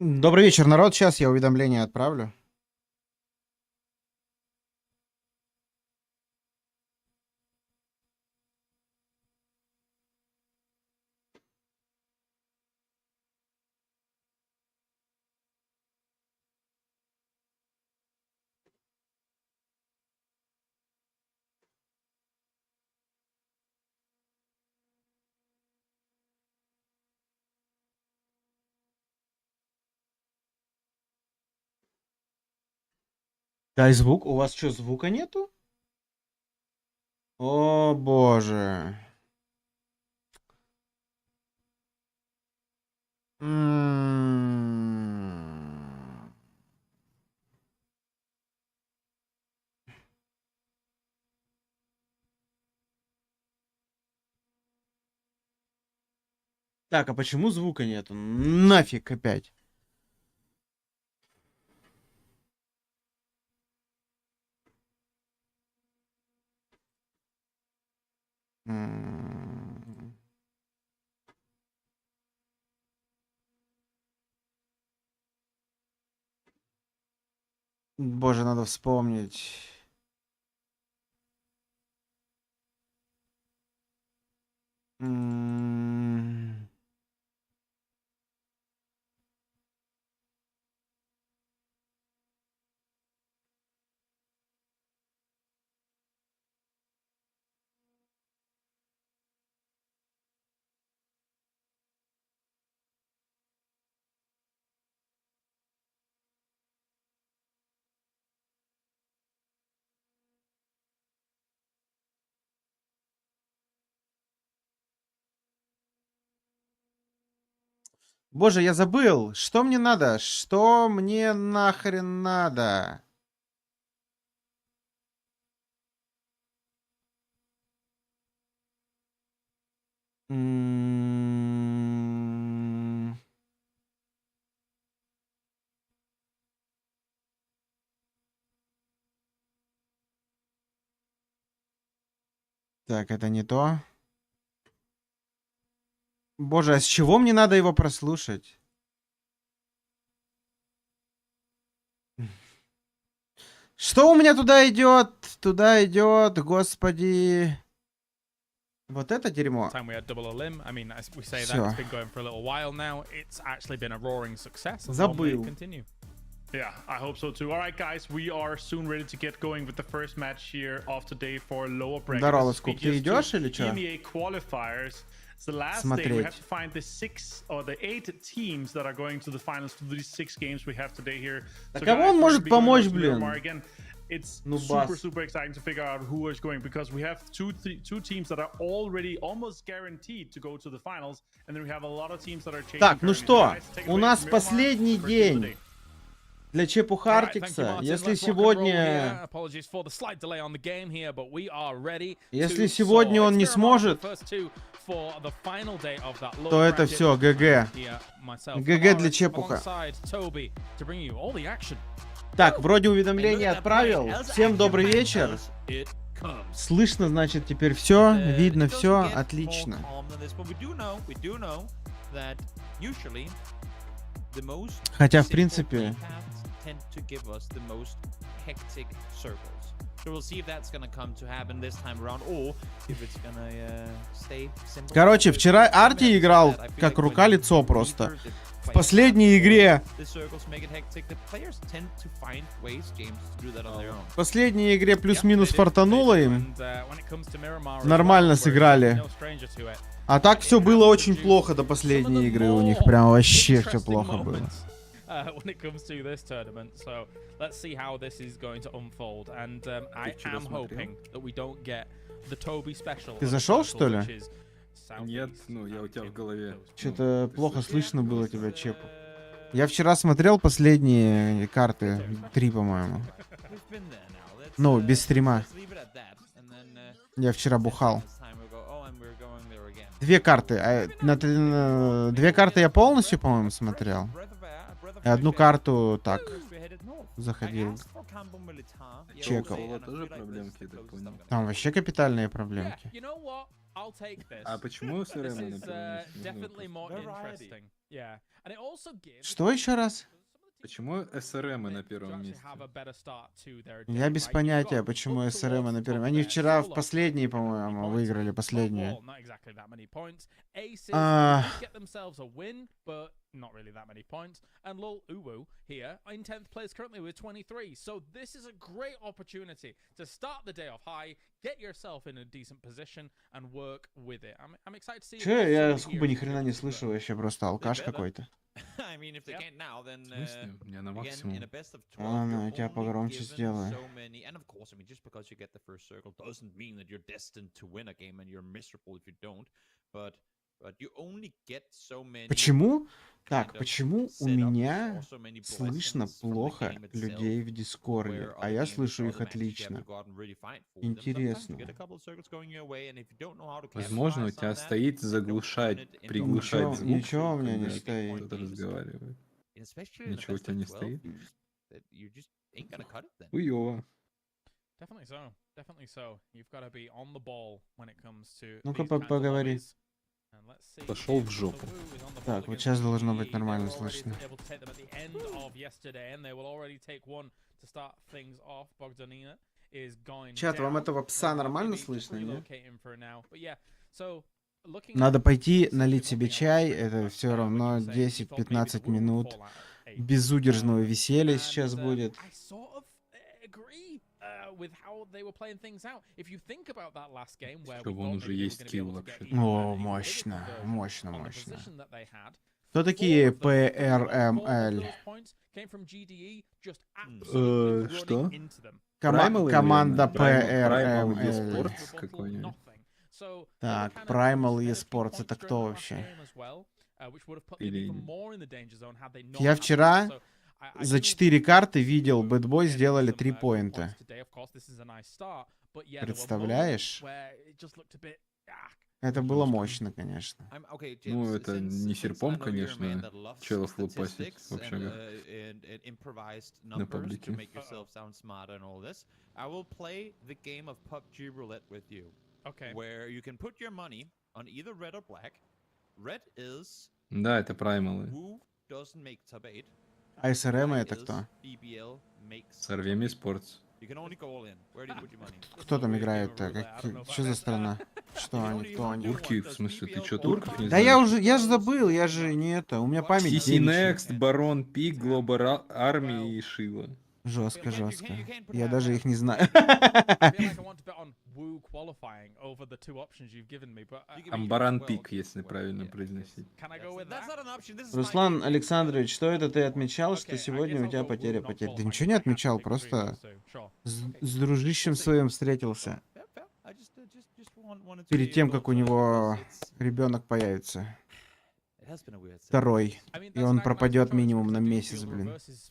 Добрый вечер, народ. Сейчас я уведомление отправлю. Дай звук. У вас что, звука нету? О, боже. М. Так, а почему звука нету? Нафиг опять. М. Боже, надо вспомнить. М. Боже, я забыл. Что мне надо? Что мне нахрен надо? М. Так, это не то. Боже, а с чего мне надо его прослушать? Что у меня туда идет? Туда идет, господи. Вот это дерьмо. Time we had double a limb. I mean, as we say that Всё. it's been going for a little while now. It's actually been a roaring success. And long may it Забыл. continue. Yeah, I hope so too. All right, guys, we are soon ready to get going with the first match here of today for lower bracket. Здорово, This is Скуп, ты PGS2 идешь или чё? EMEA qualifiers. It's the last day. We Смотреть. have to find the 6 or the 8 teams that are going to the finals for these 6 games we have today here. Да So, кого guys, он we're может gonna be going помочь, on to блин? Miramar again. It's Ну, super, бас. super exciting to figure out who is going because we have two teams that are already almost guaranteed to go to the finals, and then we have a lot of teams that are chasing. Так, ну currently. что, Guys, take it у away нас from Miramar. последний First team of the день day. для Чепу Хартикса. Если сегодня... Если сегодня он не сможет, то это все, ГГ. ГГ для Чепуха. Так, вроде уведомление отправил. Всем добрый вечер. Слышно, значит, теперь все, видно все, отлично. Хотя, в принципе... Короче, вчера Арти играл как рука-лицо просто. В последней игре... В последней игре плюс-минус фартануло им. Нормально сыграли. А так все было очень плохо до последней игры. У них прям вообще все плохо было. When it comes to this tournament, so let's see how this is going to unfold. And I am hoping that we don't get the Toby special. Ты зашел, что ли? Нет, ну я у тебя в голове. Что-то плохо слышно было тебя, Чепу. Я вчера смотрел последние карты, 3, по-моему. Ну, без стрима. Я вчера бухал. 2 карты. Две карты я полностью, по-моему, смотрел. И одну карту так заходил, чекал. Тоже проблемки, я так понял. Там вообще капитальные проблемки. I'll take this. А почему This СРМ is на первом definitely more месте? interesting. Yeah, and it also gives. Что еще раз? Почему СРМ на первом месте? Я без понятия, почему СРМ на первом. Они вчера в последней, по-моему, выиграли последнюю. Not really that many points. And Lul Uwu here in 10th place currently with 23. So this is a great opportunity to start the day off high, get yourself in a decent position and work with it. I'm excited to see. Че, я с Кубы ни хрена не слышу вообще, просто алкаш какой-то. I mean, if they can't now, then В смысле? У меня на again, максимум. in a best of 12, Ладно, я you're тебя only погромче given сделаю. so many, and of course, I mean, just because you get the first circle doesn't mean that you're destined to win a game and you're miserable if you don't. But you only get so many. Почему? Так, kind of почему у setups меня or so many слышно blessings from the плохо game itself, людей в Дискорде, where а other я games, слышу other их matches, you have to отлично? go out and really fight for them. Sometimes you Интересно. get a couple of circles going your way, and if you don't know how to Возможно, у capitalize тебя on that, стоит you don't заглушать, turn it into приглушать Ничего, звук, ничего у меня не когда стоит. кто-то разговаривает. and especially in a Ничего у best тебя of не 12, стоит? that you just ain't gonna cut it then. Хуёво. Definitely so. Definitely so. You've got to be on the ball when it comes to. Ну-ка, these kinds of поговори. lobbies. And let's see Пошел в if жопу. the Woo is on the ball Так, вот against сейчас должно быть PGE. нормально They were already слышно. able to take them at the end of yesterday, and they will already take one to start things off. Bogdanina is going Чат, вам down. этого пса нормально Maybe just слышно, нет? relocating for now. But yeah, so looking Надо at пойти this, налить looking себе at чай, this, это but все what равно you say, you thought maybe the 10-15 Woo would минут fall out at 8. безудержного веселья сейчас And, будет. I sort of agree with how they were playing things out. If you think about that last game where Что, we вон thought уже maybe they were есть gonna be килл able to get вообще-то. even О, a мощно, bigger conversion мощно, on the мощно. position that they had. Кто Four такие of them, four of PRML? those points came from GDE, just absolutely что? running into them. Primal, Команда наверное. Primal PRML. eSports какой-нибудь. Nothing. So Так, they were kind of Primal spent a few eSports points это during кто the last вообще? game as well, which would have put them Или- even more in the danger zone had they not Я had вчера that. So I За do 4 карты видел, to Бэтбой get сделали some, 3 good поинта. points today. Of course, this is a nice start, but yeah, there were Представляешь? moments where it just looked a bit, Это было мощно, конечно. I'm, okay, Ну, James, это since- не since серпом, I know you're a man конечно, that loves челов лупасить statistics в общагах. and improvised На numbers паблике. to make yourself sound smart and all this, I will play the game of PUBG roulette with you, okay. where you can put your money on either red or black. Red is Да, это праймалы. Woo doesn't make top 8. А СРМ Black это is кто? BBL makes Сорвем top 8. eSports. You can only go all in. Where do you put your money? Кто там играет-то? Что за страна? Что они? Кто они? Турки, в смысле, ты чё, турков не Да знаешь? я же забыл, я же не это. У меня память CC девичья. Next, Барон Пик, Глобал Армии и Шила. Жестко, Again, you жестко. can't put Я that даже down. их не знаю. I feel like I want to bet on Woo qualifying over the two options you've given me, but You can Там be- Баран well, Пик, если well, правильно yeah, произносить. can I go with That's that? not an option. This is my Руслан game. Александрович, что это ты отмечал, что Okay, I сегодня guess у тебя I'll go Woo потеря not потерь? Да qualifying ничего не if I had to отмечал, pick between просто those two. Sure. с дружищем своим встретился. Fair, fair. I just wanted to Перед hear тем, your как у thoughts on it, него because ребенок появится. it has been a weird setup. Второй. I mean, И that's он an пропадет choice минимум because на I do месяц, feel блин. reverse is,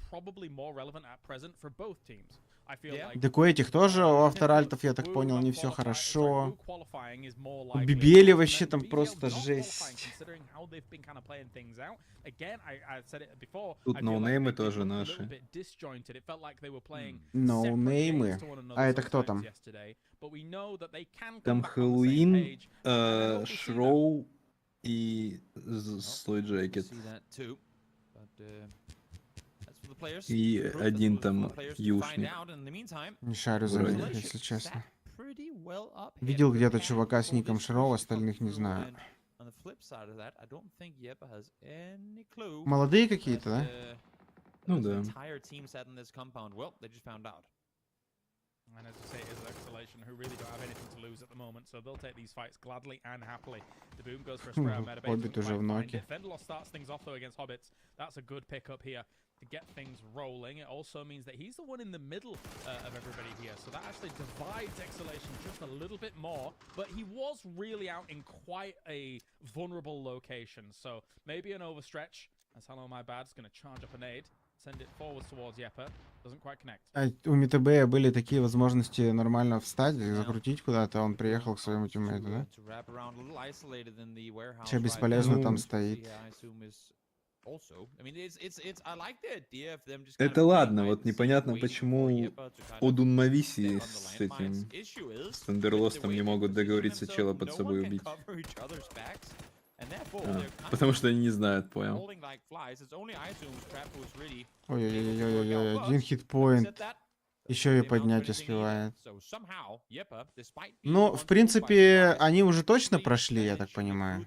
probably more relevant at present for both teams. I feel Yeah. like Так у этих тоже, у авторальтов, я так Woo понял, not не все qualifying- хорошо. sorry, Woo qualifying is more У likely. Бибели And вообще then там BBL просто not qualifying, жесть. considering how they've been kind of playing things out. Again, I said it before. Тут I feel like ноунеймы they did тоже look a наши. little bit disjointed. It felt like they were playing Ноунеймы? separate games to one another А это кто sometimes там? yesterday, but we know that they can come Там back on the same Хэллоуин, page. And I hope we see that. Шроу и Слой You Джекет. see that too. But, that's for the players И to prove, that's один for там the players to find юшник. out. In the meantime, Не шарю за Вроде. них, relationship если честно. sat pretty well up Видел here. где-то And чувака с for ником this Шроу, push остальных не through, знаю. and on the flip side of that, I don't think Yepa has any clue Молодые какие-то, that, да? Ну the да. entire team sat in this compound. Well, they just found out. And as I say, it is Exhalation who really don't have anything to lose at the moment, so they'll take these fights gladly and happily. The Boom goes for a spray on Metabase. Хоббит уже в ноке. Fendelos starts things off though against Hobbits. That's a good pickup here to get things rolling. It also means that he's the one in the middle of everybody here, so that actually divides Exhalation just a little bit more. But he was really out in quite a vulnerable location, so maybe an overstretch. As Hello My Bad's going to charge up a nade, send it forwards towards Yepa. Doesn't quite connect. А у МТБ были такие возможности нормально встать и закрутить куда-то, он приехал к своему тиммейту, да? Че бесполезно Ну, там стоит. Это ладно, вот непонятно, почему Одун Мависи с этим с Тандерлостом не могут договориться чела под собой убить. Потому что они не знают, понял. Ой-ой-ой-ой-ой, один хитпоинт. Еще и поднять успевает. Ну, в принципе, они уже точно прошли, я так понимаю.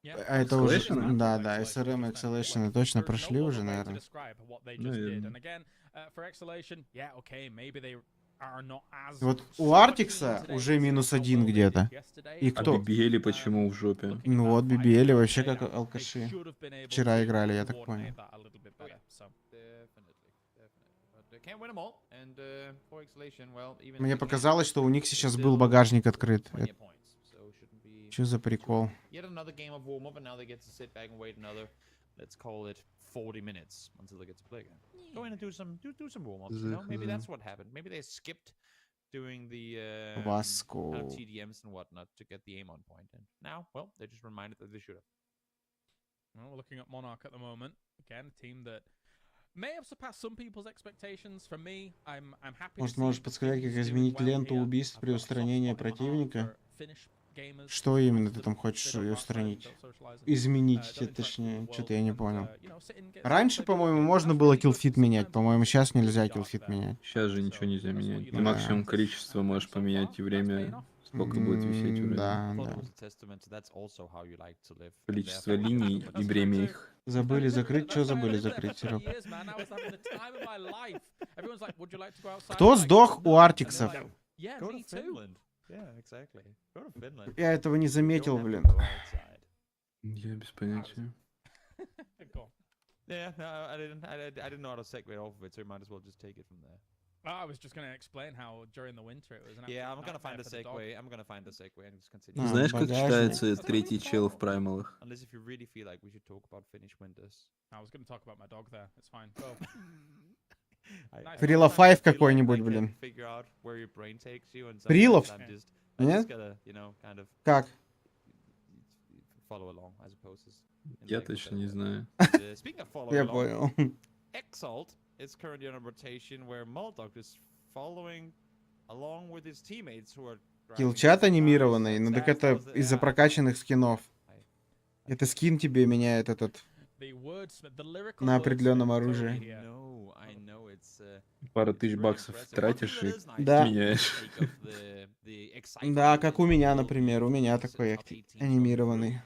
А это уже... Escalation? Да, да, SRM и Exhalation точно прошли уже, наверное. Вот у Артикса уже -1 где-то. И А кто? BBL почему в жопе? Ну вот, BBL вообще как алкаши. Вчера играли, я так понял. Мне показалось, что у них сейчас был багажник открыт. Что за прикол? Let's call it 40 minutes until they get to play again. Go in and do some warm-ups. You know? Maybe that's what happened. Maybe they skipped doing the kind of TDMs and whatnot to get the aim on point. And now, well, they're just reminded that they should have. Well, we're looking at Monarch at the moment. Again, a team that may have surpassed some people's expectations. For me, I'm happy. Может, можешь подсказать, как изменить ленту убийств при устранении противника? Что именно ты там хочешь устранить? Изменить, точнее, что-то я не понял. Раньше, по-моему, можно было киллфит менять. По-моему, сейчас нельзя киллфит менять. Сейчас же ничего нельзя менять. На максимум количество можешь поменять и время, сколько будет висеть вроде. Да, да. Количество линий и время их. Забыли закрыть? Что забыли закрыть, Серег? Кто сдох у Артиксов? Я этого не заметил, блин. Я без понятия. Yeah, no, I didn't know how to segue off of it, so you might as well just take it from there. I was just going to explain how during the winter it was an Yeah, I'm gonna find a segue. I'm gonna find a segue and just continue. А, Знаешь, как багажник. читается третий чел в праймалах? Unless if you really feel like we should talk about Finnish winters. I was going to talk about my dog there. It's fine. Go. Фрила 5 какой-нибудь, блин. Фрилов? Нет? Как? Я точно не знаю. Я понял. Exalt is currently on a rotation where Moldog is following along with his teammates who are Киллчат анимированный, ну так это из-за прокачанных скинов. Это скин тебе меняет этот на определенном оружии. Пару тысяч баксов тратишь и Да. меняешь. Да, как у меня, например. У меня такой анимированный.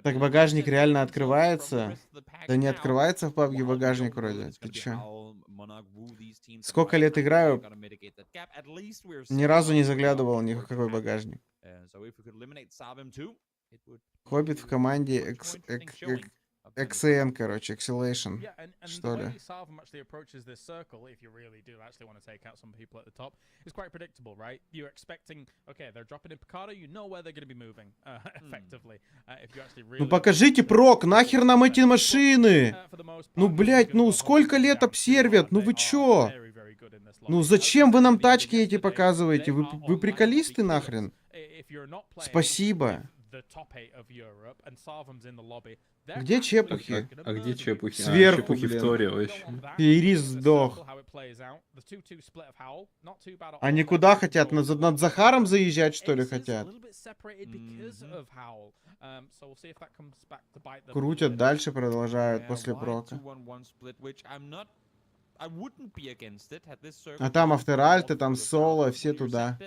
Так багажник реально открывается? Да не открывается в пабге багажник вроде. Ты чё? Сколько лет играю, ни разу не заглядывал ни в какой багажник. Хоббит в команде XN, короче, Exhalation, что ли. Ну покажите прок, нахер нам эти машины? Ну, блять, ну сколько лет обсервят? Ну вы чё? Ну зачем вы нам тачки эти показываете? Вы приколисты нахрен? Спасибо. Где чепухи? А где чепухи? Сверху, чепухи блин. в Торе вообще. Ирис сдох. Они куда хотят? Над Захаром заезжать, что ли, хотят? Крутят дальше, продолжают после прока. А там авторальты, там соло, все туда.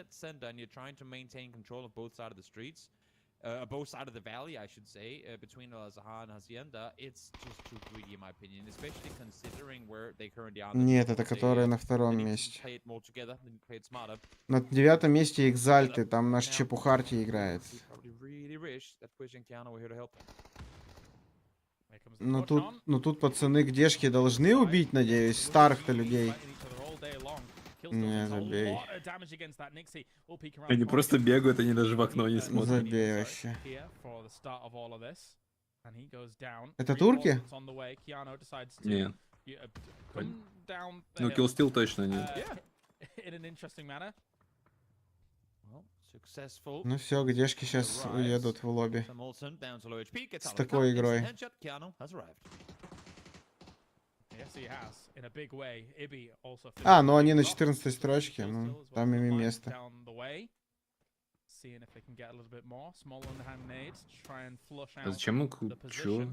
Both sides of the valley, I should say, between El Azhar and Hacienda, it's just too greedy, in my opinion, especially considering where they currently are. Нет, это которая на втором месте. На 9-м месте Экзальты, там наш Чепухарти играет. Ну тут пацаны гдешки должны убить, надеюсь, старых-то людей. Не, забей. Они просто бегают, они даже в окно не смотрят. Забей вообще. Это турки? Нет. Ну, киллстил точно нет. Ну все, гдешки сейчас уедут в лобби с такой игрой. А, ну они на 14 строчке, ну там им и место. А зачем мы чё?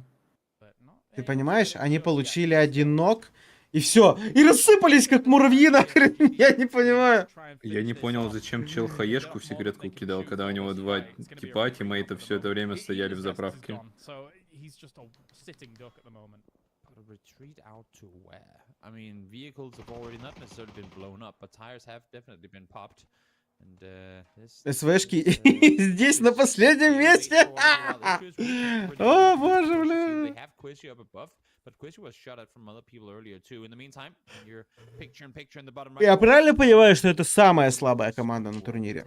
Ты понимаешь, они получили один нок, и все, и рассыпались как муравьи нахрен, я не понимаю. Я не понял, зачем чел хаешку в секретку кидал, когда у него два типа тиммейта все это время стояли в заправке. Retreat out to where? I mean, vehicles have already not necessarily been blown up, but tires have definitely been popped. СВшки здесь на последнем месте. О, боже, бля. Я правильно понимаю, что это самая слабая команда на турнире?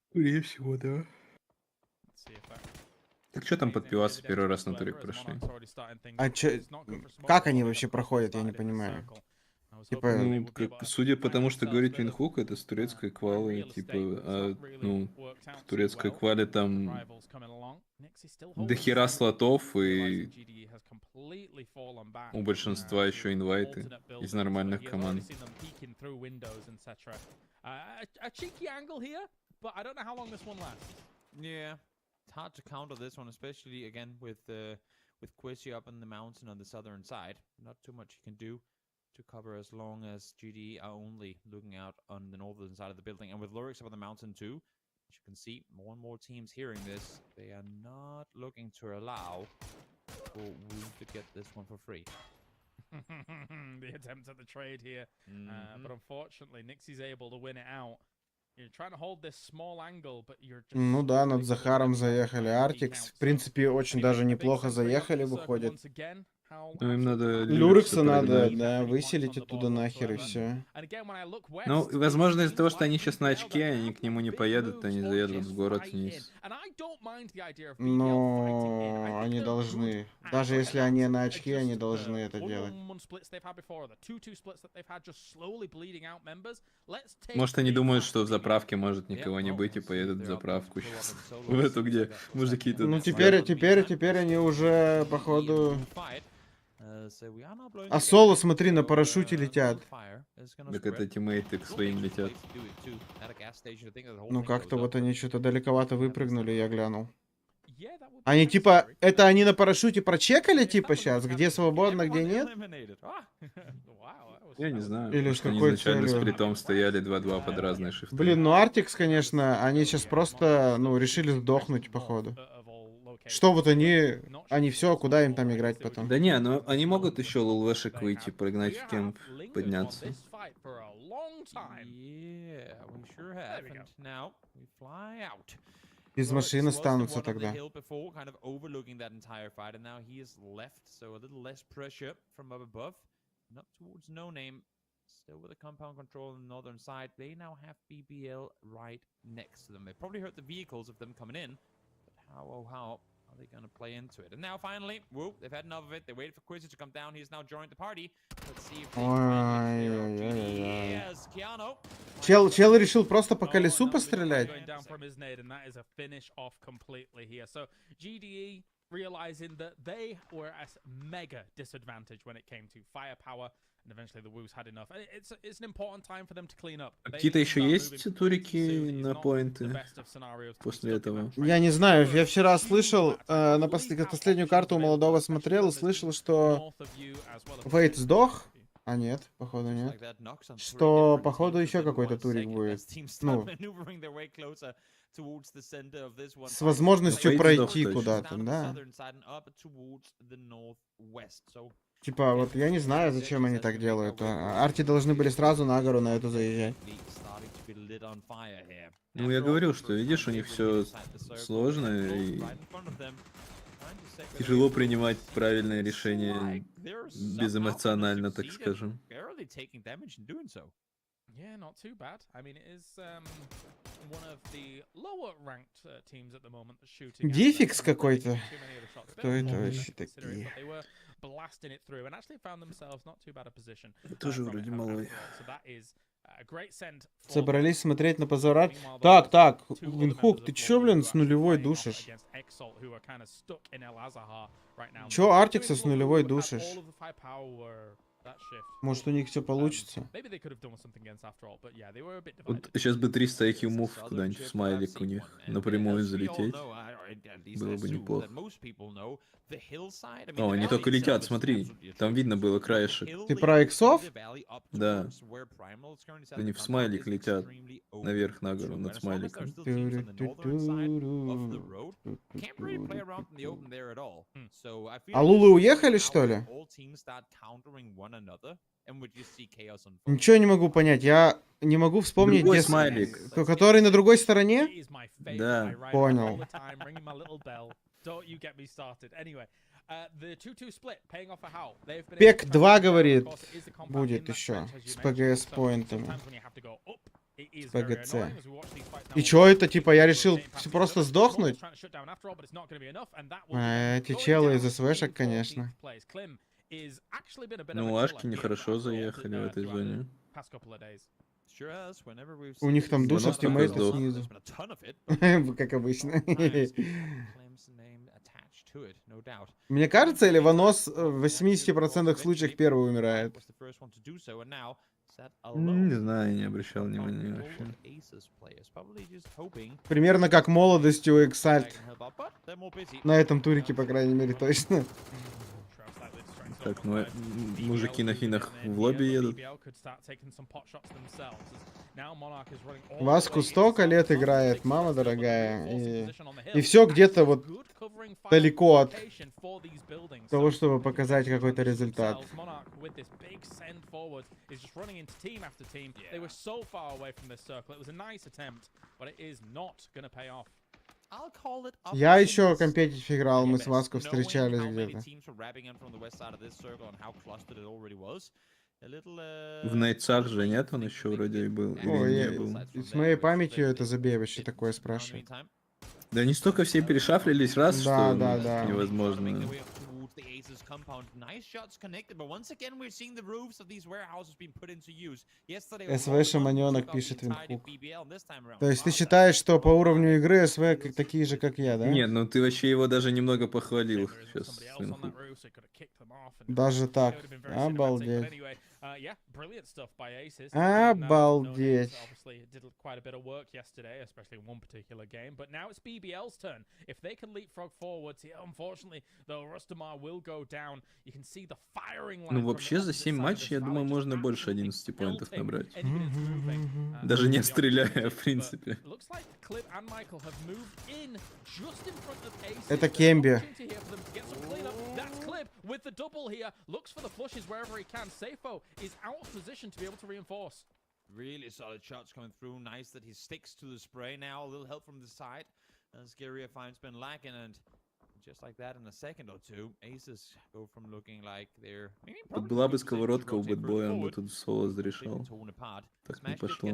Скорее всего, да. Так что там под пивасы первый раз на туре прошли? А чё, как они вообще проходят, я не понимаю. Типа... Ну, судя по тому, что говорит Винхук, это с турецкой квалы, типа, ну, в турецкой квале там дохера слотов, и у большинства еще инвайты из нормальных команд. It's hard to counter this one, especially again with Quizzy up on the mountain on the southern side. Not too much you can do to cover as long as GDE are only looking out on the northern side of the building. And with Lurix up on the mountain too, as you can see, more and more teams hearing this, they are not looking to allow for Woo to get this one for free. The attempt at the trade here, but unfortunately, Nixie's able to win it out. Ну да, над Захаром заехали. Артикс, в принципе, очень даже неплохо заехали, выходит. Ну, им надо Люрекса надо, да, выселить оттуда нахер и все. Ну, возможно, из-за того, что они сейчас на очке, они к нему не поедут, они заедут в город вниз. Но они должны. Даже если они на очке, они должны это делать. Может, они думают, что в заправке может никого не быть, и поедут в заправку сейчас. В эту, где мужики тут... Ну, теперь они уже, походу... А соло, смотри, на парашюте летят. Так это тиммейты к своим летят. Ну, как-то вот они что-то далековато выпрыгнули, я глянул. Они типа, это они на парашюте прочекали, типа, сейчас, где свободно, где нет? Я не знаю. Или Потому с что они какой изначально целью? с притом стояли 2-2 под разные шифты. Блин, ну Артикс, конечно, они сейчас просто, ну, решили сдохнуть, походу. Что вот они все, куда им там играть потом? Да не, ну они могут еще лулвешек выйти, прогнать в кемп, подняться. Из машины станутся тогда. Still with the compound control on the northern side, they now have BBL right next to them. They probably heard the vehicles of them coming in, but how are they going to play into it? And now finally, whoop, they've had enough of it. They waited for Quizzy to come down. He's now joined the party. Let's see if they yes, Keanu. Чел решил просто по колесу пострелять. Realizing that they were at mega disadvantage when it came to firepower, and eventually the Woos had enough. It's an important time for them to clean up. Какие-то еще есть турики на поинты после этого? Я не знаю, я вчера слышал, на последнюю карту у молодого смотрел и слышал, что Вейт сдох. А нет, походу нет. Что, походу, еще какой-то турик будет. Ну, с возможностью пройти куда-то, да. Типа, вот я не знаю, зачем они так делают. Арти должны были сразу на гору на эту заезжать. Ну, я говорил, что, видишь, у них все сложно и тяжело принимать правильное решение безэмоционально, так скажем. Yeah, not too bad. I mean, it is one of the lower ranked teams at the moment that's shooting. Дефикс какой-то. Кто это вообще такие? They were blasting it through and actually found themselves not too bad a position. Тоже вроде малой. So that is Собрались смотреть на позорат. Так, Винхук, ты чё, блин, с нулевой душишь? Чё Артикса с нулевой душишь? Может, у них все получится? Вот сейчас бы 300 IQ мув куда-нибудь в смайлик у них напрямую залететь. Было бы неплохо. О, они только летят, смотри. Там видно было краешек. Ты про иксов? Да. Они в смайлик летят. Наверх на гору, над смайликом. А Лулы уехали, что ли? Ничего не могу понять. Я не могу вспомнить, Другой где смайлик. Который на другой стороне? Да. Понял. Пек 2, говорит, будет еще с ПГС поинтами. С ПГЦ. И чё это, типа, я решил просто сдохнуть? Эти челы из СВшек, конечно. Ну, ашки нехорошо заехали в этой зоне. У них там душат тиммейты сдох. снизу. Как обычно. Мне кажется, или Ванос в 80% случаях первый умирает? Не знаю, не обращал внимания вообще. Примерно как молодостью Эксальт. На этом турике, по крайней мере, точно. Так, ну мужики на финах в лобби едут. Васку столько лет играет, мама дорогая. И все где-то вот далеко от того, чтобы показать какой-то результат. Я еще компетитив играл, мы с Васко встречались где-то. В Найтсах же нет, он еще вроде и был. Или не был. С моей памятью это забей вообще такое спрашивает. Да они столько все перешафлились раз, что невозможно. СВ Шаманенок пишет Винхук. То есть ты считаешь, что по уровню игры СВ такие же, как я, да? Нет, ну ты вообще его даже немного похвалил сейчас. Даже так. Обалдеть. Обалдеть. Ну вообще за 7 матчей, я думаю, можно больше 11 поинтов набрать. Даже не стреляя, в принципе. Это Кемби. With the double here, looks for the flushes wherever he can. Safo is out of position to be able to reinforce. Really solid shots coming through. Nice that he sticks to the spray now. A little help from the side. Scary finds been lacking, and just like that, in a second or two, aces go from looking like they're. Тут была бы сковородка у бэтбоя, он бы тут соло зарешал. Так не пошло.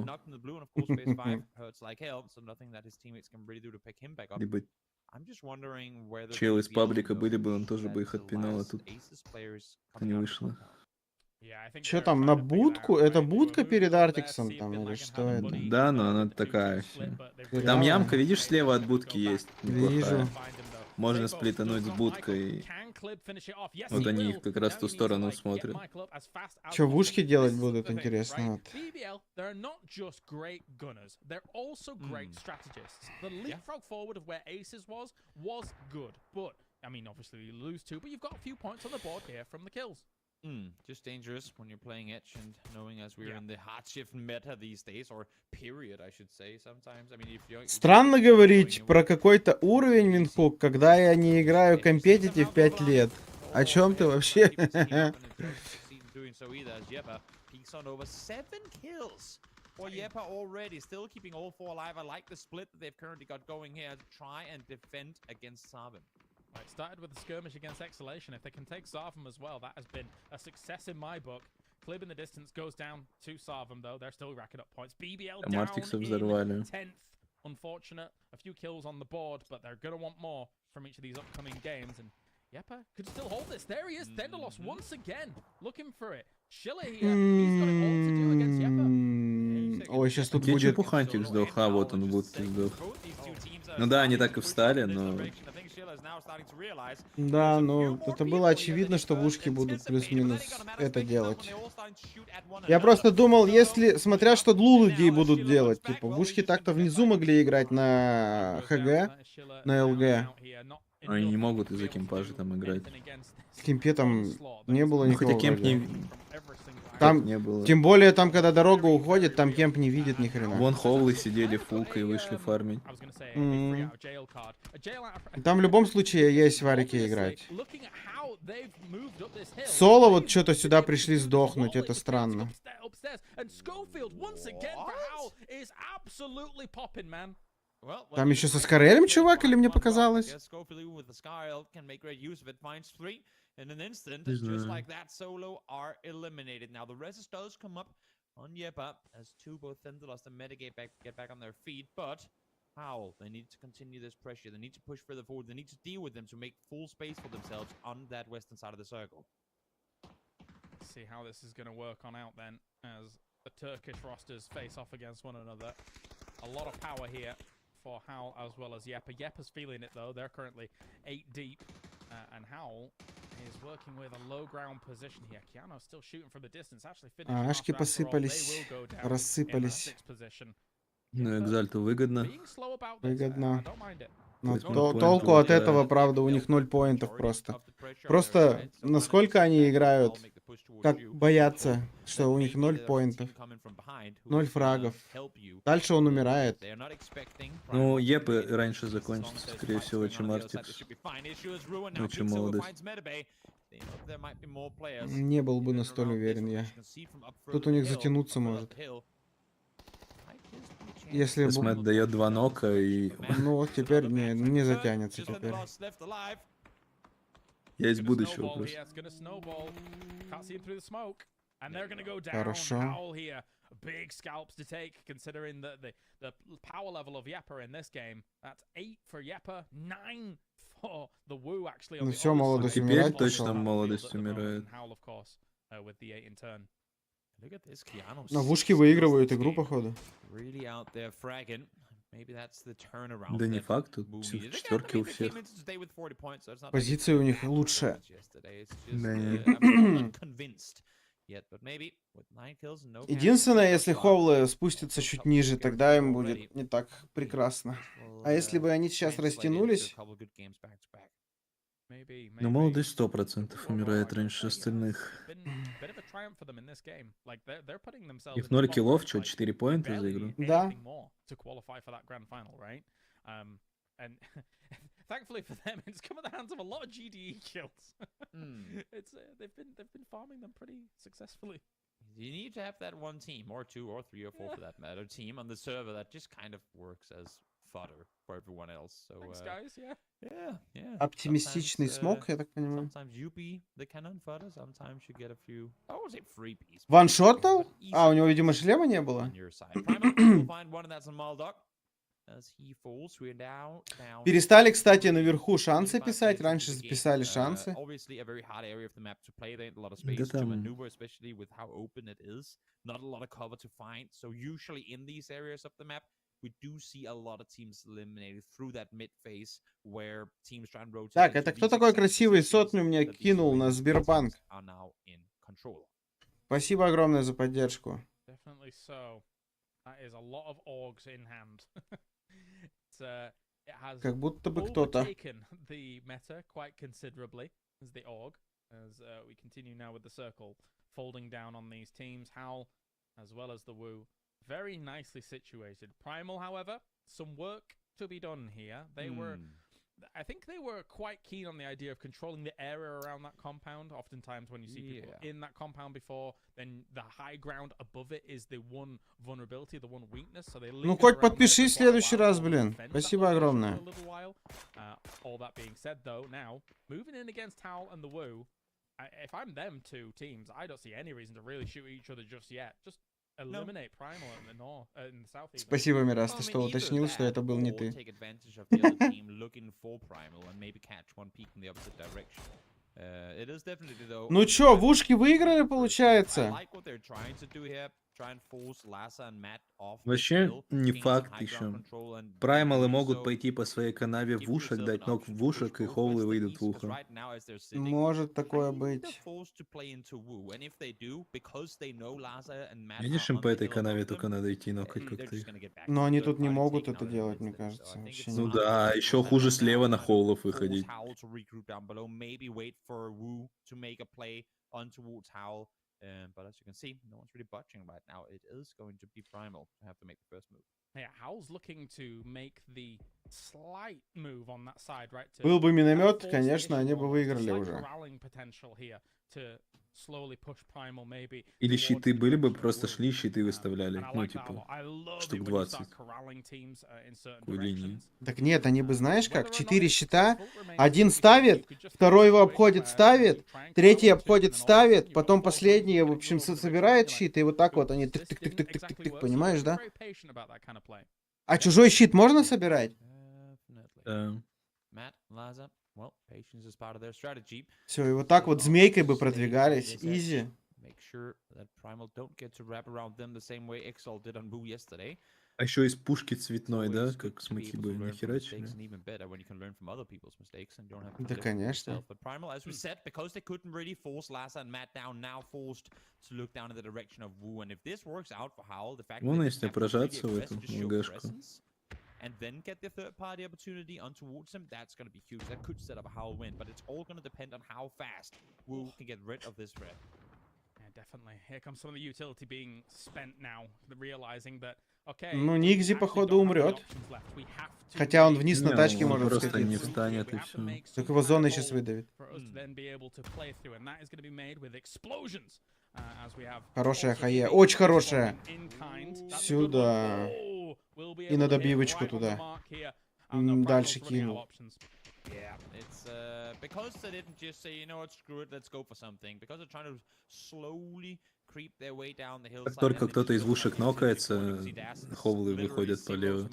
Либо челы из паблика были бы, он тоже бы их отпинал, а тут не вышло. Что там, на будку? Это будка перед Артиксом там или что это? Да, но она такая. Там ямка, видишь, слева от будки есть. Вижу. Можно сплитануть с будкой. Вот они их как раз в ту сторону смотрят. Что в ушки делать будут, интересно? Just dangerous when you're playing Edge and knowing as we're in the hard shift meta these days, or period, I should say sometimes. I mean, if you're... Странно говорить про какой-то уровень, Винхук, когда я не играю компетитив 5 лет. О чем ты вообще? For Yepa already, still keeping all four alive. I like the split that they've currently got going here to try and defend against Sarvin. Right, started with a skirmish against Exhalation. If they can take Sarvin as well, that has been a success in my book. Clib in the distance goes down to Sarvin though. They're still racking up points. BBL down in 10th. Unfortunate. A few kills on the board, but they're going to want more from each of these upcoming games. And Yepa could still hold this. There he is. Dendalos once again looking for it. Schiller here. He's got it all to do against Yepa. Ой, сейчас тут Где будет... Чепухантик сдох? А, вот он, Вудки сдох. Ну да, они так и встали, но... Да, ну, это было очевидно, что вушки будут плюс-минус это делать. Я просто думал, если, смотря что лулуди будут делать, типа, вушки так-то внизу могли играть на ХГ, на ЛГ. Они не могут из-за кемпа же там играть. В кемпе там не было Ну, никого хотя кемп вроде. не... Там, не было. тем более, там, когда дорога уходит, там кемп не видит ни хрена. Вон ховлы сидели фулкой и вышли фармить. Там в любом случае есть варики играть. Соло вот что-то сюда пришли сдохнуть, это странно. Там еще со Скорелем чувак, или мне показалось? In an instant, Не just знаю. like that, Solo are eliminated. Now the Resist does come up on Yepa as two both tend to lost and mitigate back, get back on their feet, but Howl, they need to continue this pressure. They need to push further forward. They need to deal with them to make full space for themselves on that western side of the circle. See how this is going to work on out then, as the Turkish rosters face off against one another. A lot of power here for Howl as well as Yepa. Yepa's feeling it though. They're currently 8 deep, and Howl is working with a low ground position here. Keanu's still shooting from the distance. Actually finishing off Ашки after all, they посыпались, will go down in that рассыпались. 6th position. Ну, Экзальту выгодно. Being slow about this, Выгодно. I don't mind it. Но Хоть 0 поинтов толку от получают. этого, правда, у них 0 поинтов просто. Просто насколько они играют, как боятся, что у них 0 поинтов, 0 фрагов. Дальше он умирает. Ну, Епы раньше закончится, скорее всего, чем Артикс. Очень молодость. Не был бы настолько уверен я. Тут у них затянуться может. Если бы... Космет дает 2 нока и... Ну вот теперь не затянется теперь. Есть будущего просто. Хорошо. Big scalps to take, considering the power level of Yepa in this game. That's 8 for Yepa, 9 for the Woo actually. Ну все, молодость умирать точно пошла. молодость умирает. Howl, of course, with the 8 in turn. На вушки выигрывают игру, походу. Да не факт, тут четверки у всех. Позиция у них лучше. Да нет. Единственное, если Ховлы спустятся чуть ниже, тогда им будет не так прекрасно. А если бы они сейчас растянулись... Но молодость 100% умирает раньше остальных. Их 0 киллов, что, 4 поинта за игру? Да. And thankfully for them, it's come at the hands of a lot of GDE kills. It's they've been farming them pretty successfully. You need to have that one team, or 2, or 3, or 4 for that matter, team on the server that just kind of works as fodder for everyone else. So, thanks, guys. Yeah. Оптимистичный смог, я так понимаю. Sometimes you be the cannon fodder, sometimes you get a few. I would say freebies. Ваншотнул? А, у него, видимо, шлема не было. On your side. Primal will find one, and that's on Maldog. As he falls, we're now down. Перестали, кстати, наверху шансы писать. Раньше записали шансы. Obviously, a very hard area of the map to play. There ain't a lot of space to maneuver, especially with how open it is. Not a lot of cover to find. So usually in these areas of the map, we do see a lot of teams eliminated through that mid phase, where teams try and rotate. Так, это кто такой красивый сотню мне кинул на Сбербанк? Спасибо огромное за поддержку. Definitely so. That is a lot of orgs in hand. It has Как будто бы кто-то. overtaken the meta quite considerably as the org, as we continue now with the circle folding down on these teams. Howl as well as the Woo, very nicely situated. Primal, however, some work to be done here. They were, I think they were quite keen on the idea of controlling the area around that compound. Oftentimes when you see people in that compound before, then the high ground above it is the one vulnerability, the one weakness. So they Ну хоть подпишись в следующий раз, блин. Спасибо огромное. All that being said, though, now moving in against Howl and the Woo, if I'm them two teams, I don't see any reason to really shoot each other just yet. Just eliminate Primal in the north, in the south. Спасибо, Мирас, что уточнил, что это был не ты. Ну чё, вушки выиграли, получается? Вообще, не факт еще. Праймалы могут пойти по своей канаве в ушек, дать ног в ушек, и ховлы выйдут в ухо. Может такое быть. Видишь, им по этой канаве только надо идти нокать как-то их. Но они тут не могут это делать, мне кажется. Вообще Ну не. да, еще хуже слева на ховлов выходить. But as you can see, no one's really budging right now. It is going to be Primal to have to make the first move. Yeah, Howl's looking to make the slight move on that side, right? To Был бы миномет, force the конечно, они issue бы on. выиграли Slight уже. corralling potential here to slowly push Primal maybe Или towards щиты the были бы, direction of просто Wu. шли, щиты выставляли. And I Ну, like that a типа, lot. I love штук it when you start 20. corralling teams in certain Такой линии. directions. Так нет, они бы, знаешь как, Whether or not 4 it's щита, successful remains один to be seen. ставит, You could just второй have a его situation обходит, where you ставит, try and третий corral two, обходит, and all of a sudden ставит, you've got потом four последний, players в getting общем, all over the собирает direction. щит, и вот так вот они Oops, this didn't exactly тык-тык-тык-тык-тык, work, so понимаешь, be да? very patient about that kind of play. А чужой щит можно собирать? Definitely. Да. Matt, Laza, well, patience is part of their strategy. Все, и вот так вот змейкой бы продвигались, изи. Make sure that Primal don't get to wrap around them the same way Exalt did on Wu yesterday. А еще из пушки цветной, да? Always Как good to be смоки able бы to learn from нахерачили. mistakes, and even better when you can learn from other people's mistakes and don't have to Да, live them конечно. yourself. But Primal, as we said, because they couldn't really force Laza and Matt down, now forced to look down in the direction of Wu. And if this works out for Howl, the fact Вон, that если прожаться в эту МГшку. and then get the third party opportunity on towards him, that's going to be huge. That could set up a Howl win, but it's all going to depend on how fast Wu can get rid of this threat. Yeah, definitely. Here comes some of the utility being spent now, realizing that, okay, Ну, we Нигзи, actually походу, don't have any умрет. options left. We have to Хотя он make вниз на Не, тачке он может просто не скатиться. встанет We и have to все. make some Только его kind of зона сейчас hole выдавит. for us to then be able to play through, and that is going to be made with explosions. As we have Хорошая also хае, big очень хорошая. in kind. That's a good one. Сюда. Oh, we'll be И на able to hit добивочку right on the туда. mark here. No, Дальше Primal's running out of кинул. options. Yeah, it's because they didn't just say, you know what, screw it, let's go for something. Because they're trying to slowly creep their way down the hillside. Как только кто-то из вушек нокается, ховлы выходят полево.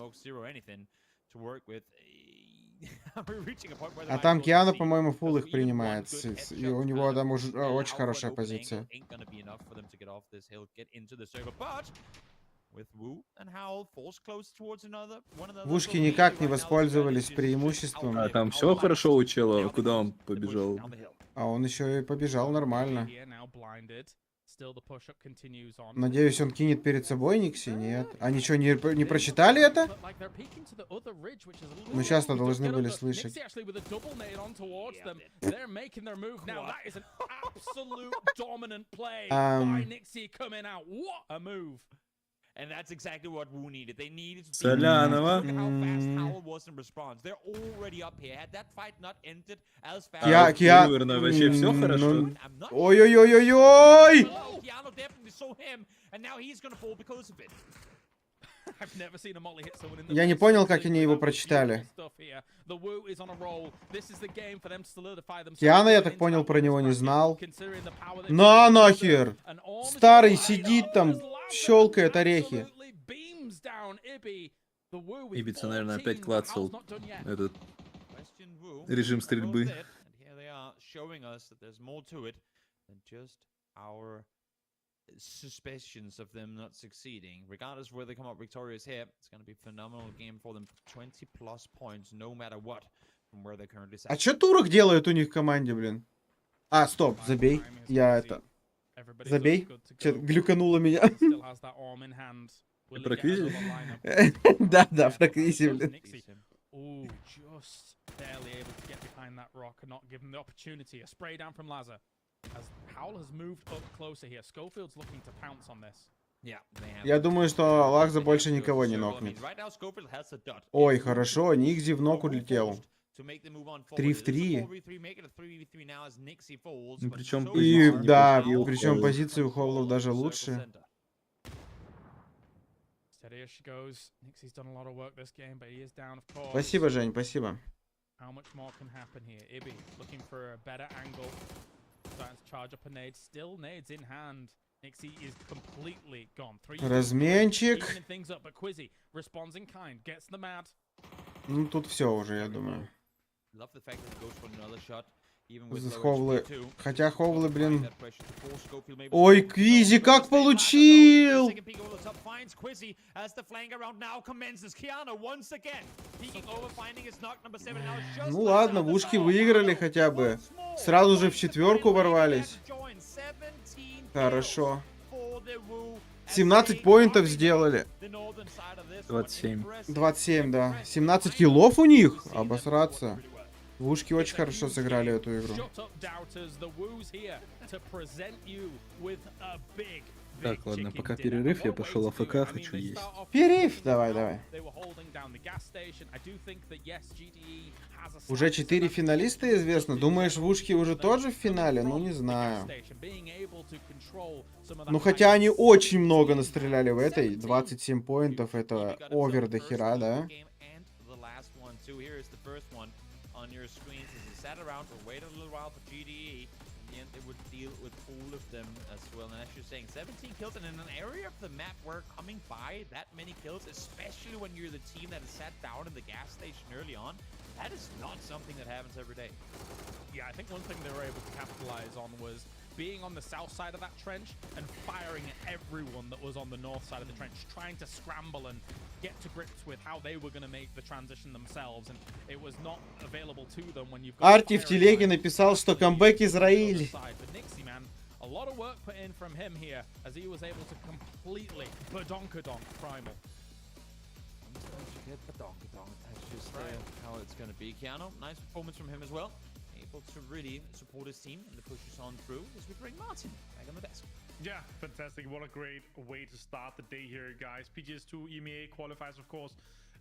А там Киану, по-моему, фул их принимает. И у него там уже очень хорошая позиция. Вушки никак не воспользовались преимуществом. А там все хорошо у чела, куда он побежал? А он еще и побежал нормально. Надеюсь, он кинет перед собой Никси? Нет. Они что, не прочитали это? Ну, сейчас-то должны были слышать. And that's exactly what Wu needed. They needed to Солянова. look at how fast Howl was in response. They're already up here. Had that fight not ended as fast Наверное, вообще все хорошо. Ой-ой-ой-ой-ой! Keanu definitely saw him, and now he's gonna fall because of it. Я не понял, как они его прочитали. Киана, я так понял, про него не знал. На нахер! Старый сидит там, щелкает орехи. Ибица, наверное, опять клацал этот режим стрельбы. Suspicions of them not succeeding. Regardless of where they come up victorious here, it's going to be a phenomenal game for them. 20 plus points, no matter what, from where they currently sat. А чё турок делает у них в команде, блин? А, стоп, забей. Я это... Забей. Чё, глюкануло меня. Проквизил? Да, проквизил, блин. Ooh, just barely able to get behind that rock and not give them the opportunity. A spray down from Laza. As Howl has moved up closer here. Schofield's looking to pounce on this. Я думаю, что Лахза больше никого не нокнет. Ой, хорошо, Никзи в нок улетел. 3 в 3. Причем И да, причем позиции у Ховлов даже лучше. Спасибо, Жень, спасибо. Разменчик. Ну, тут все уже, я думаю. Ховлы. Хотя Ховлы, блин. Ой, Квизи как получил! Ну ладно, вушки выиграли хотя бы. Сразу же в четверку ворвались. Хорошо. 17 поинтов сделали. 27. 27, да. 17 киллов у них? Обосраться. Вушки очень хорошо сыграли эту игру. Так, ладно, пока перерыв, я пошел АФК, хочу есть. Перерыв, давай. Уже 4 финалиста известно. Думаешь, вушки уже тоже в финале? Ну, не знаю. Ну, хотя они очень много настреляли в этой. 27 поинтов, это овер до хера, да? They would deal with all of them as well. And as you're saying, 17 kills, and in an area of the map where coming by that many kills, especially when you're the team that is sat down in the gas station early on, that is not something that happens every day. Yeah, I think one thing they were able to capitalize on was being on the south side of that trench and firing at everyone that was on the north side of the trench, trying to scramble and get to grips with how they were going to make the transition themselves, and it was not available to them when you've got... Арти в телеге написал, что камбэк Израиль. A lot of work put in from him here as he was able to completely badonkadonk Primal. That's just how it's going to be. Keanu, nice performance from him as well. Able to really support his team and the pushes on through as we bring Martin back on the desk. Yeah, fantastic. What a great way to start the day here, guys. PGS2 EMEA qualifies, of course,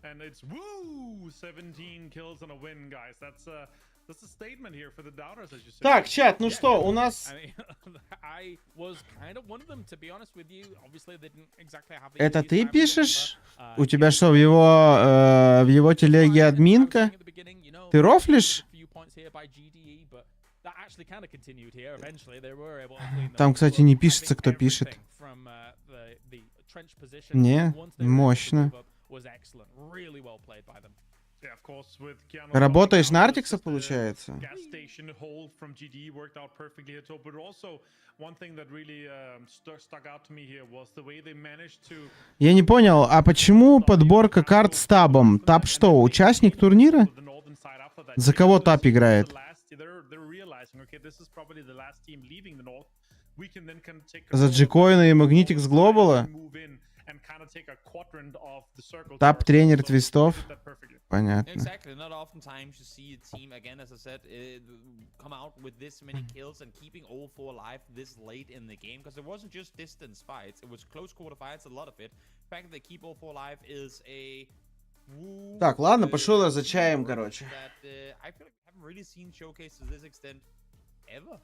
and it's woo 17 kills and a win, guys. That's a statement here for the doubters, as you said. Так, чат, ну что, у нас... Это ты пишешь? У тебя что, в его телеге админка? Ты рофлишь? Там, кстати, не пишется, кто пишет. Не, мощно. Работаешь на Артикса, получается? Я не понял, а почему подборка карт с табом? Таб что, участник турнира? За кого таб играет? За Джикоина и Магнитикс Глобала? Таб-тренер твистов? Понятно. Exactly. Not oftentimes you see a team, again, as I said, come out with this many kills and keeping all four alive this late in the game, because it wasn't just distance fights, it was close quarter fights, a lot of it. The fact that they keep all four alive is a... Так, ладно, пошел я за чаем, короче. I feel like I haven't really seen showcases to this extent ever.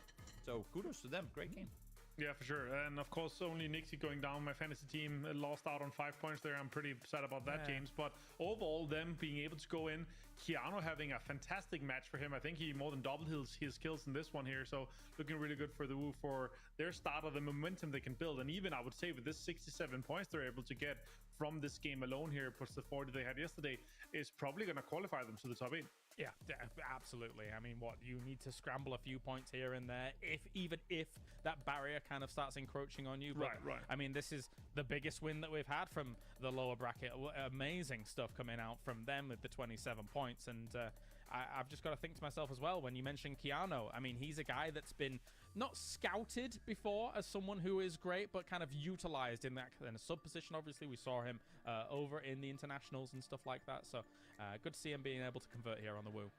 So kudos to them, great game. Yeah, for sure. And of course, only Nixie going down. My fantasy team lost out on 5 points there. I'm pretty sad about that, James. But overall, them being able to go in, Keanu having a fantastic match for him. I think he more than doubled his kills in this one here. So looking really good for the Wu for their start of the momentum they can build. And even I would say with this 67 points they're able to get from this game alone here, plus the 40 they had yesterday, is probably going to qualify them to the top 8. Yeah, absolutely. I mean, what, you need to scramble a few points here and there, even if that barrier kind of starts encroaching on you. But, right. I mean, this is the biggest win that we've had from the lower bracket. Amazing stuff coming out from them with the 27 points. And I've just got to think to myself as well, when you mentioned Keanu, I mean, he's a guy that's been not scouted before as someone who is great, but kind of utilized in that kind of sub position. Obviously, we saw him over in the internationals and stuff like that. So good to see him being able to convert here on the Woo.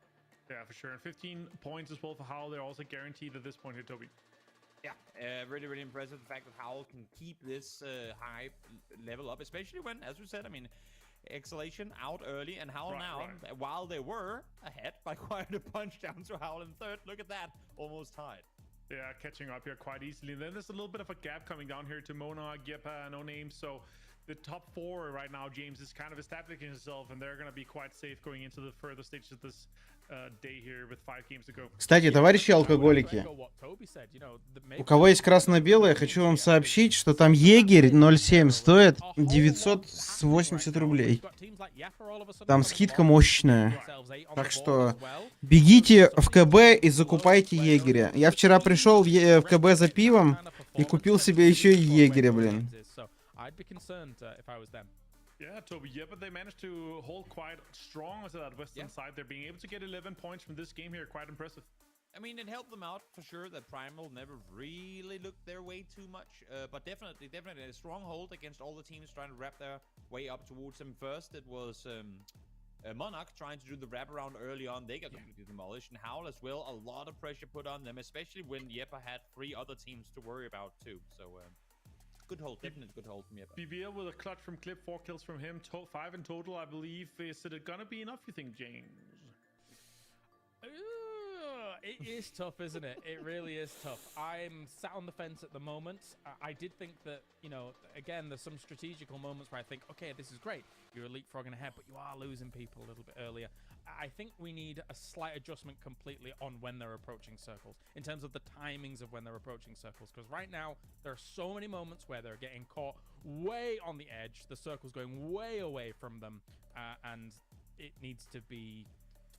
Yeah, for sure. And 15 points as well for Howl. They're also guaranteed at this point here, Toby. Yeah, really, really impressive. The fact that Howl can keep this high level up, especially when, as we said, I mean, Exhalation out early, and Howl while they were ahead by quite a punch down to Howl in third. Look at that, almost tied. Yeah, catching up here quite easily. Then there's a little bit of a gap coming down here to Mona, Gepa, No Name. So the top 4 right now, James, is kind of establishing himself, and they're going to be quite safe going into the further stages of this day here with 5 games to go. Кстати, товарищи алкоголики, у кого есть красно-белое, хочу вам сообщить, что там егерь 0.7 стоит 980 рублей. Там скидка мощная. Так что бегите в КБ и закупайте егеря. Я вчера пришел в КБ за пивом и купил себе еще и егеря, блин. Yeah, Toby, yeah, but they managed to hold quite strong to that western side. They're being able to get 11 points from this game here, quite impressive. I mean, it helped them out for sure that Primal never really looked their way too much, but definitely a stronghold against all the teams trying to wrap their way up towards him. First, it was Monarch trying to do the wraparound early on. They got completely demolished, and Howl as well. A lot of pressure put on them, especially when Yepa had 3 other teams to worry about too. So. Good hold, definitely good hold from Yepa. BBL with a clutch from Clip, 4 kills from him, 5 in total, I believe. Is it gonna be enough, you think, James? It is tough, isn't it? It really is tough. I'm sat on the fence at the moment. I did think that, you know, again, there's some strategical moments where I think, okay, this is great. You're leapfrogging ahead, but you are losing people a little bit earlier. I think we need a slight adjustment completely on when they're approaching circles, in terms of the timings of when they're approaching circles. Because right now, there are so many moments where they're getting caught way on the edge. The circle's going way away from them, and it needs to be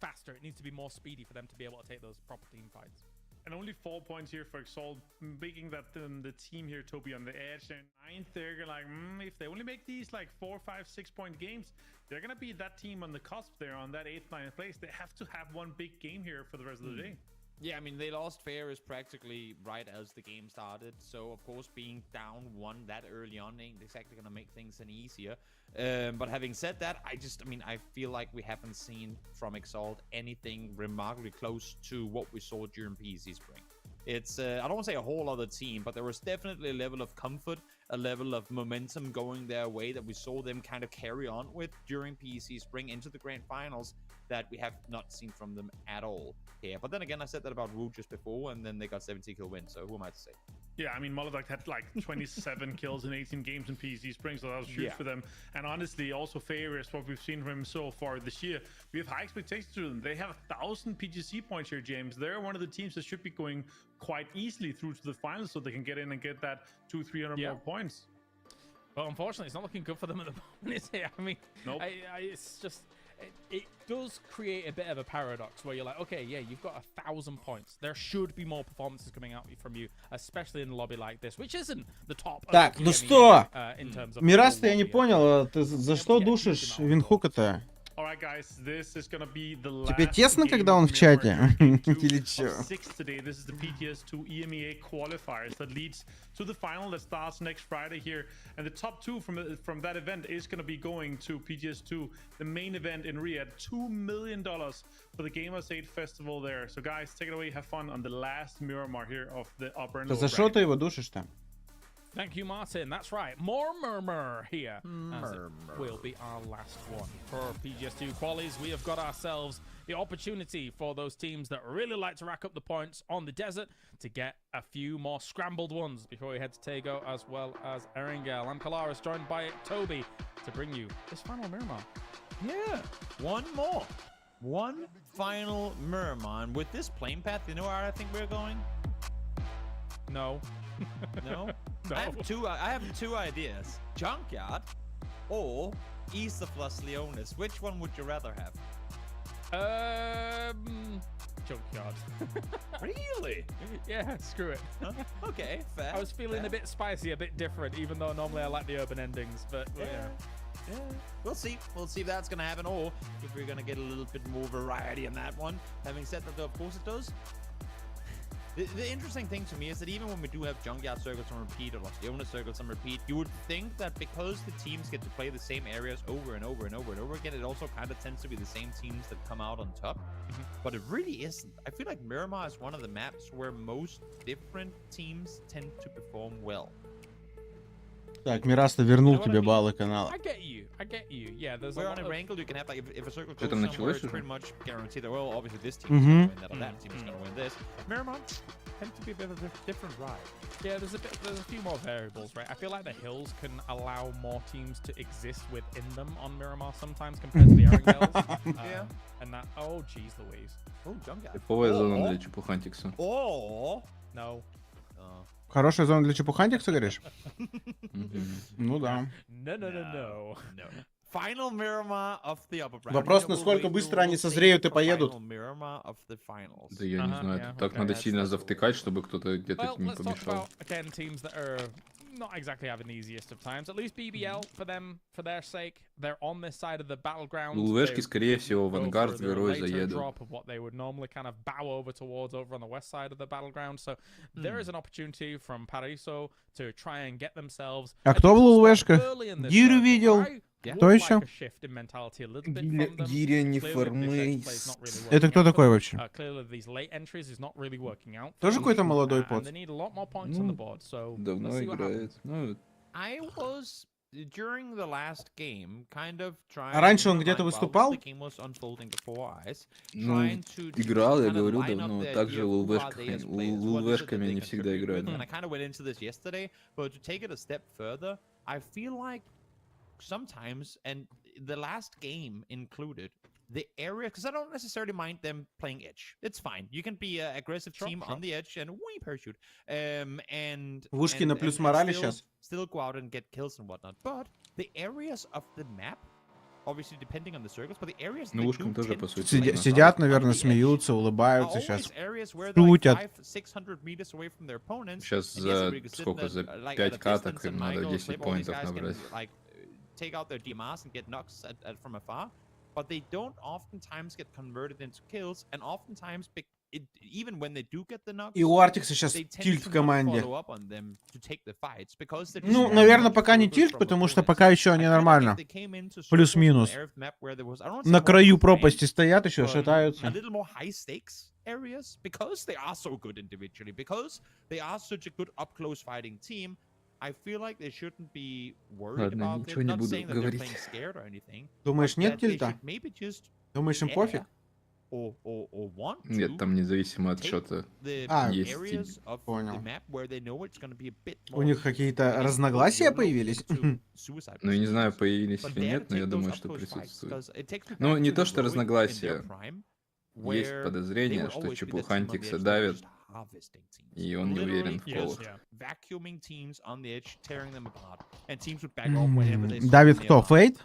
faster. It needs to be more speedy for them to be able to take those proper team fights. And only 4 points here for Exalt, making that the team here, Toby, on the edge. And 9th, they're like, if they only make these like 4, 5, 6 point games, they're gonna be that team on the cusp there on that 8th, 9th place. They have to have one big game here for the rest of the day. Yeah, I mean, they lost Ferris practically right as the game started. So, of course, being down 1 that early on ain't exactly going to make things any easier. But having said that, I feel like we haven't seen from Exalt anything remarkably close to what we saw during PEC Spring. It's, I don't want to say a whole other team, but there was definitely a level of comfort, a level of momentum going their way that we saw them kind of carry on with during PEC Spring into the grand finals that we have not seen from them at all here. But then again, I said that about Root just before, and then they got 70 kill win, so who am I to say? Yeah, I mean, Molotov had like 27 kills in 18 games in PEC Spring, so that was huge for them. And honestly, also Ferris, what we've seen from him so far this year, we have high expectations to them. They have 1,000 PGC points here, James. They're one of the teams that should be going quite easily through to the finals, so they can get in and get that 200-300 more points. But unfortunately, it's not looking good for them at the moment, is it? I mean, nope. It's just... It does create a bit of a paradox where you're like, okay, yeah, you've got 1,000 points. There should be more performances coming out from you, especially in a lobby like this, which isn't the top. Так, ну что? Мирас, я не понял, ты за что душишь Винхука-то? Alright, guys, this is gonna be the last Тебе тесно, когда он в чате? Или чё? This is the PGS2 EMEA qualifiers that leads to the final that starts next Friday here. And the top 2 from that event is gonna be going to PGS2, the main event in Riyadh. $2 million for the Gamers 8 festival there. So guys, take it away, have fun on the last Miramar here of the upper and lower За что ты его душишь-то? Thank you, Martin. That's right. More murmur here. Murmur will be our last one. For PGS2 qualies, we have got ourselves the opportunity for those teams that really like to rack up the points on the desert to get a few more scrambled ones before we head to Tego as well as Erengel. I'm Kalaris, joined by Toby to bring you this final Miramar. Yeah, one more. One final Miramar. And with this plane path, you know where I think we're going? No. No? No. I have two ideas. Junkyard or East of Los Leones. Which one would you rather have? Junkyard. Really? Yeah, screw it. Huh? Okay, fair. I was feeling a bit spicy, a bit different, even though normally I like the urban endings, but yeah. We'll see. We'll see if that's going to happen or if we're going to get a little bit more variety in that one. Having said that, though, of course it does. The interesting thing to me is that even when we do have Junkyard circles on repeat or Los Leones circles on repeat, you would think that because the teams get to play the same areas over and over and over and over again, it also kind of tends to be the same teams that come out on top. But it really isn't. I feel like Miramar is one of the maps where most different teams tend to perform well. Так, Мирас-то вернул тебе баллы канала. I get you. Yeah, there's Where a on lot a of... wrangle, you can have, like, if a circle Что goes там somewhere, началось it's уже? pretty much guaranteed that, well, obviously this team is going to win that, or that team is going to win this. Miramar tends to be a bit of a different ride. Yeah, there's a few more variables, right? I feel like the hills can allow more teams to exist within them on Miramar sometimes compared to the Erengels. Yeah. And that, oh, geez Louise. Oh, Junkyard. Типовая зона для чепухантикса. Oh! No. Хорошая зона для чепухантикса, говоришь? Ну да. No. Вопрос, насколько быстро они созреют и поедут. Да я не знаю, так надо сильно завтыкать, чтобы кто-то где-то не помешал. Not exactly having the easiest of times. At least BBL for them, for their sake, they're on this side of the battleground. ЛВшки, скорее всего, в ангар с горой заедут. Drop of what they would normally kind of bow over towards over on the west side of the battleground. So there is an opportunity from Paraiso to try and get themselves. А кто в ЛВшках? Гирю видел. Кто еще? Гиря не формейс. Это кто такой вообще? Тоже какой-то молодой пот? Давно играет. Ну, а раньше он где-то выступал? Ну, играл, я говорю, давно. Также ЛВшками они всегда играют. Sometimes, and the last game included, the area, because I don't necessarily mind them playing edge. It's fine. You can be an aggressive team on the edge and we parachute. And Вышки на плюс морали сейчас. Still go out and get kills and whatnot. But the areas of the map, obviously depending on the circles, but the areas ну, ушкам тоже, по сути, сидят, наверное, смеются, улыбаются сейчас. Шутят. Сейчас за сколько? За 5 каток им надо 10 поинтов набрать. Take out their DMRs and get knocks from afar, but they don't oftentimes get converted into kills, and oftentimes, even when they do get the knocks, и у Артикса сейчас тильт в команде. Ну, Ну, наверное, пока не тильт, потому что пока еще они нормально. Плюс-минус. На краю пропасти стоят еще, шатаются. Areas because they are so good individually, because they are such a good up-close fighting team. I feel like they shouldn't be worried about it. Not saying that they're playing scared or anything. Думаешь, нет тильта? Maybe just Думаешь, им пофиг? Or want to Нет, там независимо от счета есть тильт. Понял. У них какие-то разногласия появились? Ну, я не знаю, появились или нет, но я думаю, что присутствуют. Ну, не то, что разногласия. Есть подозрение, что чепуха Антикса давит, и он не уверен в колах. Давид кто? Фейт?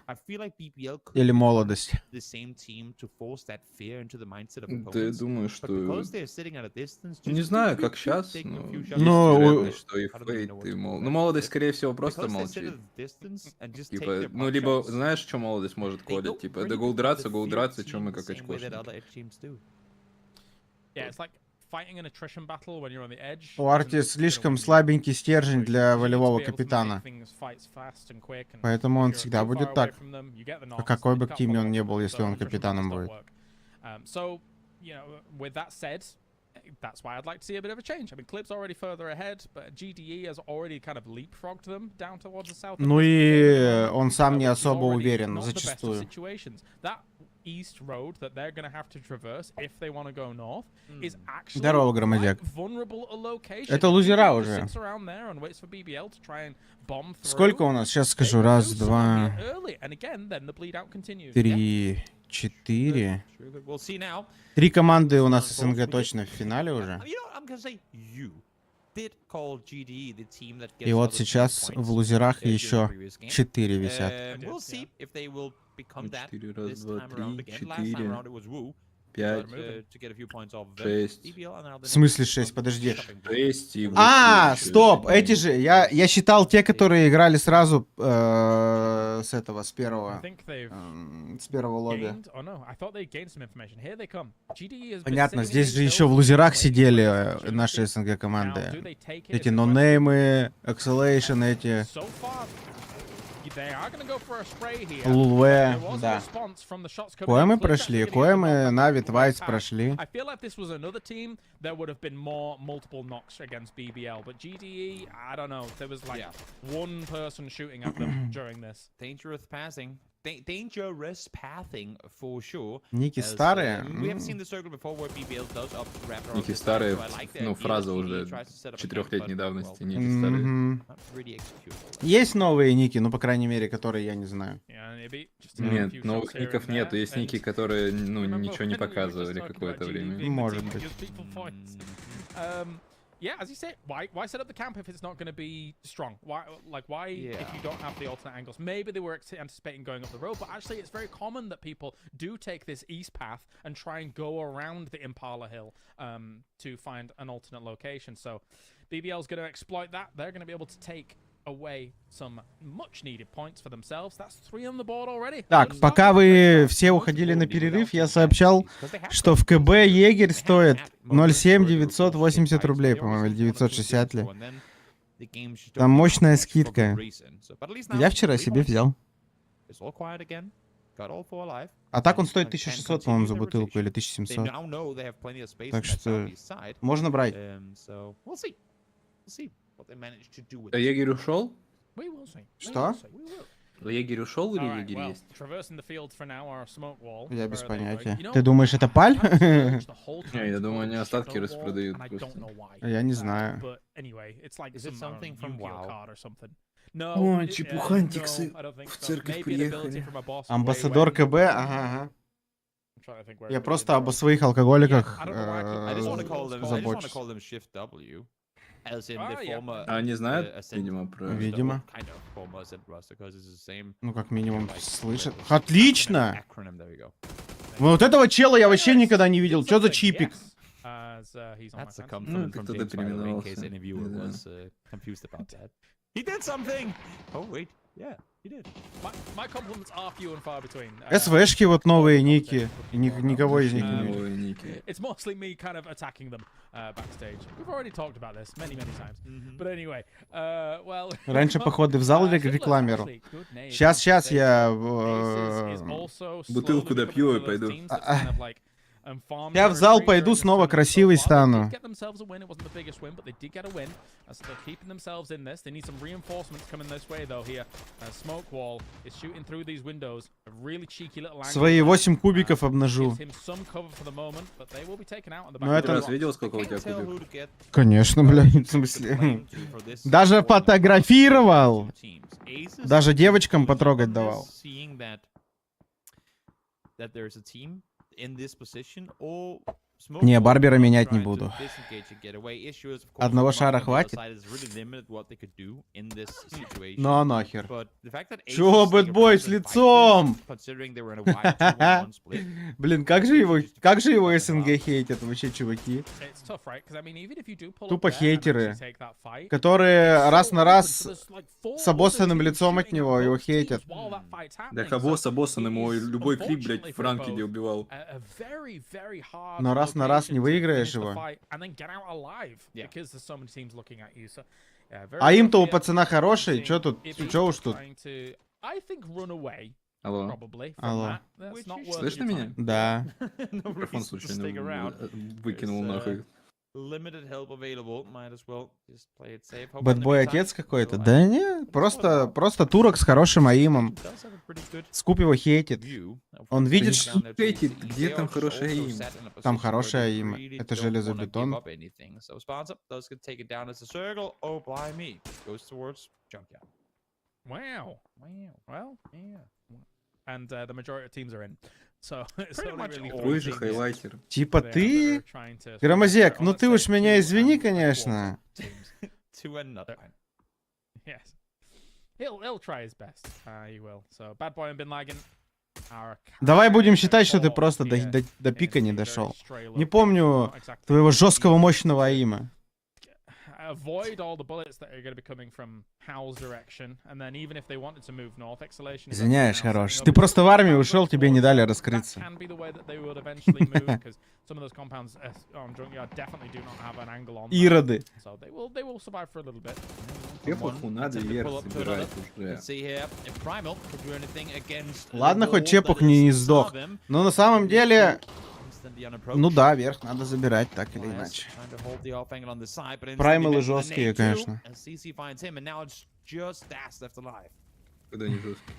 Или молодость? Да я думаю, что... Не знаю, как сейчас, но есть Ну, вероятность, что и Фейт, и молодость. Ну, молодость, скорее всего, просто молчит. Типа, ну, либо, знаешь, что молодость может колить? Типа, да гол драться, что мы как очкошники. У Арти слишком слабенький стержень для волевого капитана. Поэтому он всегда будет так. А какой бы тиме он не был, если он капитаном будет. That's why I'd like to see a bit of a change. I mean, Clip's already further ahead, but GDE has already kind of leapfrogged them down towards the south. Ну и он сам не особо уверен зачастую. East road that they're going to have to traverse if they want to go north is actually Здорово, Громадяк. vulnerable a location. Это лузера уже. Сколько у нас? Сейчас скажу. Раз, два, 3, 4. 3 команды у нас СНГ точно в финале уже. И вот сейчас в лузерах еще 4 висят. 4, раз, два, 3, 4, 5, 6. В смысле 6? Подожди. 6 и... Стоп! Эти же. Я считал те, которые играли сразу с этого, с первого лобби. Понятно, здесь же еще в лузерах сидели наши СНГ команды. Эти нонеймы, Exhalation, эти... Лулве, да. Кое мы прошли, кое мы Нави, Твайс прошли. Dangerous pathing for sure. Ники старые. Ники старые, ну, фраза уже 4-летней давности. Ники старые. Есть новые ники, ну, по крайней мере, которые я не знаю. Нет, новых ников нету. Есть ники, которые, ну, ничего не показывали какое-то время. Может быть. yeah, as you say, why set up the camp if it's not going to be strong? Why if you don't have the alternate angles? Maybe they were anticipating going up the road, but actually it's very common that people do take this east path and try and go around the Impala Hill to find an alternate location. So BBL is going to exploit that. They're going to be able to take away some much needed points for themselves. That's 3 on the board already. Так, пока вы все уходили на перерыв, я сообщал, что в КБ егерь стоит 0,7 980 рублей, по-моему, или 960 ли. Там мощная скидка. Я вчера себе взял. А так он стоит 1600, по-моему, за бутылку, или 1700. Так что можно брать. А егерь ушел? Что? Егерь ушел или егерь есть? Я без понятия. Ты думаешь, это паль? Не, я думаю, они остатки распродают просто. Я не знаю. О, чепухантиксы в церковь приехали. Амбассадор КБ? Ага. Я просто об своих алкоголиках забочусь. А они знают, видимо, про... Видимо. Ну, как минимум, слышат. Отлично! Вот этого чела я вообще никогда не видел. Что за чипик? Ну, это кто-то переименовался. СВшки вот новые ники. Никого из них не видел. It's mostly me kind of attacking them backstage. We've already talked about this many times. But anyway, well. Раньше походы в зал или к рекламеру. Сейчас я бутылку допью и пойду. Я в зал пойду, снова красивый стану. Свои 8 кубиков обнажу. Ну это... Ты раз видел, сколько у тебя кубиков? Конечно, блядь, в смысле. Даже фотографировал. Даже девочкам потрогать давал. Не, Барбера менять не буду. Одного шара хватит? Ну а нахер. Чё, бэтбой с лицом? Блин, как же его СНГ хейтят вообще, чуваки? Тупо хейтеры, которые раз на раз с обоссанным лицом от него его хейтят. Да с обоссанным его любой клип, блядь, Франки где убивал. Но раз на раз не выиграешь его. А им-то у пацана хороший, чё тут, чё уж тут? Алло. Алло. Слышно меня? Да. Микрофон случайно выкинул нахуй. Бэтбой отец какой-то? Да не, просто турок с хорошим аимом. Скуп его хейтит. Он видит, что... Хейтит, где там хороший аим? Там хороший аим. Это железобетон. Wow. Well, yeah. And the majority of teams are in. So it's only really Твой же хайлайтер. Типа ты? Громозек, ну ты уж меня извини, конечно. Yes. He'll try his best. He will. So Bad Boy and Bin Laden. Давай будем считать, что ты просто до пика не дошел. Не помню твоего жесткого мощного аима. Извиняешь, хорош. Ты просто в армию ушел, тебе не дали раскрыться. Ироды. Чепуху надо вверх собирать уже. Ладно, хоть Чепух не сдох. Но на самом деле... Ну да, верх надо забирать, так или иначе. Праймалы жесткие, конечно. Когда не жесткие.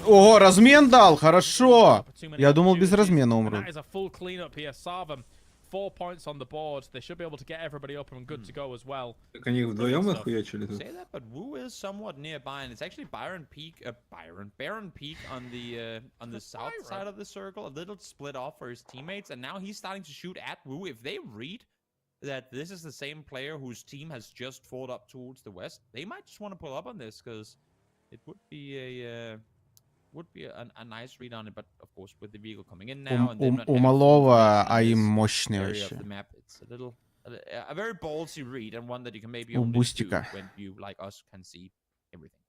О, размен дал, хорошо. Я думал, без размена умру. 4 points on the board. They should be able to get everybody up and good to go as well. Так они вдвоем охуячили тут? Say that, but Wu is somewhat nearby, and it's actually Baron Peak on the south side of the circle, a little split off for his teammates, and now he's starting to shoot at Wu. If they read that this is the same player whose team has just fought up towards the west, they might just want to pull up on this, because it would be a nice read on it, but of course with the vehicle coming in now and then У малого АИМ мощный вообще. It's a very ballsy read, and one that you can maybe only do when you, like us, can see everything.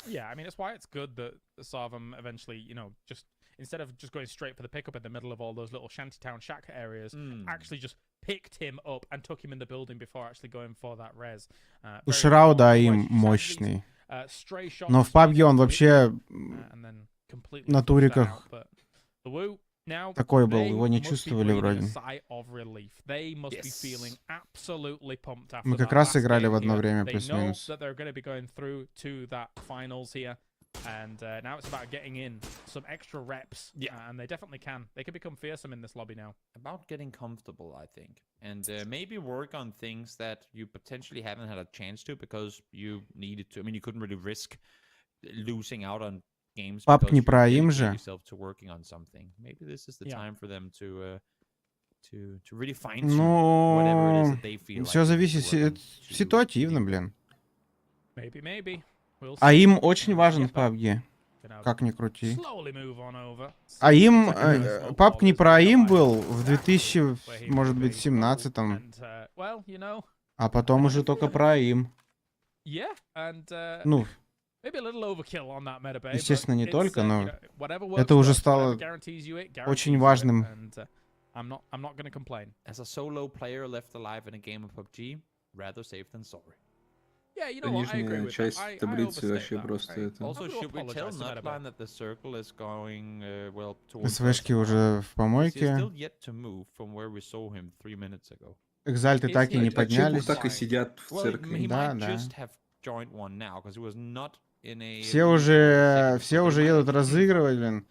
Yeah, I mean, it's why it's good that Sarvam eventually, you know, just instead of just going straight for the pickup in the middle of all those little shantytown shack areas, actually just picked him up and took him in the building before actually going for that res. У Шрауда АИМ мощный. Но в PUBG он вообще на туриках такой был, его не чувствовали вроде. Мы как раз играли в одно время плюс-минус. And now it's about getting in some extra reps. Yeah, and they definitely can. They can become fearsome in this lobby now. About getting comfortable, I think. And maybe work on things that you potentially haven't had a chance to because you needed to. I mean, you couldn't really risk losing out on games Пап не про because им you же. yourself to working on something. Maybe this is the time for them to really fine tune whatever it is that they feel. Все зависит ситуативно, блин. Maybe. А им очень важен в PUBG. Как ни крути. А им... PUBG не про им был в 2000, может быть, 17-м. А потом уже только про им. Ну, естественно, не только, но это уже стало очень важным. As a solo player left alive in a game of PUBG, rather safe than sorry. Yeah, you know what, I agree with часть that. таблицы вообще просто это. Also, should we tell Nutline that the circle is going well towards СВшки уже в помойке. still yet to move from where we saw him 3 minutes ago. Экзальты так и не поднялись. Так и сидят в церкви. Да, да. Все уже едут разыгрывать, блин.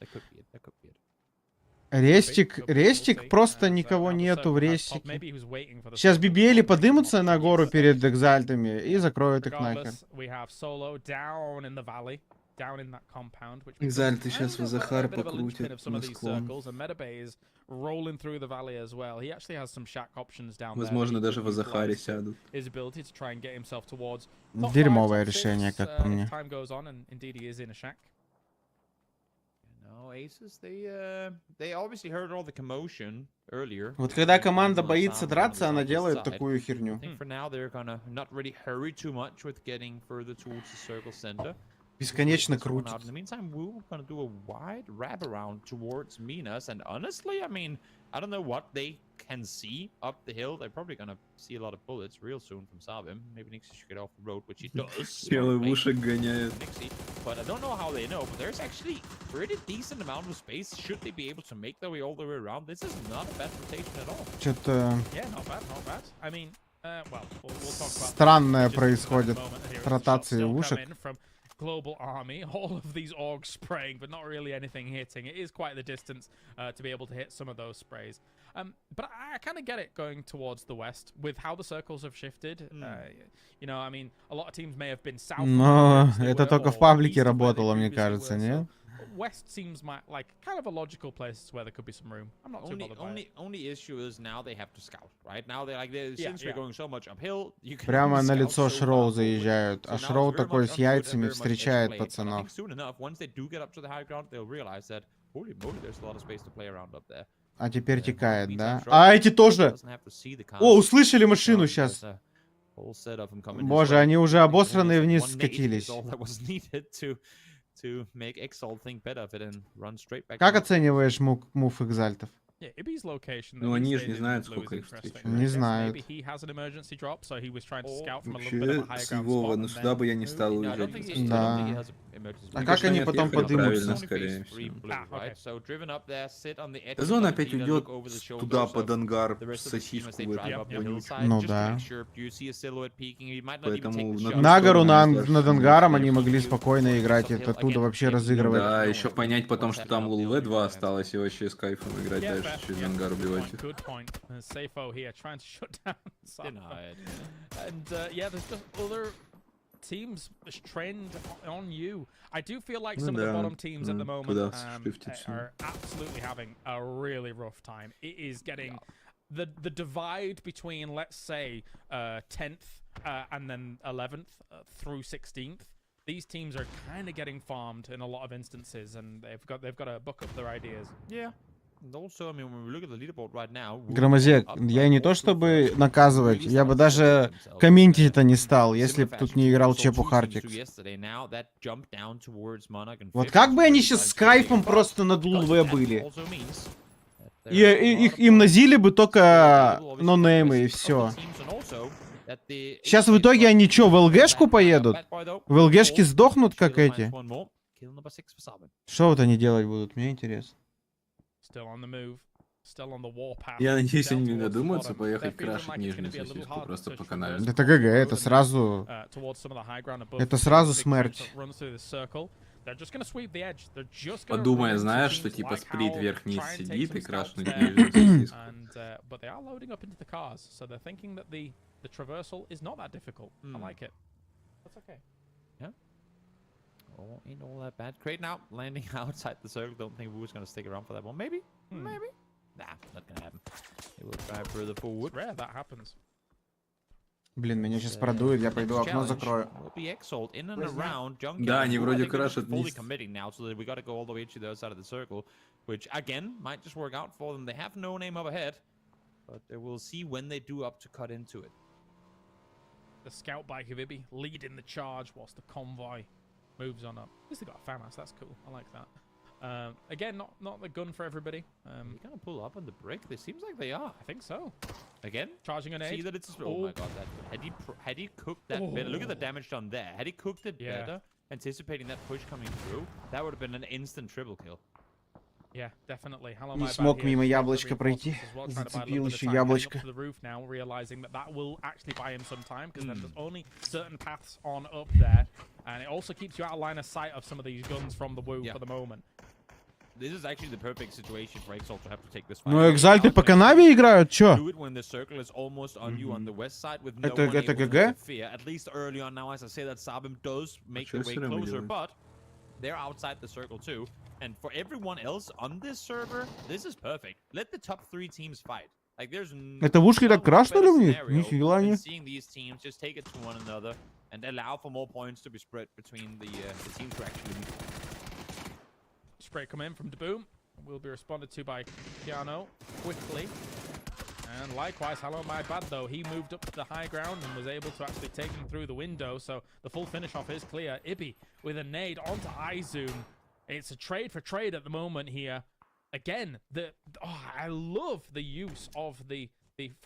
Рестик просто никого нету в рестике. Сейчас BBL подымутся на гору перед экзальтами и закроют их нахер. Экзальты сейчас в Захар покрутят Москву. Возможно, даже в Захаре сядут. Дерьмовое решение, как по мне. Вот когда команда боится драться, она делает такую херню. Бесконечно крутит. I don't know what they can see up the hill. They're probably gonna see a lot of bullets real soon from Sabim. Maybe Nixie should get off the road, which he does. Белый вушек гоняет. But I don't know how they know, but there's actually pretty decent amount of space. Should they be able to make their way all the way around? This is not a bad rotation at all. Что-то... Yeah, not bad. I mean, well, we'll talk about... Странное происходит. Ротации вушек. Global army, all of these orgs spraying, but not really anything hitting. It is quite the distance to be able to hit some of those sprays. But I kind of get it going towards the west with how the circles have shifted. You know, I mean, a lot of teams may have been south. Но это только в паблике работало, мне кажется, нет? West seems like kind of a logical place where there could be some room. I'm not too bothered by it. Only issue is now they have to scout, right? Now since we're going so much uphill, you can Прямо на лицо Шроу заезжают, а Шроу такой с яйцами встречает пацанов. Soon enough, once they do get up to the high ground, they'll realize that holy moly, there's a lot of space to play around up there. А теперь текает, да? А эти тоже! О, услышали машину сейчас! Боже, они уже обосранные вниз скатились. Как оцениваешь мув экзальтов? Ну они же не знают, сколько их встречают. Не знают. Вообще, с Львова, но сюда бы я не стал уезжать. Да. А как они потом поднимутся? Скорее всего. Да Зона опять уйдет туда, под ангар, в сосиску в эту вонючую. Ну да. Поэтому На гору сторону над ангаром они могли спокойно играть, это оттуда вообще разыгрывать. Да, еще понять потом, что там ЛВ 2 осталось, и вообще с кайфом играть дальше через ангар, убивать их. Good point. Safo here trying to shut down Saba. And yeah, there's just other teams trend on you. I do feel like some of the bottom teams at the moment are absolutely having a really rough time. It is getting the divide between, let's say, 10th and then 11th through 16th. These teams are kind of getting farmed in a lot of instances, and they've got to book up their ideas. Yeah. Also, I mean, when we look at the leaderboard right now, Громозек, я не то чтобы наказывать, я бы даже комментить это не стал, если бы тут не играл Чепу Хартикс. Вот как бы они сейчас с кайфом просто над ЛВ были. И им назили бы только нонеймы и все. Сейчас в итоге они что, в ЛГшку поедут? В ЛГшке сдохнут, как эти? Что вот они делать будут, мне интересно. Я надеюсь, они не додумаются поехать крашить нижнюю сосиску просто по канале. Это ГГ, это сразу... Это сразу смерть. Подумай, знаешь, что типа сплит вверх-вниз сидит и крашнуть нижнюю сосиску. The traversal is not that difficult. I like it. That's okay. Yeah. Oh, ain't all that bad. Crate now, landing outside the circle. Don't think Wu's gonna stick around for that one. Maybe. Maybe. Nah, not gonna happen. They will drive further forward. It's rare that happens. Блин, меня сейчас продует, я пойду окно закрою. Да, они вроде крашат вниз. We gotta go all the way to the other side of the circle, which again might just work out for them. They have no name up ahead, but we'll see when they do up to cut into it. The scout bike of Ibby leading the charge whilst the convoy moves on up. At least they got a FAMAS, that's cool. I like that. Again, not the gun for everybody. You're gonna pull up on the brick? It seems like they are. I think so. Again? Charging an aid. See that it's... Oh my god, had he cooked that better? Look at the damage done there. Had he cooked it better, anticipating that push coming through, that would have been an instant triple kill. Yeah, definitely. Не смог мимо яблочка пройти. Зацепил еще яблочко. The roof now, realizing that will actually buy him some time because there's only certain paths on up there, and it also keeps you out of line of sight of some of these guns from the Woo for the moment. This is actually the perfect situation for Exalt to have to take this fight. Ну, Экзальты по канаве играют, чё? Do it when the circle is almost on you on the west side with no Это one able to ГГ? interfere. At least early on now, as I say, that Sabim does make the way closer, but they're outside the circle too. And for everyone else on this server, this is perfect. Let the top 3 teams fight. Like there's Это в ушки так крашнули в них? Нифига не. Seeing these teams just take it to one another and allow for more points to be spread between the teams who actually spray come in from Daboom. Will be responded to by Keanu quickly. And likewise, hello my bad though. He moved up to the high ground and was able to actually take him through the window. So the full finish off is clear. Ibby with a nade onto iZoom. It's a trade for trade at the moment here. Again, I love the use of the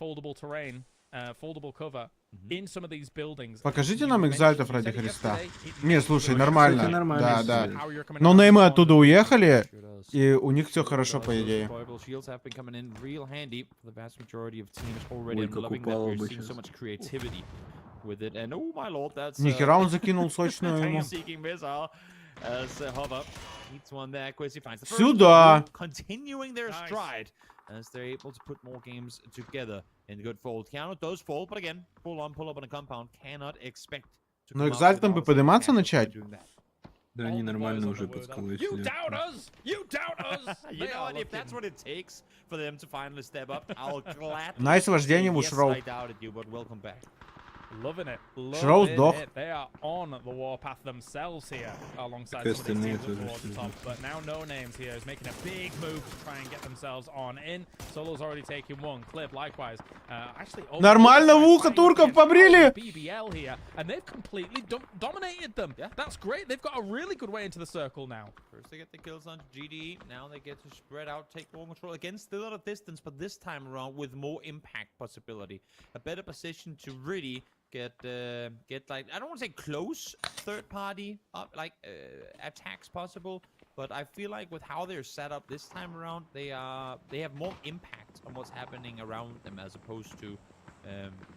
foldable terrain, foldable cover in some of these buildings. Покажите нам экзальтов ради Христа. Не, слушай, нормально. Нормально. Да, да. Но неймы оттуда уехали, и у них все хорошо, по идее. Ой, как упало бы сейчас. Нихера он закинул сочную ему. Сюда! As they're able to put more games together in good fold. Keanu does fold, but again, pull up on a compound. Cannot expect to. Но экзальтом бы подниматься начать. Да, они нормально уже под скалой сидят. You doubt us! You doubt us! You know what? If that's what it takes for them to finally step up, I'll gladly. Найс вождением у Шроу. I doubted you, but welcome back. Loving it. Shroud's Loving it. They are on the warpath themselves here alongside some of these teams towards the top. But now No Names here is making a big move to try and get themselves on in. Solo's already taken one. Clip likewise. Actually, нормально в ухо турков побрили. BBL here, and they've completely dominated them. Yeah. That's great. They've got a really good way into the circle now. First they get the kills on GD. Now they get to spread out, take more control. Again, still out of distance, but this time around with more impact possibility. A better position to really get like, I don't want to say close third party attacks possible, but I feel like with how they're set up this time around, they have more impact on what's happening around them as opposed to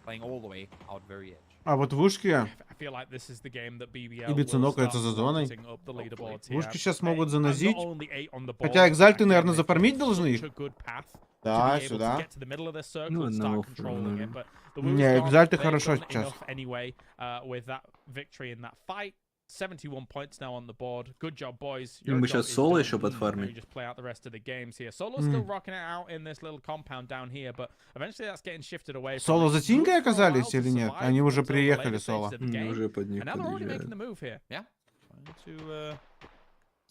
playing all the way out very edge. А вот вышки... I feel like this is the game that BBL Ибица will нокается за start зоной. rocketing up the leaderboards here. Вышки сейчас могут And занозить. not only 8 on the board, Хотя экзальты, again, наверное, they've зафармить got должны их. such a good path to Да, be able to сюда. get to the middle of this circle Ну, and одного start controlling it. But the Не, Woos экзальты they've хорошо done сейчас. enough anyway with that victory in that fight. 71 points now on the board. Good job, boys. Им бы сейчас соло еще подфармить. You just play out the rest of the games here. Solo's still rocking it out in this little compound down here, but eventually that's getting shifted away. Соло за Тинькой оказались или нет? Они уже приехали, Соло. Уже под них And now they're already making подъезжают. the move here. Yeah, trying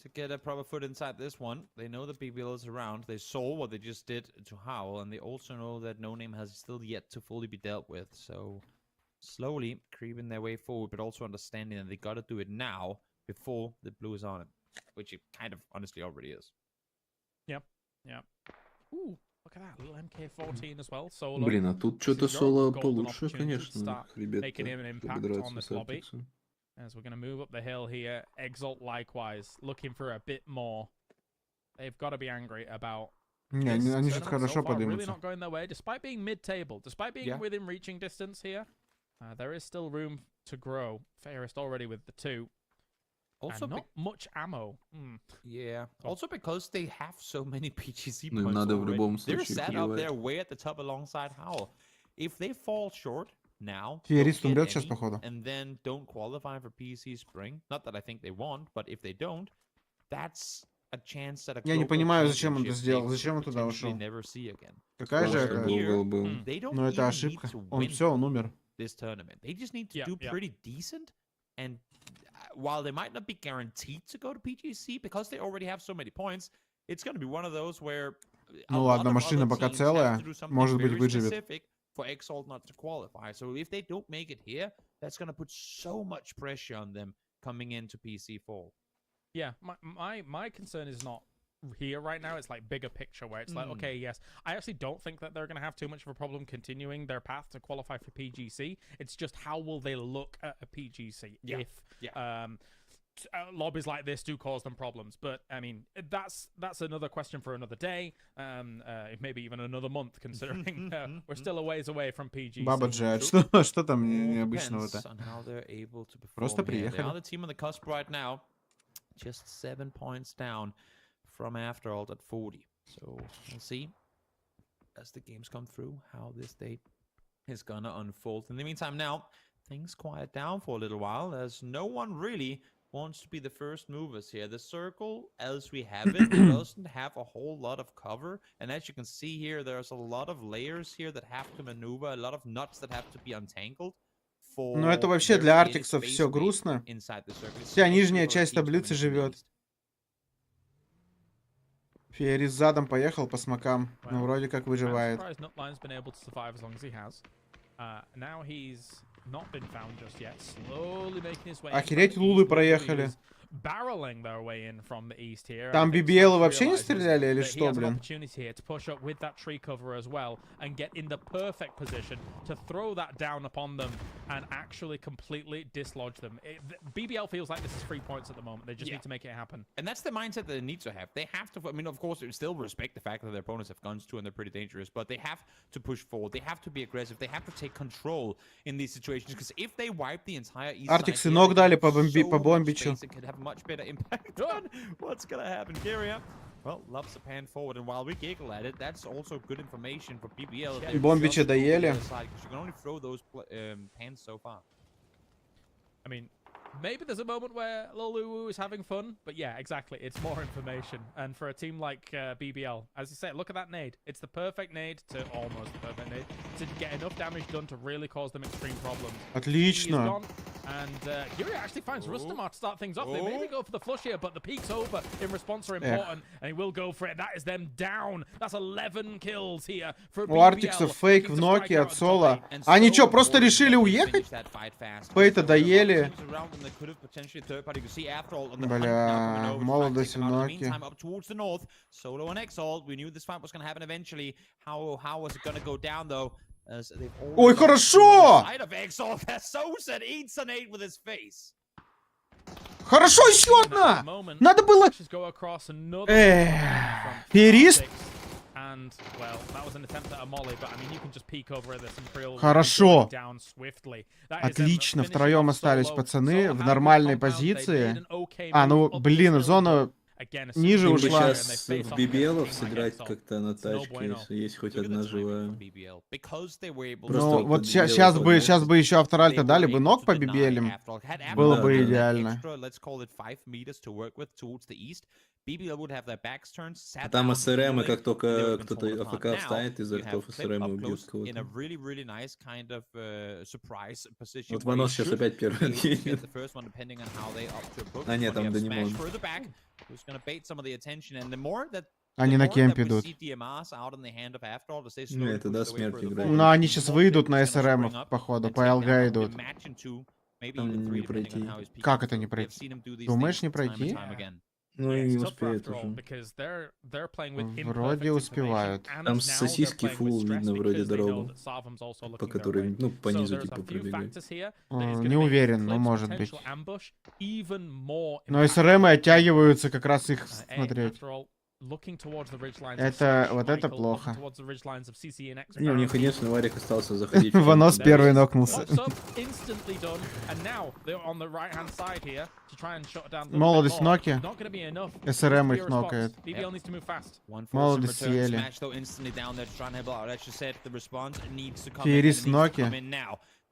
to get a proper foot inside this one. They know the BBL is around. They saw what they just did to Howl, and they also know that No Name has still yet to fully be dealt with. So slowly creeping their way forward, but also understanding that they got to do it now before the blue is on it, which it kind of honestly already is. Yep. Ooh, look at that little MK14 as well. Solo. Блин, а тут что-то соло получше, конечно. Ребята making him an impact собираются on this с lobby. Артиксом. As we're going to move up the hill here, Exalt likewise, looking for a bit more. They've got to be angry about Не, this они сейчас tournament хорошо so far, really поднимутся. not going their way, despite being mid-table, despite being within reaching distance here. There is still room to grow. Fairest already with the 2. Also, and not much ammo. Yeah. Also because they have so many PGC Ну, им points надо в already. любом They're случае set up поливать. there way at the top alongside Howl. If they fall short now, Феерист don't get умрет сейчас, any, походу. and then don't qualify for PGC Spring, not that I think they won't, but if they don't, that's a chance that a Я не global понимаю, зачем он это championship сделал. they Зачем он туда potentially ушел? never see again. Какая же Потому что это... Google был. They don't Ну, это even ошибка. need to Он win все, он умер. this tournament. They just need to Yeah, do yeah. pretty decent. And while they might not be guaranteed to go to PGC because they already have so many points, it's going to be one of those where a Ну lot ладно, of машина other пока teams целая. have to do something Может быть, very выживет. specific for Exalt not to qualify. So if they don't make it here, that's going to put so much pressure on them coming into PC4. Yeah, my concern is not here right now. It's like bigger picture where it's like, okay, yes, I actually don't think that they're going to have too much of a problem continuing their path to qualify for PGC. It's just how will they look at a PGC if lobbies like this do cause them problems. But I mean, that's another question for another day, maybe even another month, considering we're still a ways away from PGC. Поддержать. Что там необычного-то? Depends on how they're able to perform Просто here. They приехали. are the team on the cusp right now, just 7 points down from after all at 40. So we'll see as the games come through how this day is gonna unfold. In the meantime, now things quiet down for a little while as no one really wants to be the first movers here. The circle, as we have it, doesn't have a whole lot of cover, and as you can see here, there's a lot of layers here that have to maneuver, a lot of nuts that have to be untangled. Ну это вообще для артиксов все грустно. Вся нижняя часть таблицы живет. Феерис задом поехал по смокам, но вроде как выживает. Охереть, лулы проехали. Там BBL вообще не стреляли или что, блин? And actually completely dislodge them. BBL feels like this is 3 points at the moment. They just need to make it happen. And that's the mindset that they need to have. They have to, I mean, of course, they still respect the fact that their opponents have guns too and they're pretty dangerous, but they have to push forward. They have to be aggressive. They have to take control in these situations because if they wipe the entire east Артиксы side, ног дали по so бомбичу. it could have much better impact on what's going to happen. Carrier, well, loves the pan forward, and while we giggle at it, that's also good information for BBL. Бомбича доели. You can only throw those pans so far. I mean, maybe there's a moment where Lulu is having fun, but yeah, exactly. It's more information. And for a team like BBL, as you say, look at that nade. It's the perfect nade to almost the perfect nade to get enough damage done to really cause them extreme problems. Отлично. And Yuri actually finds Rustamar to start things off. They maybe go for the flush here, but the peaks over in response are important, and he will go for it. That is them down. That's 11 kills here for BBL. У артиксов фейк в ноке от Соло. Они что, просто решили уехать? Фейта доели. Бля, молодость в ноке. Solo and Exalt. We knew this fight was going to happen eventually. How was it going to go down though? Ой, хорошо! Хорошо, еще одна! Надо было... Ферист? Хорошо. Отлично, втроем остались пацаны в нормальной позиции. А, ну, блин, зона ниже Им бы ушла. сейчас в BBL сыграть как-то на тачке, если есть хоть одна живая. Ну, вот сейчас бы еще авторальта дали бы ног по BBL, было бы идеально. А там СРМ, и как только кто-то АФК встанет из ртов СРМ убьют кого-то. Вот Ванос сейчас опять первый отъедет. А нет, там Данимон. Они на кемп идут. Ну, это да, смерть играет. Ну, они сейчас выйдут на СРМ, походу, по ЛГ идут. Там не пройти. Как это не пройти? Думаешь, не пройти? Ну и не успеют уже. Вроде успевают. Там с сосиски фул видно вроде дорогу, по которой, ну, по низу типа пробегать. Не уверен, но может быть. Но СРМы оттягиваются как раз их смотреть. Это, вот это плохо. Не, у них, конечно, Варик остался заходить. Ванос первый нокнулся. Молодость ноки. СРМ их нокает. Молодость съели. Ферист ноки.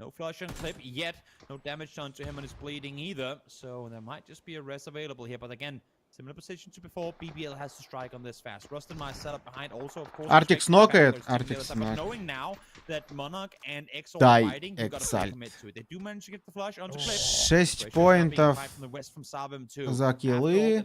No flush on clip yet. No damage done to him and is bleeding either. So there might just be a res available here. But again, similar position to before. BBL has to strike on this fast. Rustin might set up behind also, of course. Артикс нокает. Артикс нокает. Knowing now that Monarch and Exalt Дай fighting, you gotta Exalt. commit to it. They do manage to get the flush onto clip. 6 поинтов за киллы.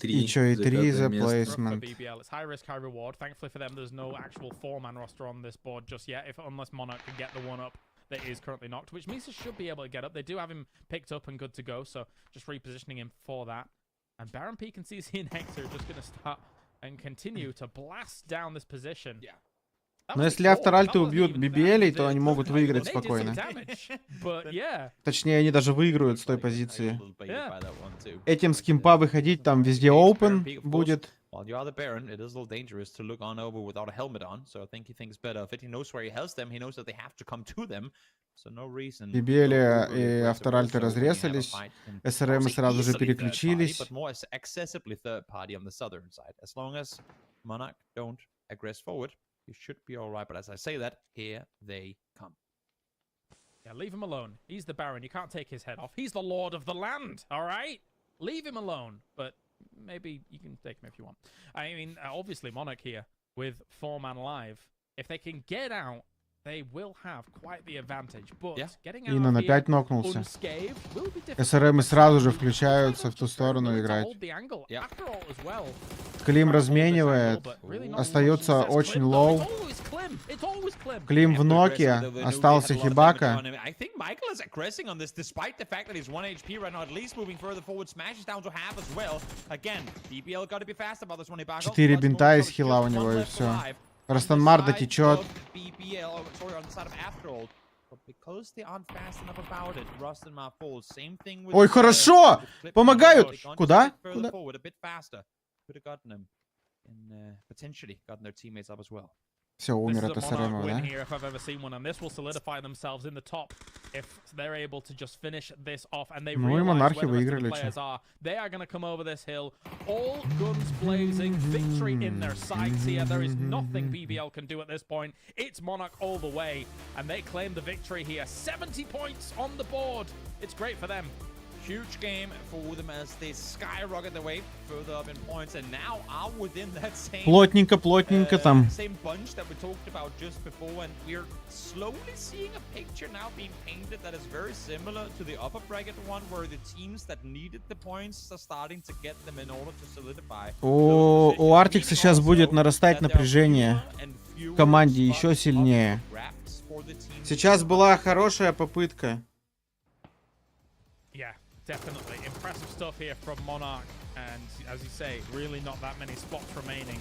И чё, и 3 за плейсмент. It's high risk, high reward. Thankfully for them, there's no actual 4-man roster on this board just yet, unless Monarch can get the one up that is currently knocked, which means he should be able to get up. They do have him picked up and good to go, so just repositioning him for that. And Baron Peak and CC and Hector are just going to start and continue to blast down this position. Но если авторальты убьют BBL, то они могут выиграть спокойно. Точнее, они даже выиграют с той позиции. Этим с кемпа выходить, там везде open будет. While you are the Baron, it is a little dangerous to look on over without a helmet on, so I think he thinks better of it. He knows where he has them, he knows that they have to come to them, so no reason. BBL и авторальты разрезались, СРМ сразу же переключились. But more accessibly third party on the southern side. As long as Monarch don't aggress forward, you should be alright, but as I say that, here they come. Yeah, leave him alone. He's the Baron, you can't take his head off. He's the Lord of the Land, alright? Leave him alone, but maybe you can take him if you want. I mean, obviously Monarch here with 4-man live. If they can get out, they will have quite the advantage. But getting out Инан here опять нокнулся. unscathed will be difficult. СРМ сразу же включаются в ту сторону играть. After all as well. Клим разменивает. Остается очень лоу. Клим в ноке. Остался Хибака. 4 бинта из хила у него и все. Растанмар дотечет. Ой, хорошо! Помогают! Куда? Куда? Все, умер от СРМ, да? Ну и монархи выиграли, че. They are going to come over this hill, all guns blazing, victory in their sights here. There is nothing BBL can do at this point. It's Monarch all the way, and they claim the victory here. 70 points on the board. It's great for them. Huge game for them as they skyrocket their way further up in points and now are within that same плотненько там. Same bunch that we talked about just before, and we're slowly seeing a picture now being painted that is very similar to the upper bracket one, where the teams that needed the points are starting to get them in order to solidify. У Артикса сейчас будет нарастать напряжение в команде еще сильнее. Сейчас была хорошая попытка. Yeah, definitely. Impressive stuff here from Monarch. And as you say, really not that many spots remaining.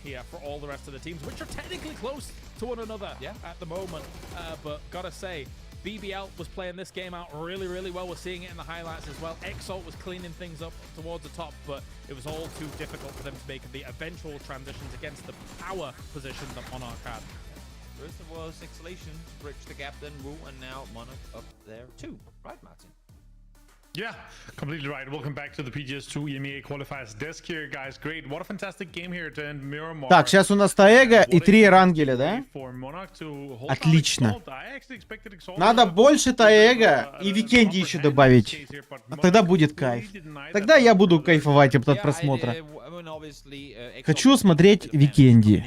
here for all the rest of the teams, which are technically close to one another at the moment. But gotta say, BBL was playing this game out really, really well. We're seeing it in the highlights as well. Exalt was cleaning things up towards the top, but it was all too difficult for them to make the eventual transitions against the power position that Monarch had. First it was Exhalation, bridge the gap, then Wu, and now Monarch up there too. Right, Martin? Yeah, completely right. Welcome back to the PGS2 EMEA qualifiers desk here, guys. Great. What a fantastic game here to end Miramar. Так, сейчас у нас Таэга и 3 Эрангеля, да? Отлично. Надо больше Таэга и Викенди еще добавить. А тогда будет кайф. Тогда я буду кайфовать от просмотра. Хочу смотреть Викенди.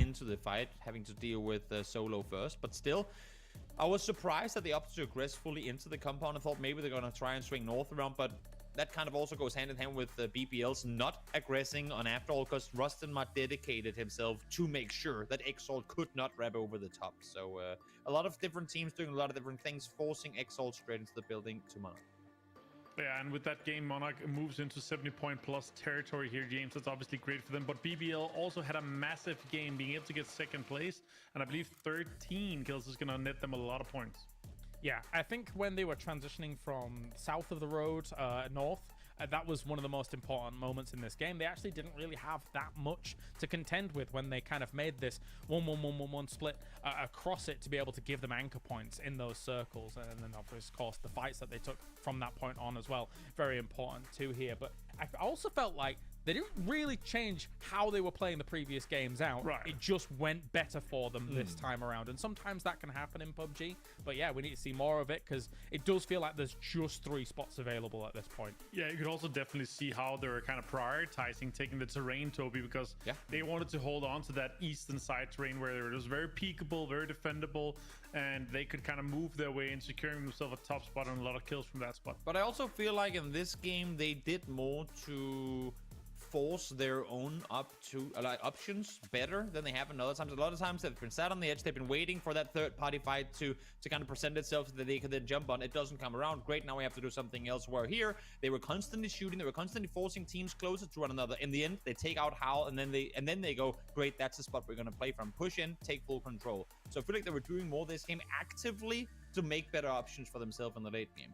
I was surprised that they opted to aggress fully into the compound. I thought maybe they're going to try and swing north around, but that kind of also goes hand in hand with BBL's not aggressing on after all, because Rustenmar dedicated himself to make sure that Exalt could not wrap over the top. So a lot of different teams doing a lot of different things, forcing Exalt straight into the building to Monarch. Yeah, and with that game, Monarch moves into 70-point plus territory here, James. That's obviously great for them. But BBL also had a massive game, being able to get second place. And I believe 13 kills is going to net them a lot of points. Yeah, I think when they were transitioning from south of the road north, that was one of the most important moments in this game. They actually didn't really have that much to contend with when they kind of made this 1-1-1-1-1 split across it to be able to give them anchor points in those circles. And then, of course, the fights that they took from that point on as well. Very important too here. But I also felt like they didn't really change how they were playing the previous games out. Right. It just went better for them this time around. And sometimes that can happen in PUBG. But yeah, we need to see more of it, because it does feel like there's just 3 spots available at this point. Yeah, you could also definitely see how they were kind of prioritizing taking the terrain, Toby, because they wanted to hold on to that eastern side terrain where it was very peekable, very defendable, and they could kind of move their way in securing themselves a top spot and a lot of kills from that spot. But I also feel like in this game, they did more to force their own options better than they have in other times. A lot of times they've been sat on the edge, they've been waiting for that third-party fight to kind of present itself so that they could then jump on. It doesn't come around. Great, now we have to do something else. Where here, they were constantly shooting, they were constantly forcing teams closer to one another. In the end, they take out Howl, and then they go, great, that's the spot we're going to play from. Push in, take full control. So I feel like they were doing more this game actively to make better options for themselves in the late game.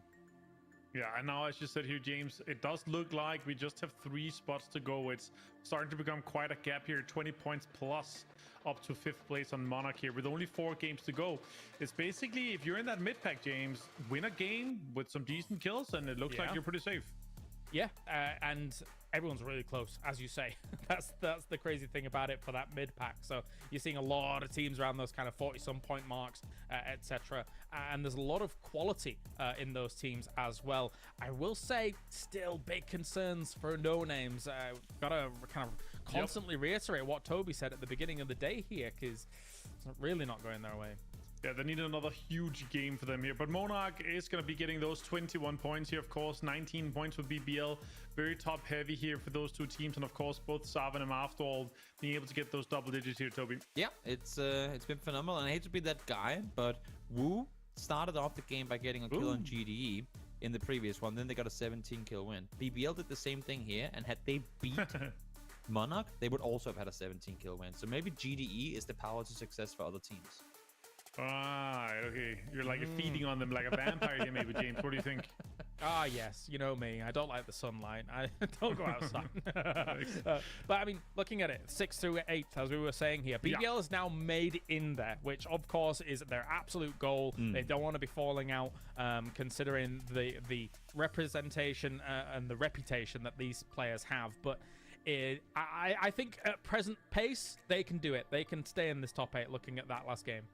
Yeah, and now as you said here, James, it does look like we just have 3 spots to go. It's starting to become quite a gap here, 20 points plus up to 5th place on Monarch here with only 4 games to go. It's basically, if you're in that mid-pack, James, win a game with some decent kills and it looks like you're pretty safe. Yeah, and everyone's really close, as you say. That's the crazy thing about it for that mid-pack. So you're seeing a lot of teams around those kind of 40-some point marks, etc. And there's a lot of quality in those teams as well. I will say, still big concerns for no-names. Gotta kind of constantly reiterate what Toby said at the beginning of the day here, because it's really not going their way. Yeah, they need another huge game for them here. But Monarch is going to be getting those 21 points here, of course. 19 points for BBL. Very top-heavy here for those 2 teams. And, of course, both Sav and after all, being able to get those double digits here, Toby. Yeah, it's been phenomenal. And I hate to be that guy, but Wu started off the game by getting a kill on GDE in the previous one. Then they got a 17-kill win. BBL did the same thing here. And had they beat Monarch, they would also have had a 17-kill win. So maybe GDE is the power to success for other teams. Ah, okay. You're like feeding on them like a vampire here, maybe, James. What do you think? Ah, yes. You know me. I don't like the sunlight. I don't go outside. But, I mean, looking at it, 6th through 8th, as we were saying here, BBL is now made in there, which, of course, is their absolute goal. They don't want to be falling out, considering the representation and the reputation that these players have. But I think at present pace, they can do it. They can stay in this top 8 looking at that last game.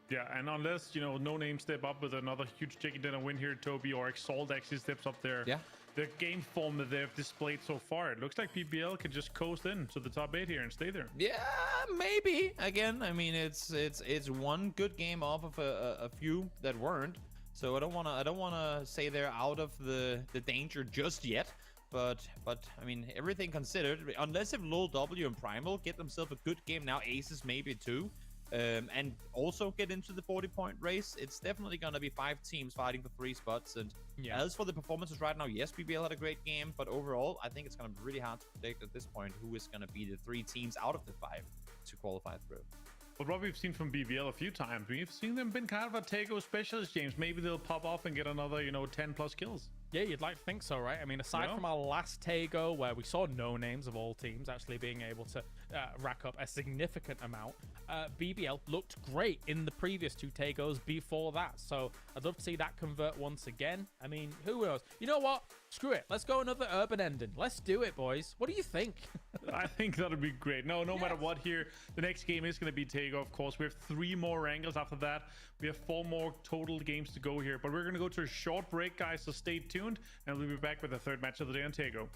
Yeah, and unless, you know, no name step up with another huge chicken dinner win here, Toby, or Exalt actually steps up there. Yeah. The game form that they've displayed so far, it looks like PBL can just coast in to the top 8 here and stay there. Yeah, maybe. Again, I mean, it's one good game off of a few that weren't. So I don't wanna say they're out of the danger just yet. But I mean, everything considered, unless if Lil W and Primal get themselves a good game now, Aces maybe too. and also get into the 40-point race. It's definitely going to be 5 teams fighting for 3 spots. And as for the performances right now, yes, BBL had a great game, but overall, I think it's going to be really hard to predict at this point who is going to be the 3 teams out of the 5 to qualify through. But what we've seen from BBL a few times, we've seen them been kind of a Tego specialist, James. Maybe they'll pop off and get another, 10 plus kills. Yeah, you'd like to think so, right? I mean, aside from our last Tego, where we saw no names of all teams actually being able to rack up a significant amount, BBL looked great in the previous 2 Tegos before that. So I'd love to see that convert once again. I mean, who knows? You know what? Screw it. Let's go another urban ending. Let's do it, boys. What do you think? I think that'll be great. No matter what here, the next game is going to be Tego, of course. We have 3 more wrangles after that. We have 4 more total games to go here. But we're going to go to a short break, guys, so stay tuned. And we'll be back with the 3rd match of the day on Tego.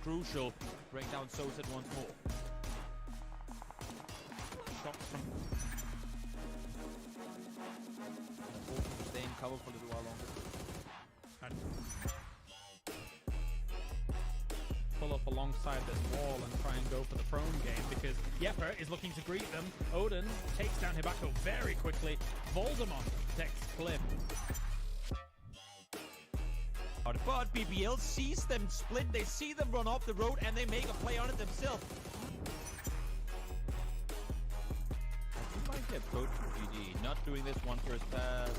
Crucial. Bring down Soset once more. Shots from... Stay in cover for a little while longer. Pull up alongside this wall and try and go for the prone game, because Yepper is looking to greet them. Odin takes down Hibako very quickly. Voldemort protects Cliff. But BBL sees them split, they see them run off the road, and they make a play on it themselves. I might get approached from GG, not doing this one first pass,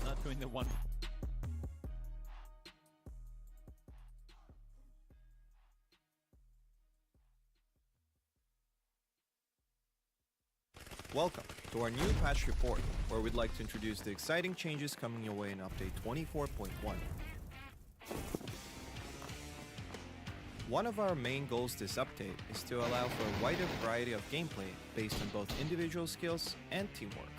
not doing the one. Welcome to our new patch report, where we'd like to introduce the exciting changes coming your way in update 24.1. One of our main goals this update is to allow for a wider variety of gameplay based on both individual skills and teamwork.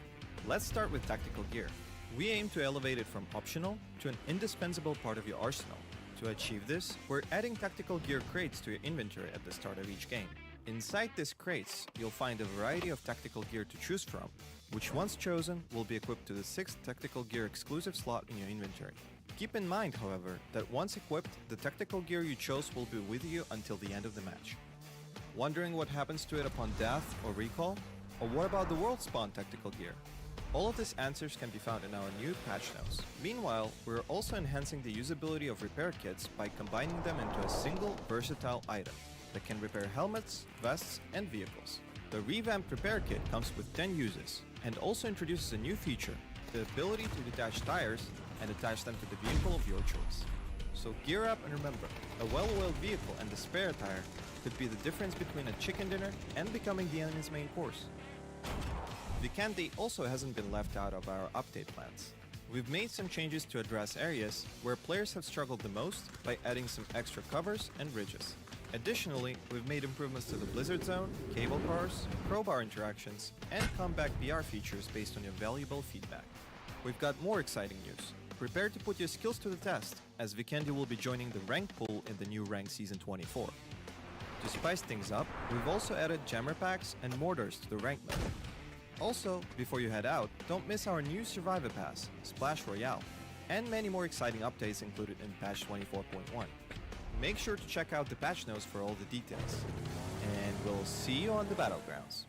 Let's start with tactical gear. We aim to elevate it from optional to an indispensable part of your arsenal. To achieve this, we're adding tactical gear crates to your inventory at the start of each game. Inside these crates, you'll find a variety of tactical gear to choose from, which once chosen will be equipped to the 6th tactical gear exclusive slot in your inventory. Keep in mind, however, that once equipped, the tactical gear you chose will be with you until the end of the match. Wondering what happens to it upon death or recall? Or what about the world spawn tactical gear? All of these answers can be found in our new patch notes. Meanwhile, we're also enhancing the usability of repair kits by combining them into a single versatile item that can repair helmets, vests, and vehicles. The revamped repair kit comes with 10 uses and also introduces a new feature, the ability to detach tires and attach them to the vehicle of your choice. So gear up and remember, a well-oiled vehicle and a spare tire could be the difference between a chicken dinner and becoming the enemy's main course. Vikendi also hasn't been left out of our update plans. We've made some changes to address areas where players have struggled the most by adding some extra covers and ridges. Additionally, we've made improvements to the Blizzard Zone, cable cars, crowbar interactions, and comeback BR features based on your valuable feedback. We've got more exciting news. Prepare to put your skills to the test, as Vikendi will be joining the rank pool in the new rank season 24. To spice things up, we've also added jammer packs and mortars to the rank mode. Also, before you head out, don't miss our new Survivor Pass, Splash Royale, and many more exciting updates included in patch 24.1. Make sure to check out the patch notes for all the details. And we'll see you on the battlegrounds.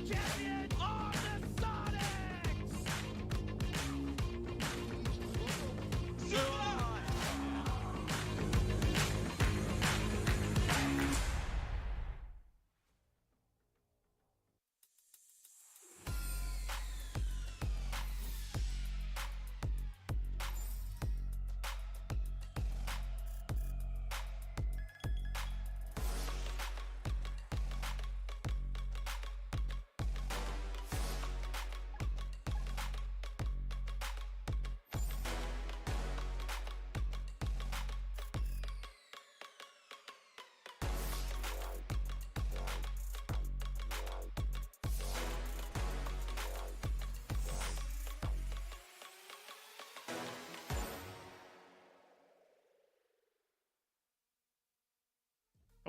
Champions!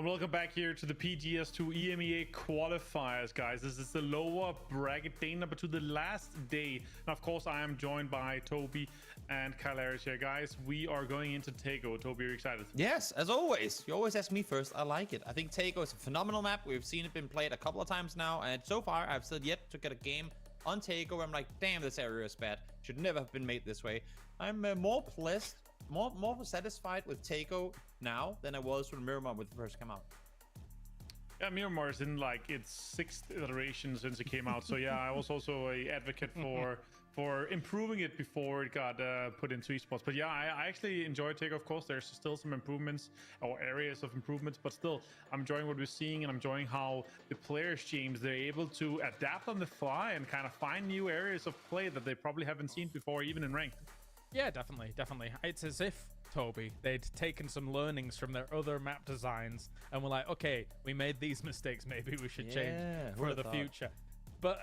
And welcome back here to the PGS2 EMEA qualifiers, guys. This is the lower bracket, day number 2, the last day. And of course, I am joined by Toby and Kalaris here, guys. We are going into Tego. Toby, are you excited? Yes, as always. You always ask me first. I like it. I think Tego is a phenomenal map. We've seen it been played a couple of times now, and so far, I've still yet to get a game on Tego where I'm like, damn, this area is bad. Should never have been made this way. I'm more pleased, more satisfied with Tego now than I was when Miramar would first come out. Yeah, Miramar is in like its 6th iteration since it came out. So yeah, I was also a advocate for improving it before it got put into esports. But yeah, I actually enjoy Tego. Of course, there's still some improvements or areas of improvements, but still, I'm enjoying what we're seeing, and I'm enjoying how the players, James, they're able to adapt on the fly and kind of find new areas of play that they probably haven't seen before, even in ranked. Yeah, definitely. It's as if, Toby, they'd taken some learnings from their other map designs and were like, okay, we made these mistakes, maybe we should change for the future. But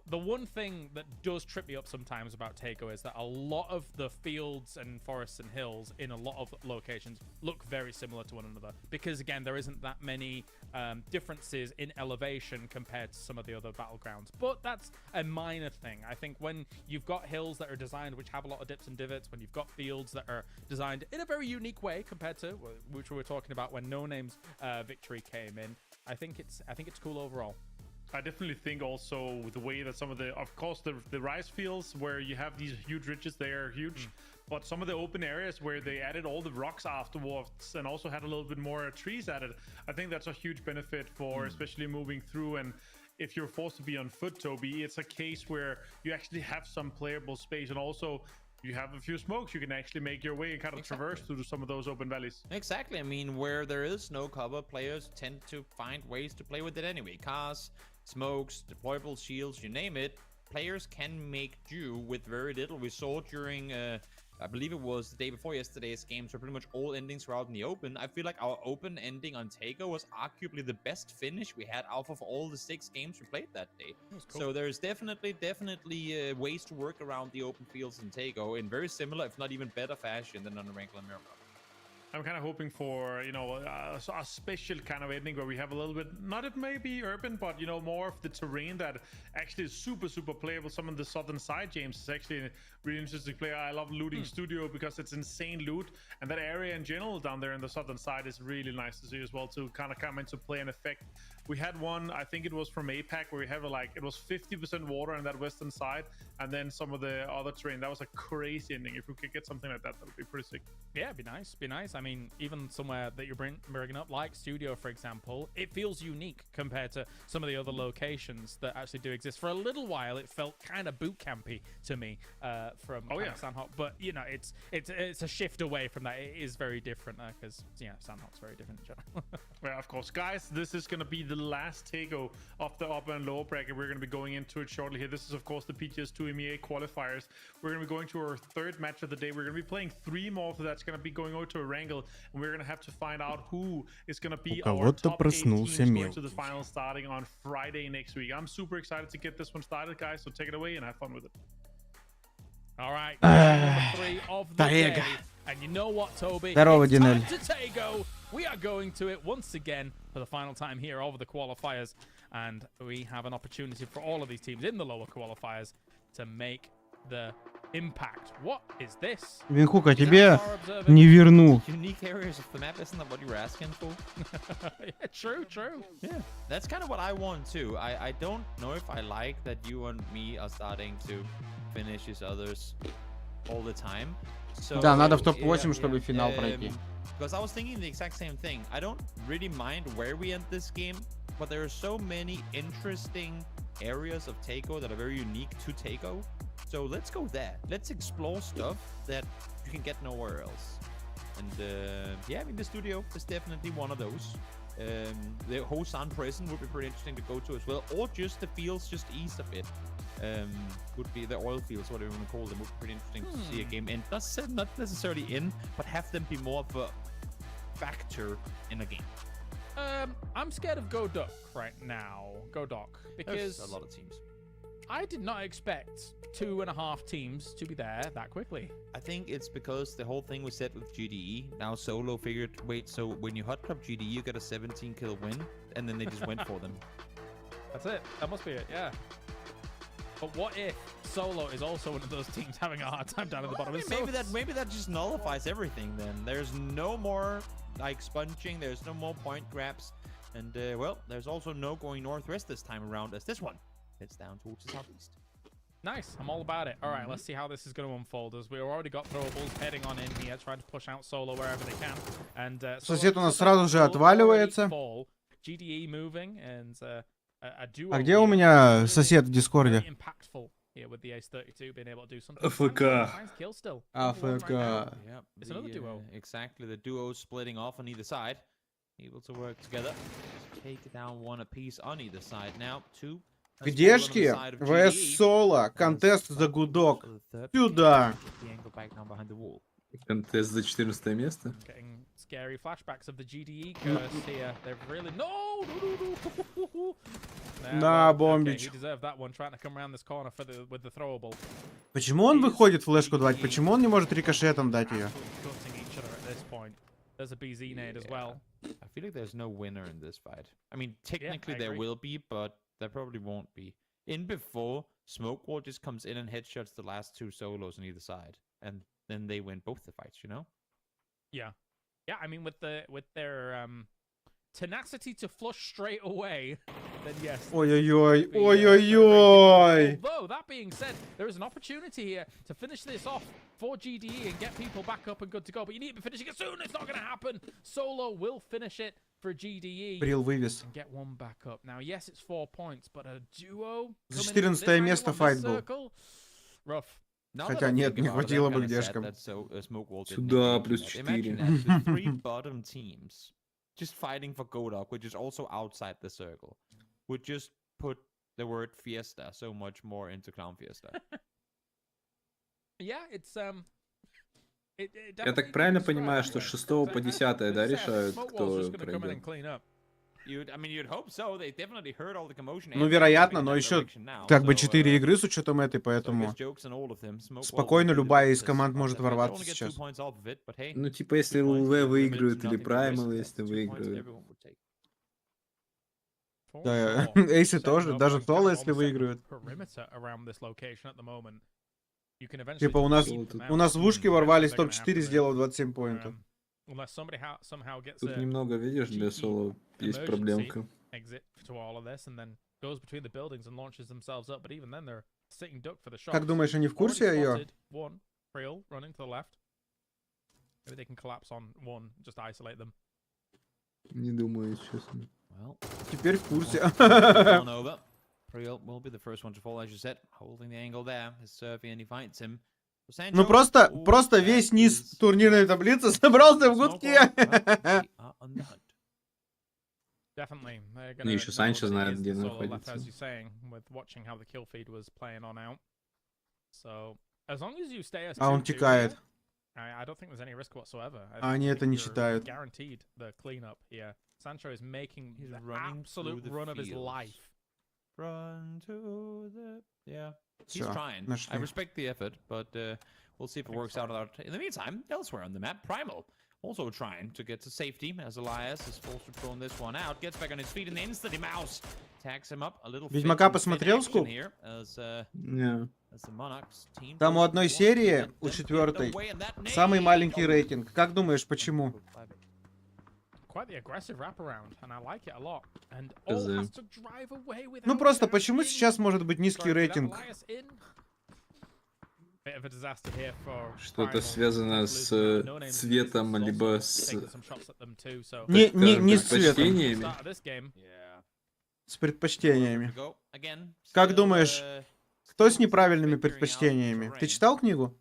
the one thing that does trip me up sometimes about Tego is that a lot of the fields and forests and hills in a lot of locations look very similar to one another. Because, again, there isn't that many differences in elevation compared to some of the other battlegrounds. But that's a minor thing. I think when you've got hills that are designed which have a lot of dips and divots, when you've got fields that are designed in a very unique way compared to which we were talking about when No Name's victory came in, I think it's cool overall. I definitely think also the way that some of of course, the rice fields where you have these huge ridges, they are huge. But some of the open areas where they added all the rocks afterwards and also had a little bit more trees added, I think that's a huge benefit for especially moving through. And if you're forced to be on foot, Toby, it's a case where you actually have some playable space, and also you have a few smokes, you can actually make your way and kind of traverse through some of those open valleys. Exactly. I mean, where there is no cover, players tend to find ways to play with it anyway. Cars, smokes, deployable shields, you name it. Players can make do with very little. We saw during, I believe it was the day before yesterday's games, where pretty much all endings were out in the open. I feel like our open ending on Tego was arguably the best finish we had out of all the 6 games we played that day. Cool. So there's definitely ways to work around the open fields in Tego in very similar, if not even better fashion than on the regular Miramar. I'm kind of hoping for, you know, a special kind of ending where we have a little bit, not it may be urban, but, you know, more of the terrain that actually is super playable. Some of the southern side, James, is actually really interesting to play. I love Looting Studio because it's insane loot, and that area in general down there in the southern side is really nice to see as well, to kind of come into play and effect. We had one, I think it was from APAC, where we have it was 50% water on that western side, and then some of the other terrain. That was a crazy ending. If we could get something like that, that would be pretty sick. Yeah, it'd be nice. I mean, even somewhere that you're bringing up, like Studio, for example, it feels unique compared to some of the other locations that actually do exist. For a little while, it felt kind of boot campy to me from Sandhawk, but you know, it's a shift away from that. It is very different because Sandhawk's very different in general. Yeah, of course, guys. This is gonna be the last Tego of the upper and lower bracket. We're gonna be going into it shortly here. This is, of course, the PGS2 EMEA qualifiers. We're gonna be going to our 3rd match of the day. We're gonna be playing 3 more, so that's gonna be going over to a wrangle, and we're gonna have to find out who is gonna be our top 8 teams going to the final starting on Friday next week. I'm super excited to get this one started, guys. So take it away and have fun with it. All right, number 3 of the day. And you know what, Toby? It's time to Tego. We are going to it once again for the final time here over the qualifiers. And we have an opportunity for all of these teams in the lower qualifiers to make the impact. What is this? Винхука, тебе не верну. Unique areas of the map, isn't that what you were asking for? Yeah, true. Yeah, that's kind of what I want too. I don't know if I like that you and me are starting to finish each others all the time. So, да, надо в топ-8, чтобы финал пройти. Because I was thinking the exact same thing. I don't really mind where we end this game, but there are so many interesting areas of Tego that are very unique to Tego. So let's go there. Let's explore stuff that you can get nowhere else. And yeah, I mean, the studio is definitely one of those. The Hosan prison would be pretty interesting to go to as well, or just the fields just east of it. Would be the oil fields, whatever you want to call them. Would be pretty interesting to see a game end. Not necessarily in, but have them be more of a factor in a game. I'm scared of Godok right now. Godok, because there's a lot of teams. I did not expect 2.5 teams to be there that quickly. I think it's because the whole thing was set with GDE. Now Solo figured, wait, so when you hot club GDE, you get a 17 kill win, and then they just went for them. That's it. That must be it, yeah. But what if Solo is also one of those teams having a hard time down at the bottom? I mean, maybe that just nullifies everything then. There's no more like sponging, there's no more point grabs, and well, there's also no going northwest this time around as this one heads down towards the southeast. Nice, I'm all about it. All right, let's see how this is going to unfold. As we've already got throwables heading on in here, trying to push out Solo wherever they can. And Сосед у нас сразу же отваливается. GDE moving and a duo. А где у меня сосед в Дискорде? Impactful here with the Ace-32 being able to do something. АФК. АФК. It's another duo. Exactly, the duo splitting off on either side, able to work together. Take down one apiece on either side. Now two. Гдешки? ВС Соло. Контест за гудок. Сюда. Контест за 14 место. Getting scary flashbacks of the GDE curse here. They've really no. На, бомбич. He deserved that one, trying to come around this corner for the with the throwable. Почему он выходит флешку давать? Почему он не может рикошетом дать ее? There's a BZ nade as well. I feel like there's no winner in this fight. I mean, technically there will be, but there probably won't be. In before, Smoke Wall just comes in and headshots the last two solos on either side, and then they win both the fights, you know? Yeah. Yeah, I mean, with their tenacity to flush straight away, then yes. Ой-ой-ой, ой-ой-ой. Although, that being said, there is an opportunity here to finish this off for GDE and get people back up and good to go. But you need to be finishing it soon. It's not going to happen. Solo will finish it for GDE. Брил вывез. And get one back up. Now, yes, it's 4 points, but a duo. За 14 место файт был. Rough. Хотя нет, не хватило бы гдешкам. Сюда плюс 4. The three bottom teams just fighting for Godok, which is also outside the circle, would just put the word Fiesta so much more into Clown Fiesta. Yeah, it's Я так правильно понимаю, что с 6 по 10, да, решают, кто пройдет? Ну, вероятно, но еще как бы 4 игры с учетом этой, поэтому спокойно любая из команд может ворваться сейчас. Ну, типа, если ЛВ выиграют или Правила, если выиграют. Да, Эйсы тоже, даже Соло, если выиграют. Типа у нас в ушки ворвались топ-4, сделав 27 поинтов. Тут немного, видишь, для Соло есть проблемка. Как думаешь, они в курсе ее? Не думаю, честно. Теперь в курсе. Ну просто весь низ турнирной таблицы собрался в гудке. Ну еще Санчо знает, где находится. А он текает. А они это не читают. Sancho is making the absolute run of his life. Run to the... Yeah. He's trying. I respect the effort, but we'll see if it works out. In the meantime, elsewhere on the map, Primal also trying to get to safety as Elias is forced to throw this one out. Gets back on his feet and instantly Mouse tags him up a little. Ведьмака посмотрел, Скуп? Не. Там у одной серии, у 4-й, самый маленький рейтинг. Как думаешь, почему? Ну просто, почему сейчас может быть низкий рейтинг? Что-то связано с цветом, либо с... Не с цветом. С предпочтениями. Как думаешь, кто с неправильными предпочтениями? Ты читал книгу?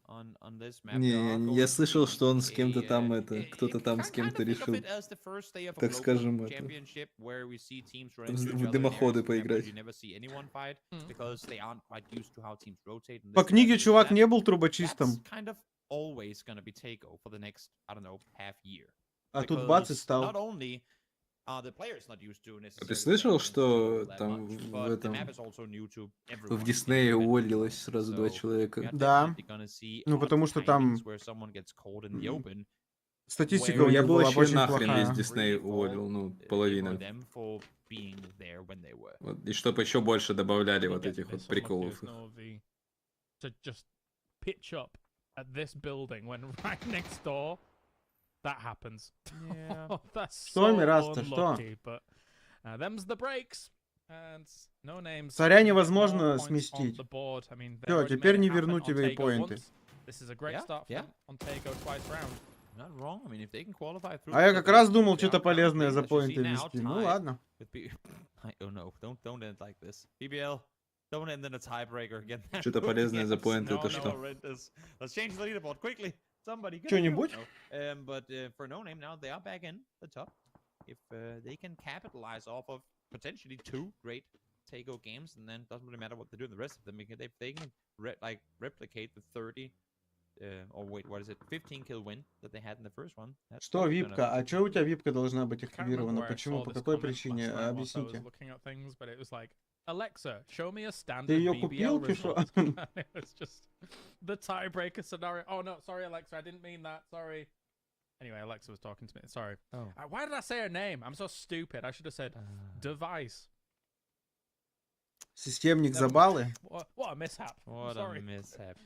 Не, я слышал, что он с кем-то там кто-то там с кем-то решил, так скажем, в дымоходы поиграть. По книге чувак не был трубочистом. А тут бац и стал. Ты слышал, что там в этом... В Диснее уволилось сразу 2 человека? Да. Ну, потому что там статистика у Ну, я них бы была вообще очень нахрен весь плохая. Дисней уволил, ну, половина. Вот, и чтоб еще больше добавляли вот этих вот приколов. To just pitch up at this building when right next door that happens. Yeah. That's Что, so Мирас-то, что? unlucky, but them's the breaks. And no names. Царя can get невозможно more points on сместить. the board. I mean, they Всё, already теперь made it не happen вернуть on тебе Tego поинты. once. This is a great Yeah, start yeah. on Tego twice round. Not wrong. I mean, if they can qualify through. А я как раз думал что-то outcome, полезное за as you see поинты now, вести. Ну tied ладно. with oh no, don't end like this. BBL, don't end in a tiebreaker again. Что-то полезное за поинты, это No, что? let's change the leaderboard quickly. Somebody. get Что-нибудь? it. But for no name now, they are back in the top. If they can capitalize off of potentially 2 great Tego games, and then doesn't really matter what they do in the rest of them. If they can replicate the 30. Or wait, what is it? 15 kill win that they had in the first one. Что випка? А что у тебя випка должна быть Can't remember активирована? where I Почему? saw По this какой comment причине? last night whilst I was Объясните. looking at things, but it was like, Alexa, show me a Ты standard ее BBL купил, ты что? result. And it was just the tiebreaker scenario. Oh no, sorry Alexa, I didn't mean that. Sorry. Anyway, Alexa was talking to me. Sorry. Oh. Why did I say her name? I'm so stupid. I should have said device. Системник за баллы? What a mishap. What Sorry. a mishap.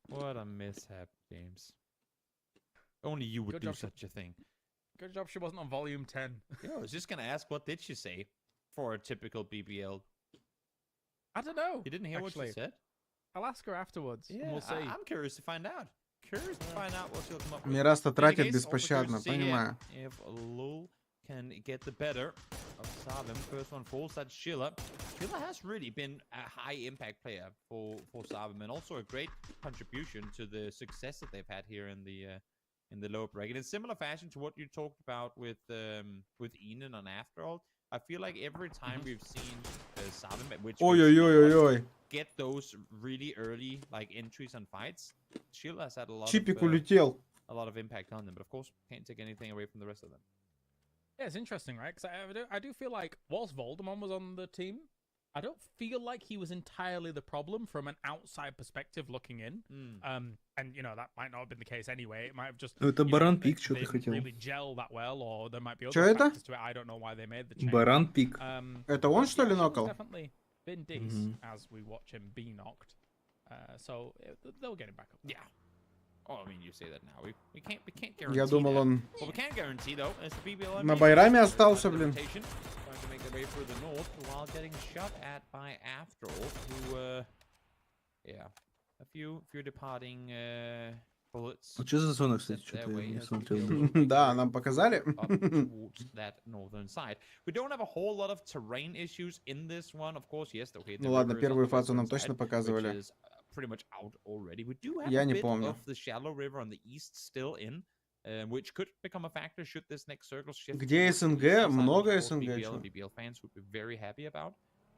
What a mishap, James. Only you would Good do job. such a thing. Good job she wasn't on volume 10. Yeah, I was just gonna ask, what did she say for a typical BBL? I don't know. You didn't hear what actually. she said? I'll ask her afterwards. And Yeah, we'll see. I'm curious to find out. Curious to find out what she'll come up with. Мирас-то In any тратит case, also беспощадно, curious to see понимаю. if Lul can get the better of Savim. First one falls, that's Sheila. Sheila has really been a high impact player for Savim, and also a great contribution to the success that they've had here in the lower bracket. In similar fashion to what you talked about with Enan on After All, I feel like every time we've seen Savim, which Ой-ой-ой-ой-ой. get those really early like entries and fights, Sheila has had a lot Чипик of улетел. impact on them, but of course can't take anything away from the rest of them. Yeah, it's interesting, right? Because I do feel like whilst Voldemort was on the team, I don't feel like he was entirely the problem from an outside perspective looking in. And you know that might not have been the case anyway. It might have just Это Баран Пик, что they ты didn't хотел? really gel that well, or there might be Чё other это? factors to it. I don't know why they made the change. Баран Пик. Это он, but что ли, yeah, Shield's нокал? Definitely been decent as we watch him be knocked. So they'll get him back up. Yeah. Oh, I mean, you say that now. We can't guarantee. Я думал, that. он What we can guarantee though is the BBL на Байраме остался, блин. trying to make their way through the north while getting shot at by After All, who yeah, a few departing bullets. А что за зона, кстати, Their что-то я way не as смотрел. BBL Да, нам показали. up towards that northern side. We don't have a whole lot of terrain issues in this one, of course. Yes, okay. Ну ладно, первую фазу нам точно показывали. Which is pretty much out already. We do have Я a не bit помню. of the shallow river on the east still in, which could become a factor should this next circle shift. Где towards the СНГ? east side, Много which, of course, СНГ, BBL чё? and BBL fans would be very happy about.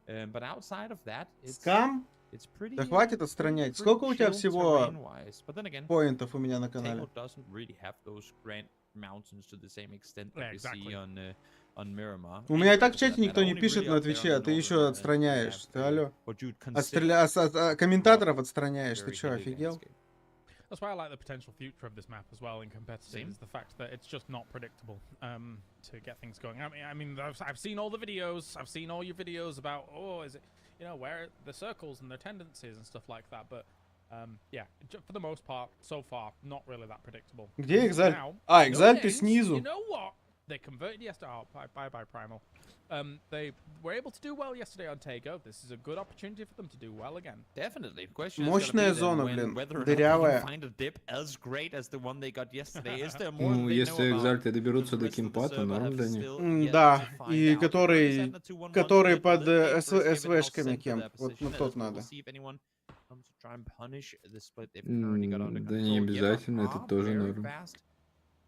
But outside of that, Скам? it's pretty. Да хватит отстранять. Сколько у тебя chill всего terrain-wise. But then again, поинтов у меня на канале? Tego doesn't really have those grand mountains to the same extent that Yeah, we exactly. see on Miramar. У меня и так в Anyway, чате that никто не only пишет really на up there Твиче, on а the ты еще northern, отстраняешь. Ты алло. what you'd consider Комментаторов отстраняешь. Ты very что, heavy офигел? landscape. That's why I like the potential future of this map as well in competitive. Is the fact that it's just not predictable to get things going. I mean, I've seen all the videos. I've seen all your videos about is it where the circles and their tendencies and stuff like that. But yeah, for the most part, so far, not really that predictable. Где Экзаль? Now, А, no Экзаль ты names, снизу. You know what? They converted yesterday. Oh, bye, Primal. They were able to do well yesterday on Tego. This is a good opportunity for them to do well again. Definitely. The question Мощная is gonna зона, be then блин, whether or not they дырявая. can find a dip as great as the one they got yesterday. Is there more Ну, that they если know about? Экзальты доберутся The до rest of the Кимпата, server норм have для них. still yet Да, to find и out. который Который под СВшками кемп. Вот на тот надо. Да не обязательно, это тоже норм.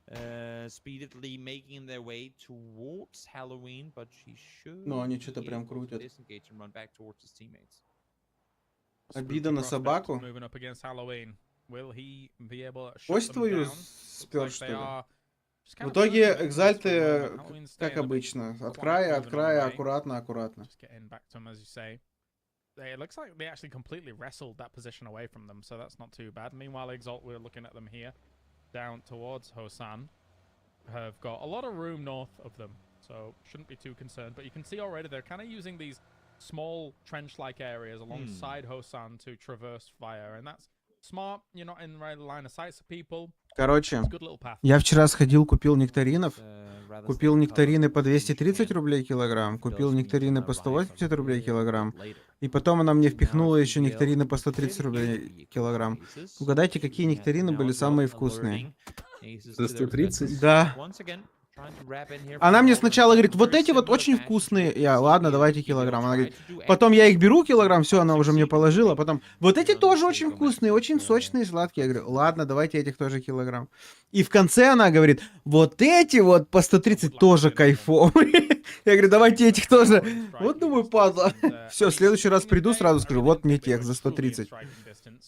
Speedily making their way towards Halloween, but she should Ну, они что-то be прям able to крутят. disengage and run back towards his teammates. Обида на Prospect собаку. Moving up against Halloween. Will he be able to shut Кость them твою down? спер, Looks что like they ли? are Just В kind of итоге circling экзальты, around Halloween's как Day, and обычно, от quite края, moving on away. аккуратно, аккуратно. Just getting back to them, as you say. It looks like they actually completely wrestled that position away from them, so that's not too bad. Meanwhile, Exalt, we're looking at them here, down towards Hosan, have got a lot of room north of them, so shouldn't be too concerned. But you can see already they're kind of using these small trench-like areas alongside Hosan to traverse fire, and that's smart. You're not in the right line of sight of people. Короче, It's a good little path. я вчера сходил, купил нектаринов. Купил нектарины по 230 рублей килограмм. Купил нектарины по 180 рублей килограмм. И потом она мне впихнула еще нектарины по 130 рублей килограмм. Угадайте, какие нектарины были самые вкусные? За 130? Да. Она мне сначала говорит, вот эти вот очень вкусные. Я, ладно, давайте килограмм. Она говорит, потом я их беру килограмм, все, она уже мне положила. Потом, вот эти тоже очень вкусные, очень сочные, сладкие. Я говорю, ладно, давайте этих тоже килограмм. И в конце она говорит, вот эти вот по 130 тоже кайфовые. Я говорю, давайте этих тоже. Вот думаю, падла. Все, в следующий раз приду, сразу скажу, вот мне тех за 130.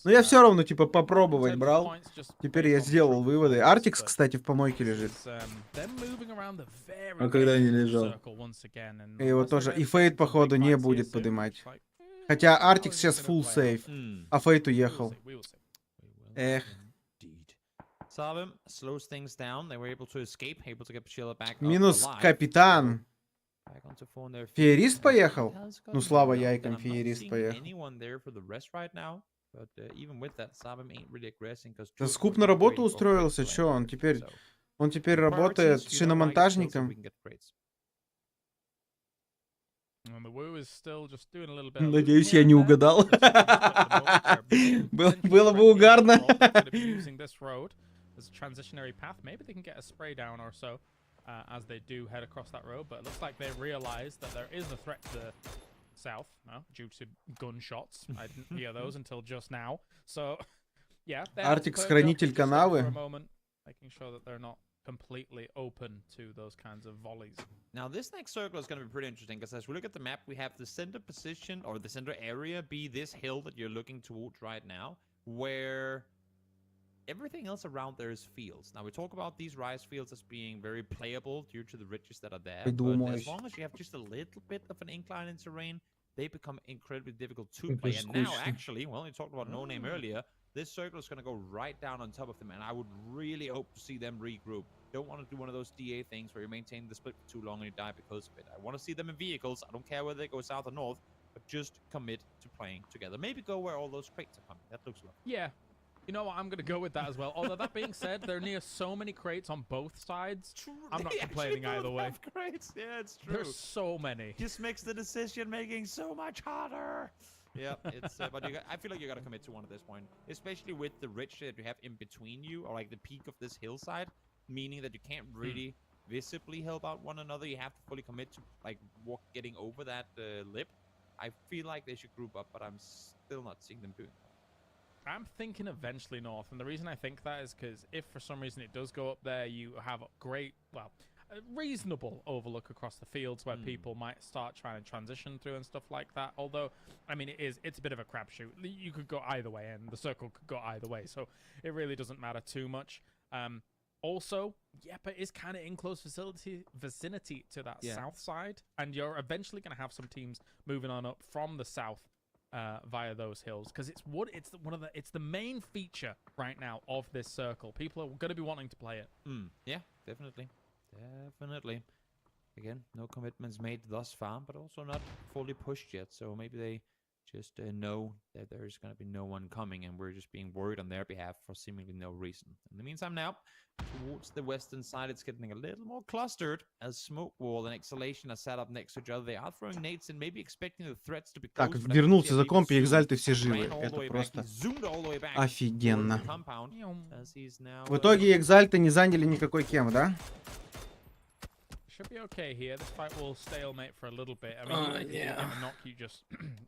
Но я все равно, типа, попробовать брал. Теперь я сделал выводы. Артикс, кстати, в помойке лежит. А когда не лежал? И его тоже. И Фейт, походу, не будет поднимать. Хотя Артикс сейчас full сейф, а Фейт уехал. Эх. Минус капитан. Феерист поехал? Ну, слава яйкам, феерист поехал. Да скуп на работу устроился, чё, он теперь работает шиномонтажником. Надеюсь, я не угадал. Было бы угарно. There's a transitionary path. Maybe they can get a spray down or so as they do head across that road. But it looks like they realized that there is a threat to the south due to gunshots. I didn't hear those until just now. So, yeah. Артикс хранитель канавы. Making sure that they're not completely open to those kinds of volleys. Now, this next circle is going to be pretty interesting because as we look at the map, we have the center position or the center area be this hill that you're looking towards right now, where everything else around there is fields. Now, we talk about these rice fields as being very playable due to the ridges that are there. But as long as you have just a little bit of an incline in terrain, they become incredibly difficult to play. And now, actually, well, you talked about No Name earlier. This circle is going to go right down on top of them, and I would really hope to see them regroup. Don't want to do one of those DA things where you maintain the split for too long and you die because of it. I want to see them in vehicles. I don't care whether they go south or north, but just commit to playing together. Maybe go where all those crates are coming. That looks lovely. Yeah. You know what? I'm going to go with that as well. Although that being said, they're near so many crates on both sides. True, I'm not complaining either way. Crates. Yeah, it's true. There's so many. Just makes the decision making so much harder. Yeah, it's but I feel like you gotta commit to one at this point, especially with the ridge that you have in between you, or like the peak of this hillside, meaning that you can't really visibly help out one another. You have to fully commit to like getting over that lip. I feel like they should group up, but I'm still not seeing them doing that. I'm thinking eventually north, and the reason I think that is because if for some reason it does go up there, you have a great, well, a reasonable overlook across the fields where people might start trying to transition through and stuff like that. Although, I mean, it's a bit of a crapshoot. You could go either way, and the circle could go either way, so it really doesn't matter too much. Also, yeah, but it's kind of in close vicinity to that south side, and you're eventually going to have some teams moving on up from the south via those hills, because it's the main feature right now of this circle. People are going to be wanting to play it. Yeah, definitely. Definitely. Again, no commitments made thus far, but also not fully pushed yet. So maybe they just know that there's going to be no one coming, and we're just being worried on their behalf for seemingly no reason. In the meantime, now, towards the western side, it's getting a little more clustered as Smoke Wall and Exhalation are set up next to each other. They are throwing nades and maybe expecting the threats to be close. Так, вернулся за комп, и экзальты все живы. Это просто офигенно. В итоге экзальты не заняли никакой кем, да? Should be okay here. This fight will stalemate for a little bit. I mean, you just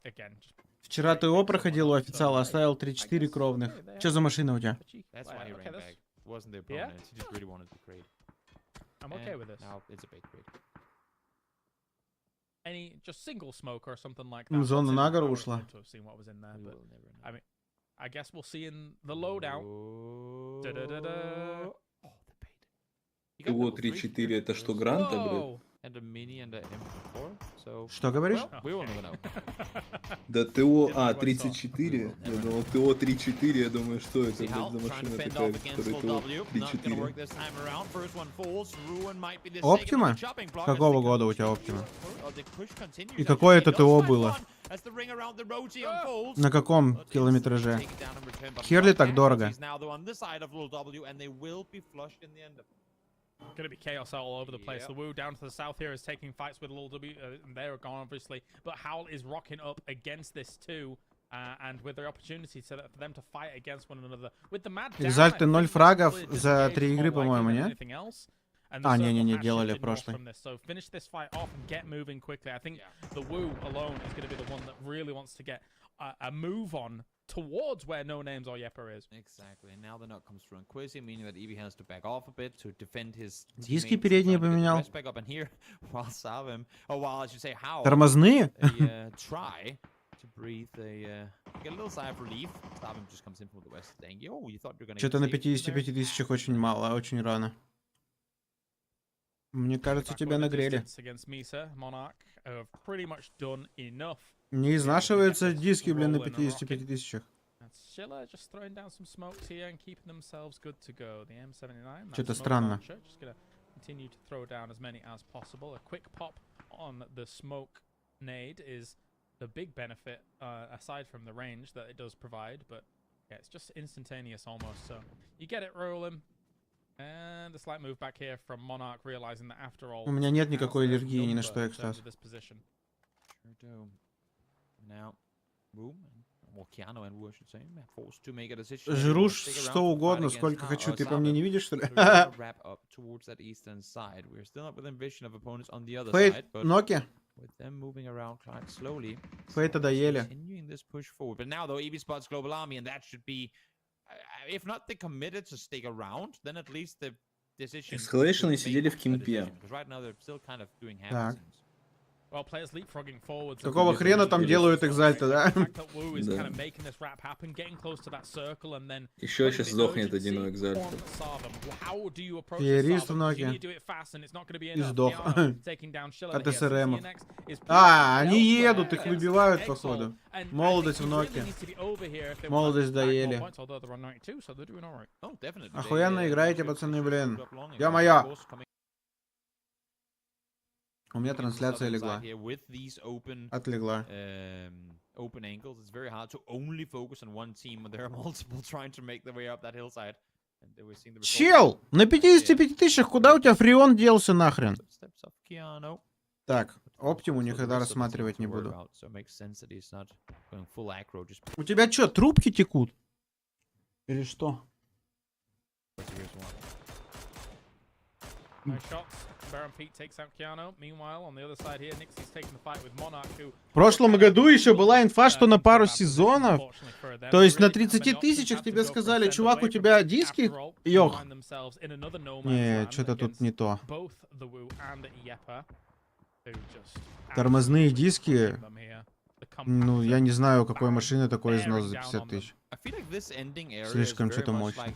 again. Вчера ТО проходил у официала, оставил 3-4 кровных. Что за машина у тебя? I'm okay with this. Now it's a big crate. Any just single smoke or something like that. Зона на гору ушла. I mean, I guess we'll see in the loadout. ТО 3-4 это что, гранта, блядь? Whoa! And a mini and a M4. So Что говоришь? we will never know. Да ТО... А, 34? Я думал, ТО 3-4, я думаю, что это, See how блядь, за trying to машина fend такая, off against которая full ТО W. Not gonna work 3-4. this time around. First one falls. Ruin might be the Оптима? second on the chopping block. Какого года у тебя Оптима? The push continues. И какое это ТО Goes было? one as the ring around the Roji unfolds. На каком But километраже? take it down and return, but Хер ли not так дорого? casualties now, though, on this side of little W, and they will be flushed in the end of it. Gonna be chaos all over the place. Yep. The Woo down to the south here is taking fights with Lil W. And they're gone, obviously. But Howl is rocking up against this too. And with the opportunity for them to fight against one another. With the mad Экзальты 0 фрагов за 3 игры, по-моему, не? А, не, делали в прошлой. So finish this fight off and get moving quickly. I think the Woo alone is going to be the one that really wants to get a move on towards where No Names or Yepper is. Exactly. And now the knock comes through on Quizzy, meaning that Eevee has to back off a bit to defend his Диски teammates, передние trying to get the поменял. rest back up. And here, while Savim, or while I should say how, Тормозные? they try to breathe get a little sigh of relief. Savim just comes in from the west saying, yo, you thought you were going to Что-то на 55 тысячах очень мало, очень рано. Мне кажется, тебя нагрели. Не изнашиваются диски, блин, на 55 тысячах. Что-то странно. Continue to throw down as many as possible. A quick pop on the smoke nade is the big benefit, aside from the range that it does provide. But yeah, it's just instantaneous almost. So you get it rolling. And a slight move back here from Monarch, realizing that after all, У меня нет никакой аллергии ни на что, экстаз. Sure do. Now, Boom, or Keanu and Wu, I should say, forced to make a decision. Жру что угодно, сколько хочу. Ты по мне не видишь, что ли? Wrap up towards that eastern side. We're still not within vision of opponents on the other side, but Ноки. with them moving around quite slowly. Фейта доели. Continuing this push forward. But now, though, Eevee spots Global Army, and that should be, if not they committed to stick around, then at least the decision. Escalation сидели в кемпе. Because right now they're still kind of doing half Так. things. Well, players leapfrogging forwards. Какого хрена там делают экзальты, да? Еще сейчас сдохнет один у экзальта. Феерист в ноке. И сдох. От СРМов. А, они едут, их выбивают, походу. Молодость в ноке. Молодость доели. Охуенно играете, пацаны, блин. Ё-моё. У меня трансляция легла. Отлегла. Open angles, it's very hard to only focus on one team when there are multiple trying to make their way up that hillside. Чел! На 55 тысячах куда у тебя фреон делся нахрен? Так, Оптиму никогда рассматривать не буду. У тебя что, трубки текут? Или что? В прошлом году еще была инфа, что на пару сезонов, то есть на 30 тысячах тебе сказали, чувак, у тебя диски? Йох. Не, что-то тут не то. Тормозные диски, ну, я не знаю, у какой машины такой износ за 50 тысяч. Слишком что-то мощно.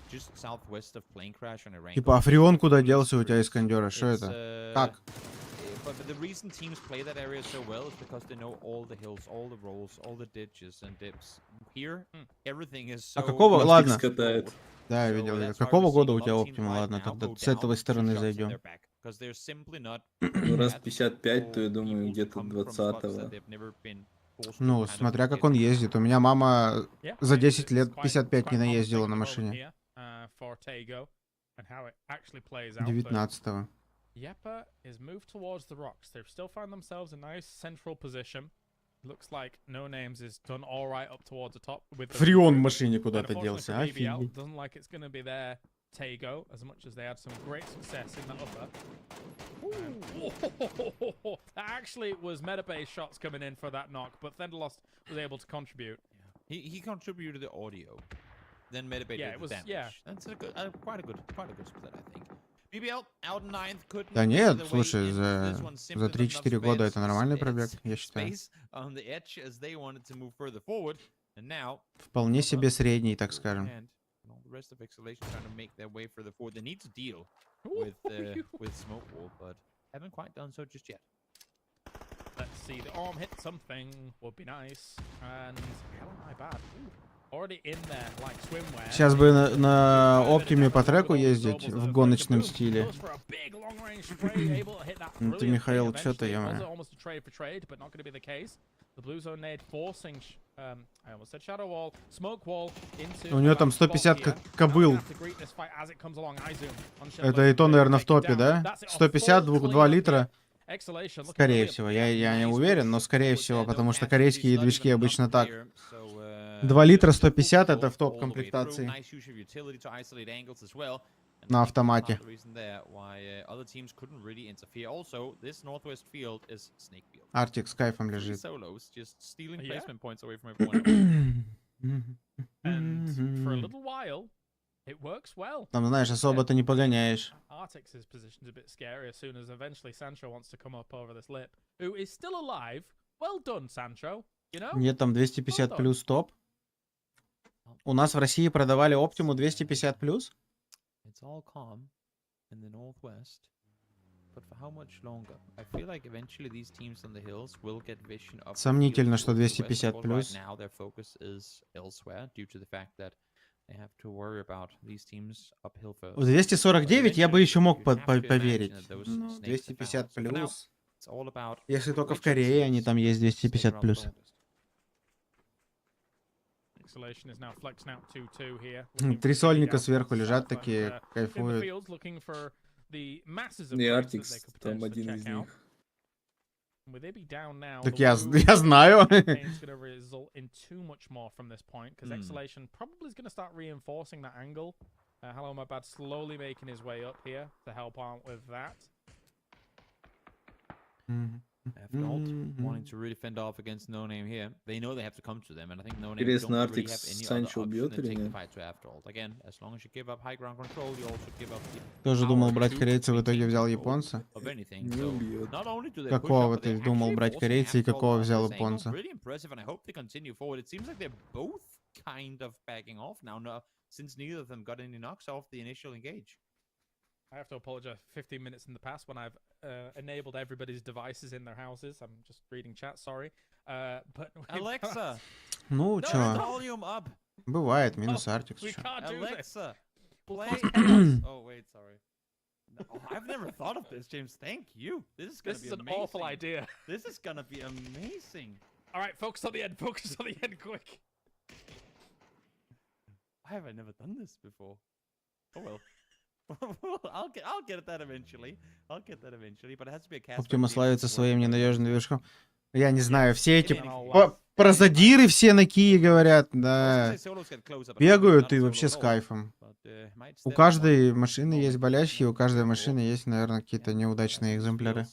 Типа, а фреон куда делся у тебя из кондера? Что это? Как? А какого? Ладно. Да, я видел. Какого года у тебя Оптима? Ладно, тогда с этой стороны зайдем. Ну, раз 55, то я думаю, где-то 20-го. Ну, смотря как он ездит. У меня мама за 10 лет 55 не наездила на машине. 19-го. Yepper is moved towards the rocks. They've still found themselves a nice central position. Looks like No Names is done all right up towards the top. Фреон в машине куда-то делся. Офигеть. Doesn't like it's going to be their Tago as much as they had some great success in that upper. That actually was meta-based shots coming in for that knock, but Thunderlost was able to contribute. He contributed the audio, then meta-based the damage. Yeah. That's a good, quite a good split, I think. BBL out 9th couldn't. Да нет, слушай, за 3-4 года это нормальный пробег, я считаю. On the edge as they wanted to move further forward, and now вполне себе средний, так скажем. rest of Exhalation trying to make their way for the forward. They need to deal with Smoke Wall, but haven't quite done so just yet. Let's see, the arm hit something, would be nice. And hell am I bad? Already in there, like swimwear. Сейчас бы на Оптиме по треку ездить в гоночном стиле. Ну ты, Михаил, что-то я... У него там 150 кобыл. Это и то, наверное, в топе, да? 150, 2 литра. Скорее всего, я не уверен, но скорее всего, потому что корейские движки обычно так. 2 литра 150 это в топ комплектации. На автомате. Артик с кайфом лежит. Там, знаешь, особо ты не погоняешь. Нет, там 250 плюс топ. У нас в России продавали Оптиму 250 плюс. Сомнительно, что 250 плюс. В 249 я бы еще мог поверить. 250 плюс. Если только в Корее они там есть 250 плюс. Три сольника сверху лежат такие, кайфуют. И Артикс там один из них. Так я знаю. After alt, wanting to really fend off against No Name here, they know they have to come to them, and I think No Name Интересно, don't really Артикс have any other Санчо option убьет than или take the нет? fight to after alt. Again, as long as you give up high ground control, you also give up the Тоже думал брать корейца, в итоге взял японца. of anything. Не So, убьет. not only do they push Какого up, but ты they're думал actually брать forcing корейца и after alt какого on взял this angle. японца? Really impressive, and I hope they continue forward. It seems like they're both kind of backing off now, since neither of them got any knocks off the initial engage. I have to apologize for 15 minutes in the past when I've enabled everybody's devices in their houses. I'm just reading chat, sorry. But Alexa! Ну, No, чё, volume up! бывает, минус Артикс. We чё. can't do this. Alexa, play Alice. Oh wait, sorry. No, I've never thought of this, James. Thank you. This is gonna This be is an amazing. awful idea. This is gonna be amazing. All right, focus on the end. Focus on the end, quick. Why have I never done this before? Oh well. I'll get at that eventually. I'll get that eventually, but it has to be a cast. Оптима славится своим ненадежным движком. Я не знаю, все эти про задиры все на Кии говорят, да. Бегают и вообще с кайфом. У каждой машины есть болячки, у каждой машины есть, наверное, какие-то неудачные экземпляры.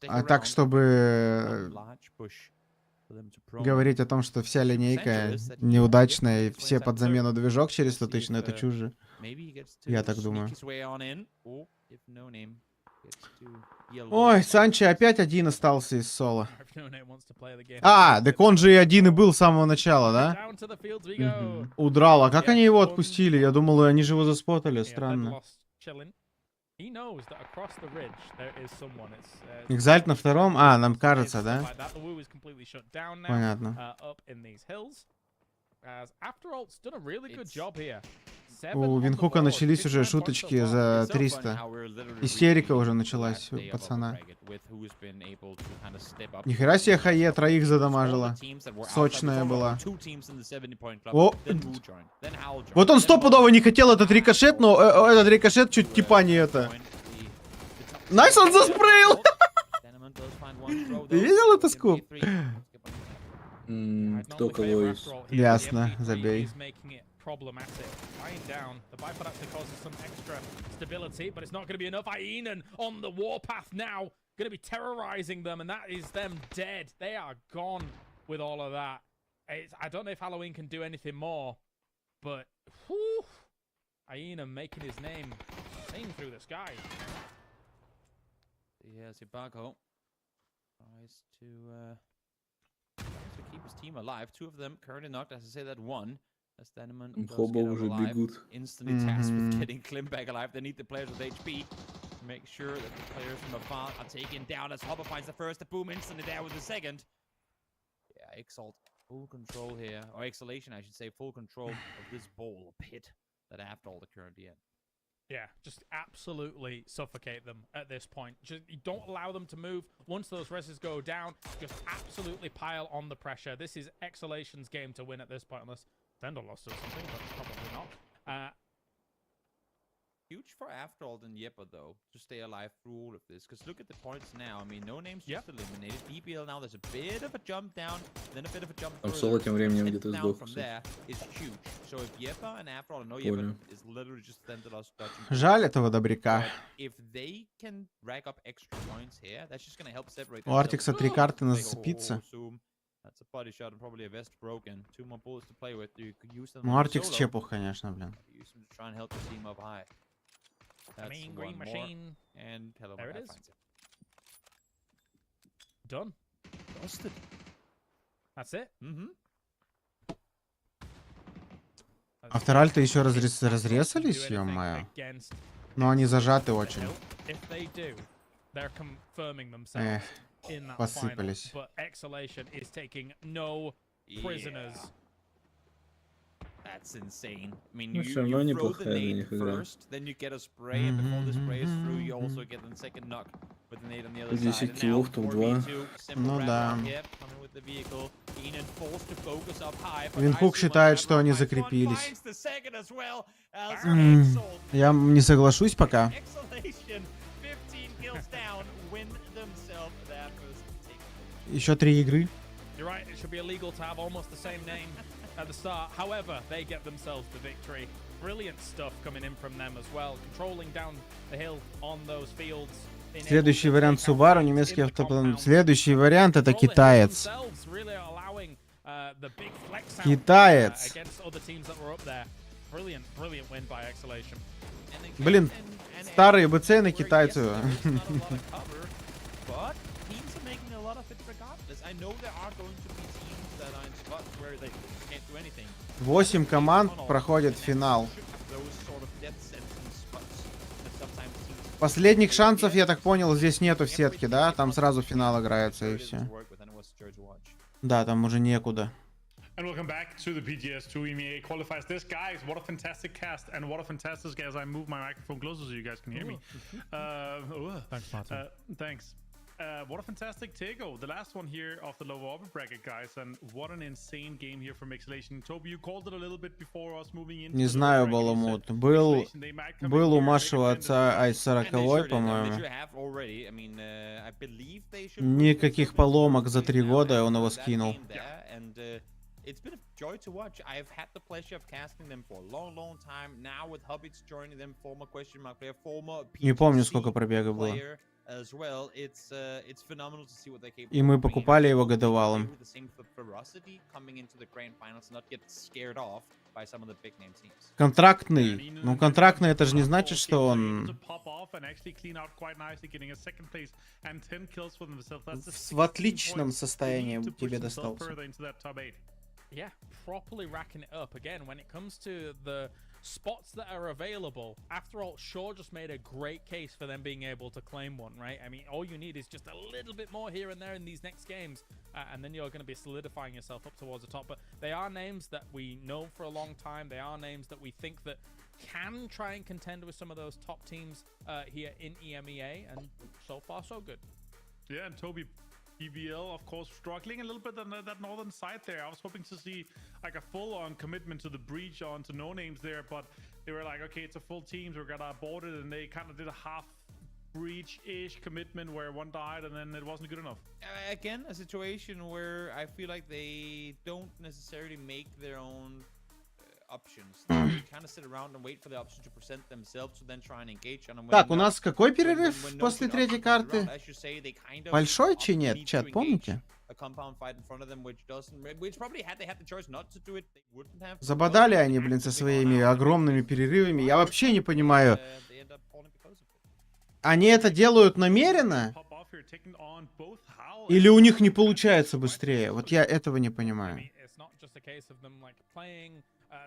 А так, чтобы говорить о том, что вся линейка неудачная, и все под замену движок через 100 000, но это чушь. Я так думаю. Ой, Санчо опять один остался из соло. А, так он же и один и был с самого начала, да? Удрал. А как они его отпустили? Я думал, они же его заспотали. Странно. Экзальт на втором? А, нам кажется, да? Понятно. У Винхука начались уже шуточки за 300. Истерика уже началась у пацана. Нихера себе Хае троих задамажила. Сочная была. О! Вот он стопудово не хотел этот рикошет, но этот рикошет чуть типа не это. Найс, он заспрейл! Ты видел это скоп? Кто кого из? Ясно, забей. Problematic. Lying down. The bipod actually causes some extra stability, but it's not going to be enough. Ienan on the warpath now. Going to be terrorizing them, and that is them dead. They are gone with all of that. I don't know if Halloween can do anything more, but whew, Ienan making his name sing through the sky. Yeah, Sibako tries to keep his team alive. Two of them currently knocked. As I say, that one. Хобов уже бегут. Instantly tasked with getting Klim back alive. They need the players with HP to make sure that the players from afar are taken down as Hopper finds the first. The boom instantly there with the second. Yeah, Exalt full control here, or Exhalation, I should say, full control of this bowl pit that after all the currently in. Yeah, just absolutely suffocate them at this point. Just you don't allow them to move. Once those reses go down, just absolutely pile on the pressure. This is Exhalation's game to win at this point, unless Fender lost or something, but probably not. Huge for After All than Yeppa, though, to stay alive through all of this. Because look at the points now. I mean, No Name's just eliminated. DBL now, there's a bit of a jump down, then a bit of a jump Соло тем временем где-то down сдох. from there is huge. So if Yeppa and After All, I know Yeppa is literally just Fender lost dodging. Жаль этого добряка. If they can rack up extra points here, that's just going to help separate У Артикса 3 карты на зацепиться. That's a body shot and probably a vest broken. 2 more bullets to play with. You could use them. Ну, Артикс чепух, конечно, блин. Use them to try and help the team up high. That's Green Machine. And hello, there it is. Finds it. Done. Busted. That's it. Авторальты еще разрезались, ё-моё. Но они зажаты очень. If they do, they're confirming themselves in that посыпались. final. But Exhalation is taking no prisoners. That's insane. I mean, Ну, you всё равно throw the неплохая для nade них игра. first, then you get a spray, and before the spray is through, you also get the second knock with the nade on the other side. 10 And now, киллов, топ-2. 4v2, simple Ну wrap да. up here, coming with the vehicle. Keenan forced to focus up high, but Винхук Ice считает, One что они finds one, закрепились. finds the second as well, as Exalt. Я не соглашусь пока. Exhalation, 15 kills down, win themselves their first take. Еще 3 игры. You're right, it should be illegal to have almost the same name at the start. However, they get themselves the victory. Brilliant stuff coming in from them as well. Controlling down the hill on those fields. Следующий вариант Subaru, немецкий автоплан. Следующий вариант это китаец. Китаец. Блин, старые БЦ на китайцу. 8 команд проходят финал. Последних шансов, я так понял, здесь нету в сетке, да? Там сразу финал играется и все. Да, там уже некуда. And welcome back to the PGS2 EMEA qualifiers. This, guys, what a fantastic cast, and what a fantastic as I move my microphone closer so you guys can hear me. Thanks, Martin. Thanks. What a fantastic takeover. The last one here of the lower upper bracket, guys, and what an insane game here from Exhalation. Toby, you called it a little bit before us moving in. Не знаю, Баламут. Был у Машева отца Ай-40, по-моему. Никаких поломок за 3 года, он его скинул. It's been a joy to watch. I've had the pleasure of casting them for a long, long time. Now with Hobbits joining them, former question mark player, former Не помню, сколько пробега было. As well, it's phenomenal to see what they capable. И мы покупали его годовалым. Контрактный. Ну, контрактный, это же не значит, что он... В отличном состоянии тебе достался. Yeah, properly racking it up again when it comes to the spots that are available. After all, Shaw just made a great case for them being able to claim one, right? I mean, all you need is just a little bit more here and there in these next games, and then you're going to be solidifying yourself up towards the top. But they are names that we know for a long time. They are names that we think that can try and contend with some of those top teams here in EMEA, and so far so good. Yeah, and Toby, PBL, of course, struggling a little bit on that northern side there. I was hoping to see like a full-on commitment to the breach onto No Names there, but they were like, okay, it's a full team, so we're gonna abort it, and they kind of did a half breach-ish commitment where one died, and then it wasn't good enough. Again, a situation where I feel like they don't necessarily make their own options. They kind of sit around and wait for the option to present themselves to then try and engage on them. Так, у нас какой перерыв после третьей карты? Большой чи нет, чат, помните? Забодали они, блин, со своими огромными перерывами. Я вообще не понимаю. Они это делают намеренно? Или у них не получается быстрее? Вот я этого не понимаю.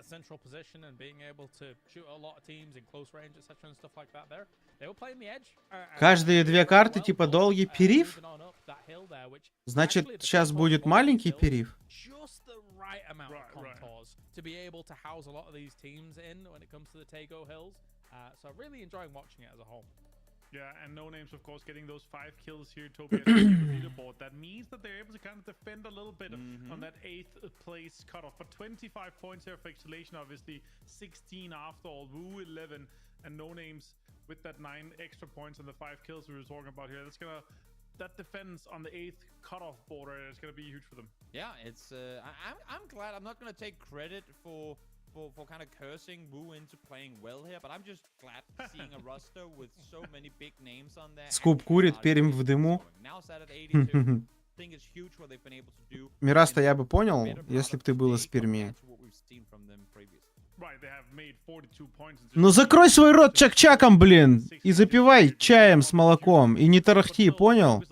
central position and being able to shoot a lot of teams in close range, etc. and stuff like that there. They were playing the edge. Каждые две карты типа долгий перерыв? Значит, сейчас будет маленький перерыв? Just the right amount of contours to be able to house a lot of these teams in when it comes to the Tego Hills. So really enjoying watching it as a whole. Yeah, and No Names, of course, getting those 5 kills here, Toby, at the leaderboard. That means that they're able to kind of defend a little bit on that 8th place cutoff. But 25 points here for Exhalation, obviously. 16 after all. Woo 11, and No Names with that 9 extra points and the 5 kills we were talking about here. That's gonna... That defense on the 8th cutoff border is going to be huge for them. Yeah, it's... I'm glad. I'm not going to take credit for kind of cursing Woo into playing well here, but I'm just glad seeing a roster with so many big names on there. Скуп курит, перьям в дыму. Мираста я бы понял, если бы ты был из Перми. Ну закрой свой рот чак-чаком, блин, и запивай чаем с молоком, и не тарахти, понял?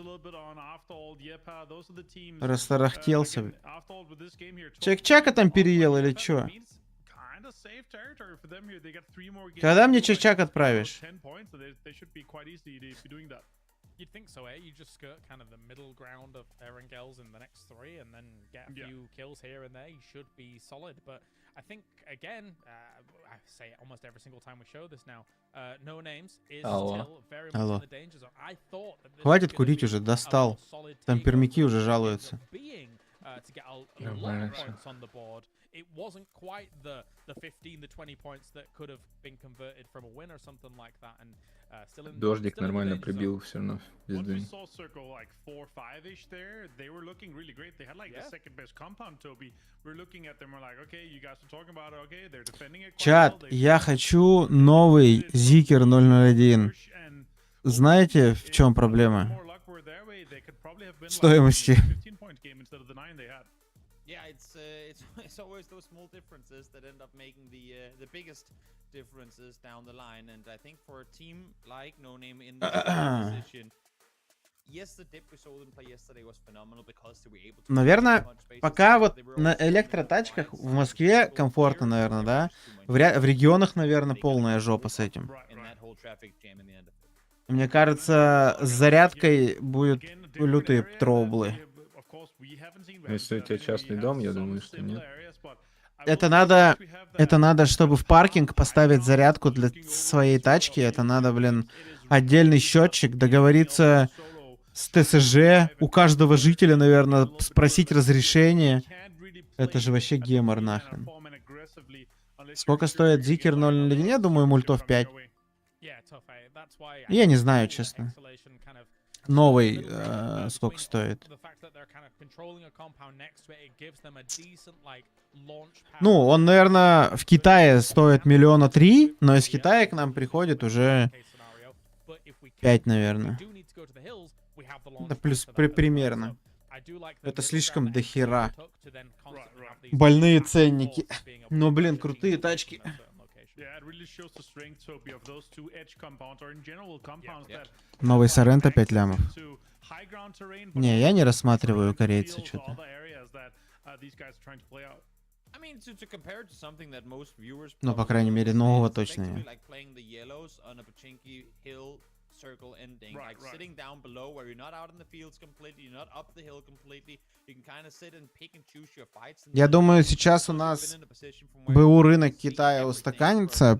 Растарахтелся. Чак-чака там переел или чё? Когда мне чак-чак отправишь? You'd think so, eh? You just skirt kind of the middle ground of Erangels in the next 3 and then get a few kills here and there. You should be solid, but I think, again, I say it almost every single time we show this now, No Names is still very much in the danger zone. I thought that Хватит курить уже, достал. Там пермяки уже жалуются. To get a lot of points on the board. It wasn't quite the 15, the 20 points that could have been converted from a win or something like that. And still in, Дождик нормально прибил все равно. Once we saw circle like 4-5ish there, they were looking really great. They had like the second best compound, Toby. We're looking at them, we're like, okay, you guys are talking about it, okay, they're defending it. Чат, я хочу новый Зикер 001. Знаете, в чем проблема? Стоимости. Yeah, it's always those small differences that end up making the biggest differences down the line, and I think for a team like No Name in this position, yes, the dip we saw them play yesterday was phenomenal because they were able to. Наверное, пока вот на электротачках в Москве комфортно, наверное, да? В регионах, наверное, полная жопа с этим. Мне кажется, с зарядкой будут лютые троублы. Если у тебя частный дом, я думаю, что нет. Это надо, чтобы в паркинг поставить зарядку для своей тачки. Это надо, блин, отдельный счетчик, договориться с ТСЖ, у каждого жителя, наверное, спросить разрешение. Это же вообще гемор нахрен. Сколько стоит Зикер 001? Я думаю, мультов 5. Я не знаю, честно. Новый сколько стоит? Ну, он, наверное, в Китае стоит 3 миллиона, но из Китая к нам приходит уже 5, наверное. Да плюс примерно. Это слишком дохера. Больные ценники. Но, блин, крутые тачки. Новый Соренто 5 лямов. Не, я не рассматриваю корейца что-то. Ну, по крайней мере, нового точно нет. Circle ending, like sitting down below where you're not out in the fields completely, you're not up the hill completely. You can kind of sit and pick and choose your fights. Я думаю, сейчас у нас БУ рынок Китая устаканится.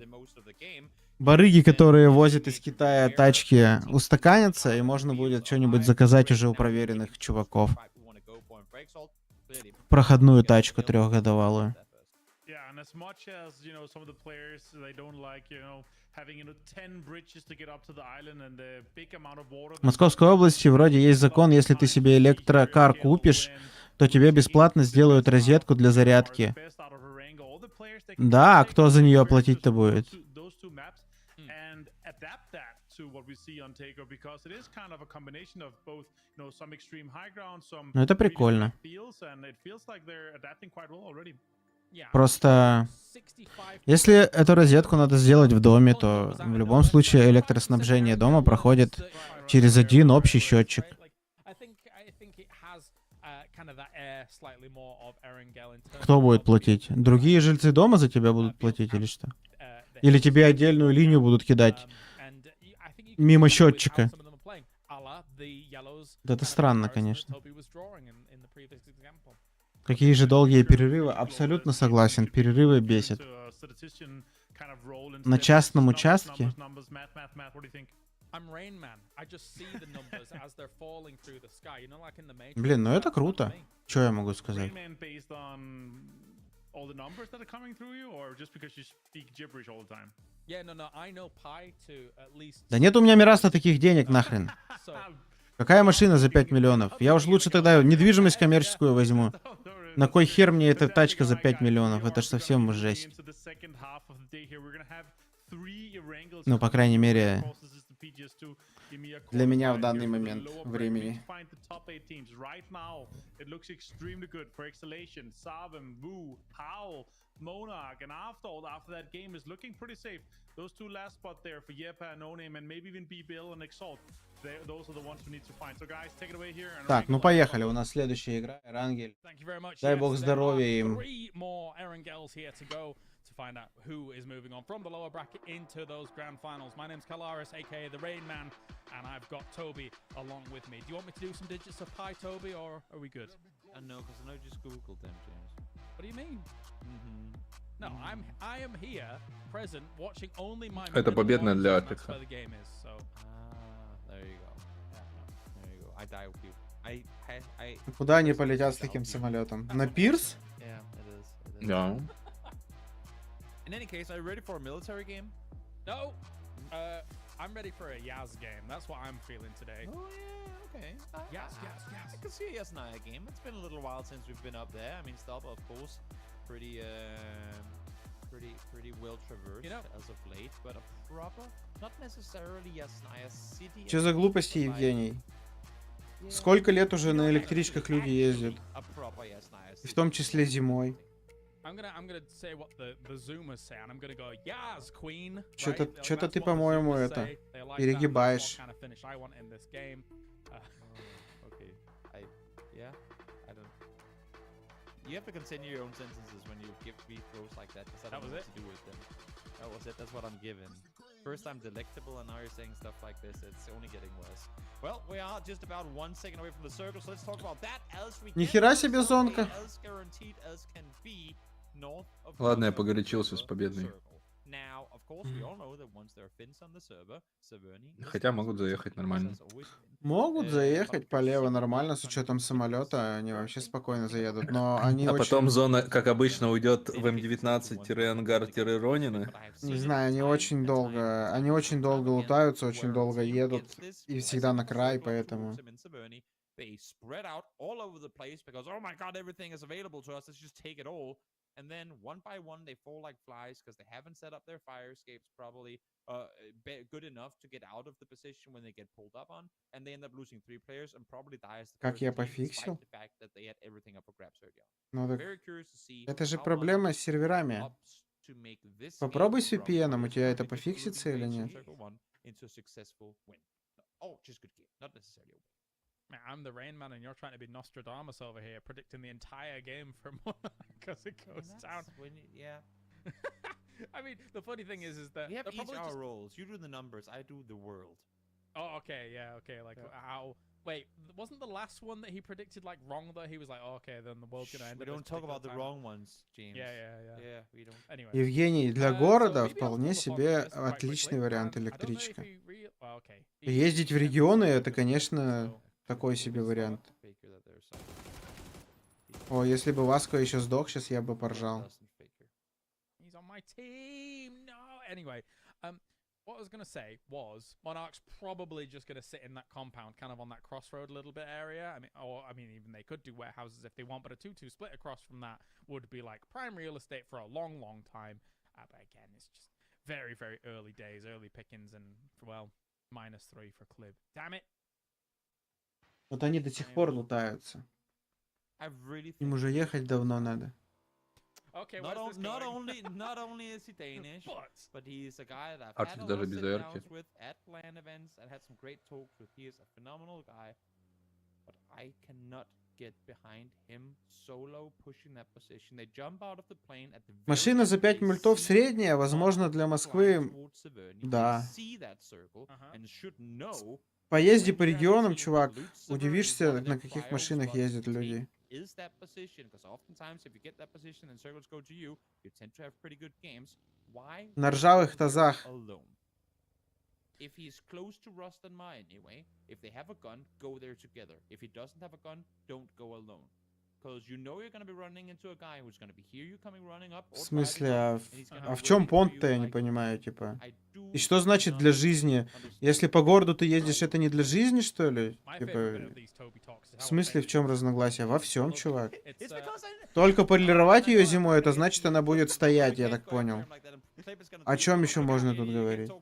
Барыги, которые возят из Китая тачки, устаканятся, и можно будет что-нибудь заказать уже у проверенных чуваков. Проходную тачку 3-годовалую. В Московской области вроде есть закон, если ты себе электрокар купишь, то тебе бесплатно сделают розетку для зарядки. Да, а кто за нее оплатить-то будет? Ну это прикольно. Просто, если эту розетку надо сделать в доме, то в любом случае электроснабжение дома проходит через один общий счетчик. Кто будет платить? Другие жильцы дома за тебя будут платить или что? Или тебе отдельную линию будут кидать мимо счетчика? Это странно, конечно. Какие же долгие перерывы? Абсолютно согласен. Перерывы бесят. На частном участке? Блин, ну это круто. Что я могу сказать? Да нет у меня Мираста таких денег нахрен. Какая машина за 5 миллионов? Я уж лучше тогда недвижимость коммерческую возьму. На кой хер мне эта тачка за 5 миллионов? Это ж совсем жесть. Ну, по крайней мере, для меня в данный момент времени. Monarch and after that game is looking pretty safe. Those two last spot there for Yepa, No Name, and maybe even B-Bill and Exalt. Those are the ones we need to find. So guys, take it away here. Так, ну поехали. У нас следующая игра. Эрангель. Дай бог здоровья им. Find out who is moving on from the lower bracket into those grand finals. My name's Kalaris, aka the Rain Man, and I've got Toby along with me. Do you want me to do some digits of pi, Toby, or are we good? No, because I know just Googled them, James. What do you mean? No, I am here, present, watching only my. Это победная для Апекса. There you go. There you go. I die with you. Куда они полетят с таким самолетом? На пирс? Yeah, it is. Да. In any case, are you ready for a military game? No. I'm ready for a Yaz game. That's what I'm feeling today. Oh yeah, okay. Yes. I can see a Yasnaya game. It's been a little while since we've been up there. I mean, Stalba, of course, pretty well traversed as of late, but a proper, not necessarily Yasnaya city. Что за глупости, Евгений? Сколько лет уже на электричках люди ездят? И в том числе зимой. I'm gonna say what the Zoomers say, and I'm gonna go, Yaz, Queen. Что-то ты, по-моему, это перегибаешь. You have to continue your own sentences when you give me throws like that, because I don't know what to do with them. That was it. That's what I'm given. First I'm delectable, and now you're saying stuff like this. It's only getting worse. Well, we are just about 1 second away from the circle, so let's talk about that. Нихера себе зонка. Ладно, я погорячился с победной. Хотя могут заехать нормально. Могут заехать полево нормально, с учетом самолета, они вообще спокойно заедут, но они потом зона, как обычно, уйдет в М19-ангар-Ронина. Не знаю, они очень долго лутаются, очень долго едут, и всегда на край, поэтому... They spread out all over the place because, oh my god, everything is available to us, let's just take it all. And then one by one they fall like flies because they haven't set up their fire escapes probably good enough to get out of the position when they get pulled up on, and they end up losing 3 players and probably die as the Как я пофиксил? Ну, так... Это же проблема с серверами. Попробуй с VPN, у тебя это пофиксится или нет? I'm the Rain Man, and you're trying to be Nostradamus over here, predicting the entire game from because it goes down. I mean, the funny thing is that we have each our roles. You do the numbers, I do the world. Oh, okay, yeah, okay. Like how? Wait, wasn't the last one that he predicted like wrong though? He was like, oh, okay, then the world's gonna end. We don't talk about the wrong ones, James. Yeah. We don't. Anyway. Евгений, для города вполне себе отличный вариант электричка. Ездить в регионы, это, конечно, такой себе вариант. О, если бы Васко еще сдох, сейчас я бы поржал. What I was going to say was Monarch's probably just going to sit in that compound, kind of on that crossroad a little bit area. I mean, even they could do warehouses if they want, but a 2-2 split across from that would be like prime real estate for a long, long time. But again, it's just very, very early days, early pickings, and, well, -3 for Clib. Damn it! Вот они до сих пор лутаются. Им уже ехать давно надо. Okay, not only is he Danish, but he is a guy that I've had a lot даже of без sit-downs with at LAN events and had some great talks with. He is a phenomenal guy, but I cannot Машина за 5 мультов средняя, возможно, для Москвы, да. Поезди по регионам, чувак, удивишься, на каких машинах ездят люди. На ржавых тазах. If he's close to Rust and Ma anyway, if they have a gun, go there together. If he doesn't have a gun, don't go alone. Because you know you're gonna be running into a guy who's gonna be hear you coming running up. В смысле, а в чем понт-то, я не понимаю, типа. И что значит для жизни? Если по городу ты ездишь, это не для жизни, что ли? Типа, в смысле, в чем разногласие? Во всем, чувак. Только полировать ее зимой, это значит, она будет стоять, я так понял. О чем еще можно тут говорить?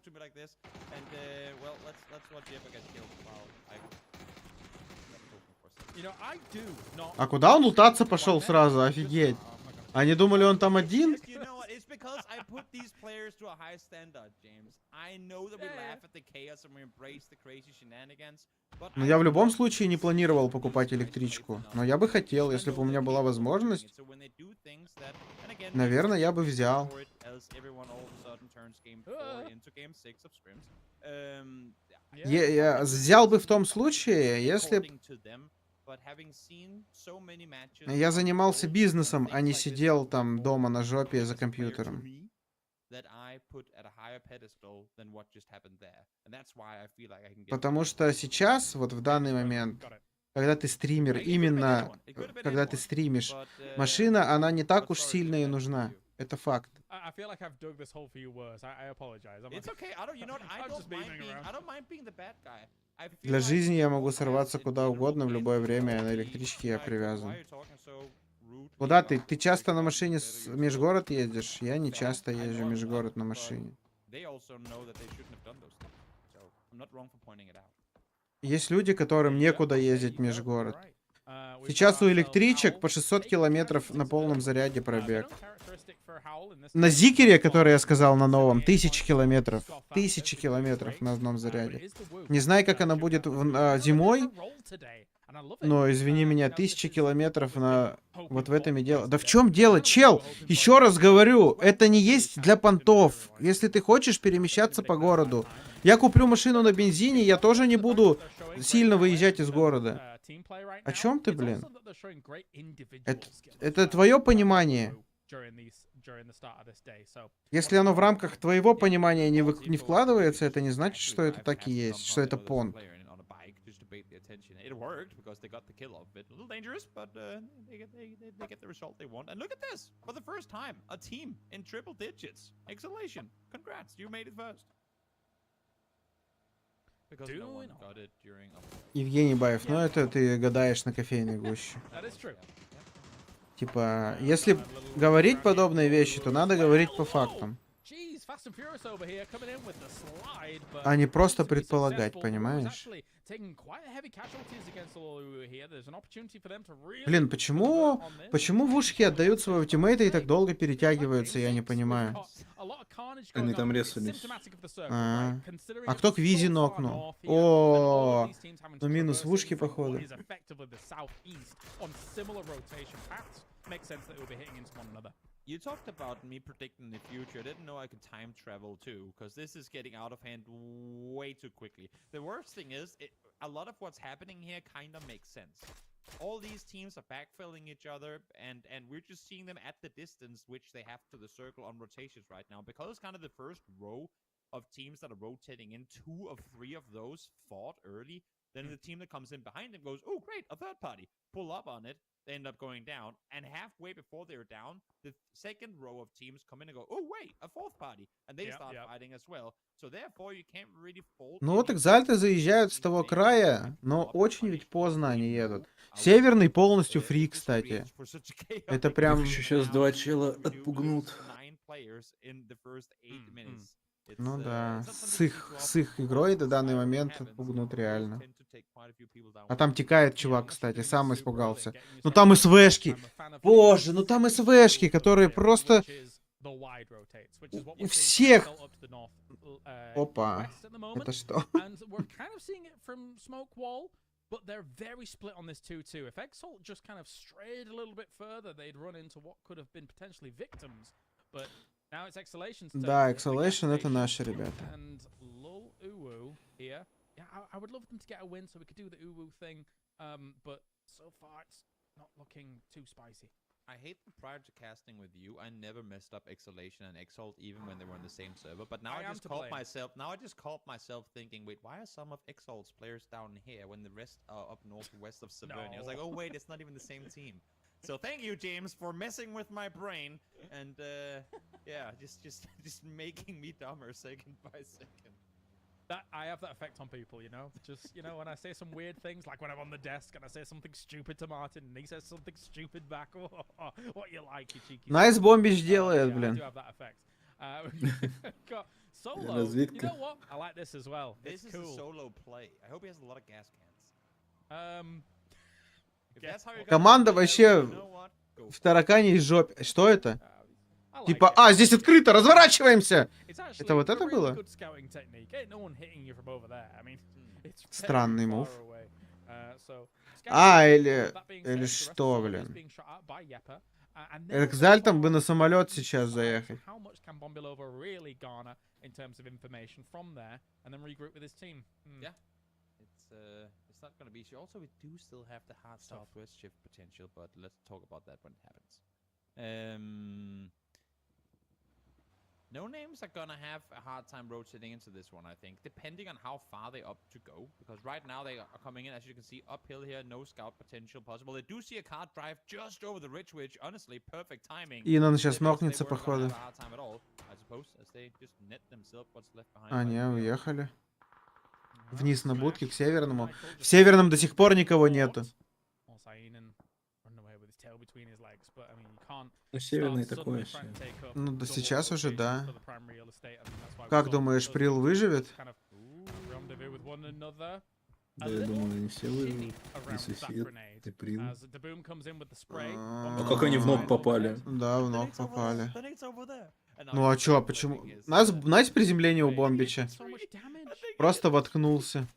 А куда он лутаться пошел сразу? Офигеть. Они думали, он там один? Ну, я в любом случае не планировал покупать электричку. Но я бы хотел, если бы у меня была возможность. Наверное, я бы взял. Я взял бы в том случае, если я занимался бизнесом, а не сидел там дома на жопе за компьютером. Потому что сейчас, вот в данный момент, когда ты стример, именно когда ты стримишь, машина, она не так уж сильно и нужна. Это факт. Для жизни я могу сорваться куда угодно, в любое время, а на электричке я привязан. Куда ты? Ты часто на машине межгород ездишь? Я не часто езжу межгород на машине. Есть люди, которым некуда ездить межгород. Сейчас у электричек по 600 километров на полном заряде пробег. На Зикере, который я сказал на новом, 1000 километров. 1000 километров на одном заряде. Не знаю, как она будет зимой, но, извини меня, 1000 километров на... Вот в этом и дело. Да в чем дело, чел? Еще раз говорю, это не есть для понтов. Если ты хочешь перемещаться по городу. Я куплю машину на бензине, я тоже не буду сильно выезжать из города. О чем ты, блин? Это твое понимание. Если оно в рамках твоего понимания не вкладывается, это не значит, что это так и есть, что это понт. Евгений Баев, ну это ты гадаешь на кофейной гуще. Типа, если говорить подобные вещи, то надо говорить по фактам. А не просто предполагать, понимаешь? Блин, почему в ушки отдают своего тиммейта и так долго перетягиваются, я не понимаю. Они там резались. А кто квизи нокнул? О, ну минус в ушки, походу. You talked about me predicting the future. I didn't know I could time travel too, because this is getting out of hand way too quickly. The worst thing is, a lot of what's happening here kind of makes sense. All these teams are backfilling each other, and we're just seeing them at the distance which they have to the circle on rotations right now, because kind of the first row of teams that are rotating in, 2 of 3 of those fought early. Then the team that comes in behind them goes, oh great, a third party, pull up on it. They end up going down, and halfway before they're down, the second row of teams come in and go, oh wait, a fourth party, and they start fighting as well. So therefore you can't really fault. Ну вот экзальты заезжают с того края, но очень ведь поздно они едут. Северный полностью фри, кстати. Это прям... Сейчас 2 чела отпугнут. Ну да, с их игрой до данный момент отпугнут реально. А там текает чувак, кстати, сам испугался. Ну там СВшки. Боже, ну там СВшки, которые просто... У всех... Опа. Это что? But they're very split on this 2-2. If Exalt just kind of strayed a little bit further, they'd run into what could have been potentially victims. But now it's Exhalation's turn. Да, Exhalation это наши ребята. And Lul Uwu here. Yeah, I would love them to get a win so we could do the Uwu thing. But so far it's not looking too spicy. I hate that prior to casting with you, I never messed up Exhalation and Exalt even when they were on the same server. But now I just caught myself. Now I just caught myself thinking, wait, why are some of Exalt's players down here when the rest are up northwest of Severnia? No. I was like, oh wait, it's not even the same team. So thank you, James, for messing with my brain and yeah, just making me dumber second by second. I have that effect on people, you know. Just, you know, when I say some weird things, like when I'm on the desk and I say something stupid to Martin, and he says something stupid back. What you like, you cheeky. Nice бомбич делает, блин. I do have that effect. Got solo. You know what? I like this as well. This is a solo play. I hope he has a lot of gas cans. Команда вообще в таракане жопе. Что это? Типа, здесь открыто, разворачиваемся! Это вот это было? Странный мув. Или что, блин? Экзальтом бы на самолет сейчас заехать. It's not going to be easy. Also, we do still have the hard southwest shift potential, but let's talk about that when it happens. No names are gonna have a hard time rotating into this one, I think, depending on how far they up to go. Because right now they are coming in, as you can see, uphill here, no scout potential possible. They do see a cart drive just over the ridge, which honestly, perfect timing. Инан сейчас мокнется, походу. А, не, уехали. Вниз на будке, к северному. В северном до сих пор никого нету. Ну, северный такой вообще. Ну, да сейчас уже, да. Как думаешь, Прил выживет? Да, я думаю, они все выживут. И сосед, и Прил. А как они в ног попали? Да, в ног попали. Ну а чё, почему? Знаешь приземление у бомбича? Просто воткнулся.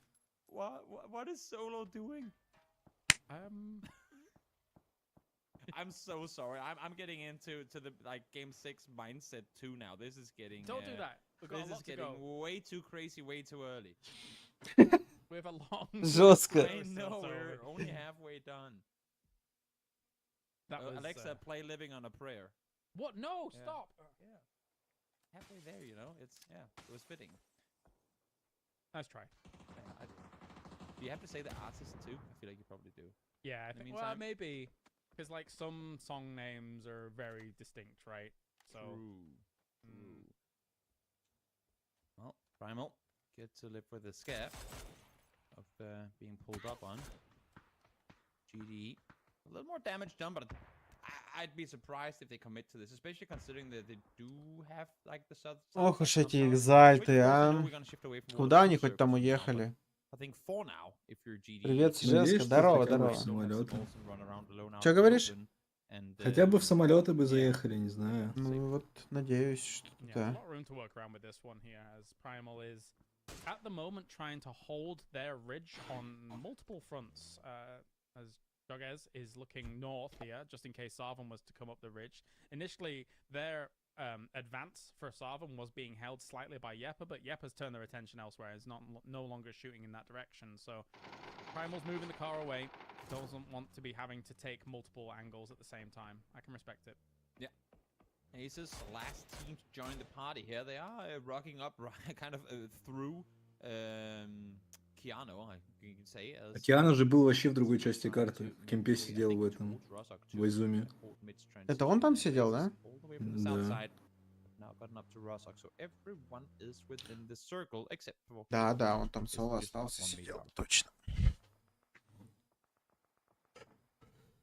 I'm so sorry. I'm getting into the like game 6 mindset too now. This is getting Don't do that. This is getting way too crazy, way too early. We have a long Жестко. I know, we're only halfway done. Alexa, play Living on a Prayer. What? No, stop. Yeah. Halfway there, you know. It was fitting. Nice try. Do you have to say the artist too? I feel like you probably do. Yeah, I think, well, maybe. Because, like, some song names are very distinct, right? So. True. Well, Primal, get to live with the scare of being pulled up on. GD. A little more damage done, but I'd be surprised if they commit to this, especially considering that they do have, like, the south. Ох уж эти экзальты, а. Куда они хоть там уехали? Привет, Ижевск. Здорово, здорово. Что говоришь? Хотя бы в самолеты бы заехали, не знаю. Ну вот, надеюсь, что да. At the moment trying to hold their ridge on multiple fronts, as Doggez is looking north here, just in case Sarvan was to come up the ridge. Initially, their advance for Sarvan was being held slightly by Yepa, but Yepa's turned their attention elsewhere. Is no longer shooting in that direction. So Primal's moving the car away. Doesn't want to be having to take multiple angles at the same time. I can respect it. Yeah. Aces, last team to join the party here. They are rocking up kind of through Keanu, you can say. Keanu же был вообще в другой части карты. В кемпе сидел в этом, в Изуме. Это он там сидел, да? Да. Да, он там соло остался, сидел, точно.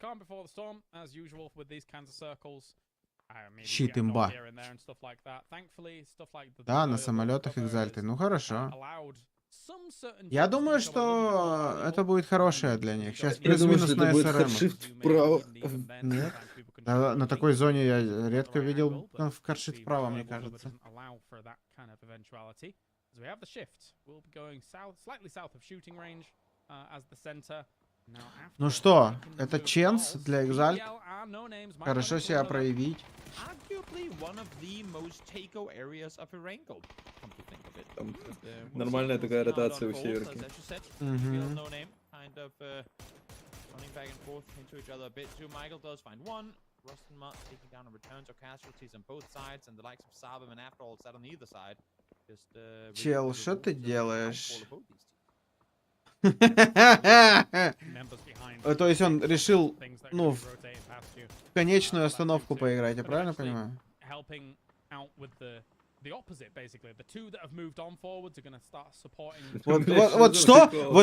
Calm before the storm, as usual with these kinds of circles. Щит имба. Да, на самолетах экзальты. Ну хорошо. Я думаю, что это будет хорошее для них. Сейчас плюс-минус на СРМ. Вправо. Нет. На такой зоне я редко видел в каршит вправо, мне кажется. Ну что, это ченс для Exalt. Хорошо себя проявить. Там нормальная такая ротация у северки. Чел, что ты делаешь? То есть он решил, ну, в конечную остановку поиграть, я правильно понимаю? Вот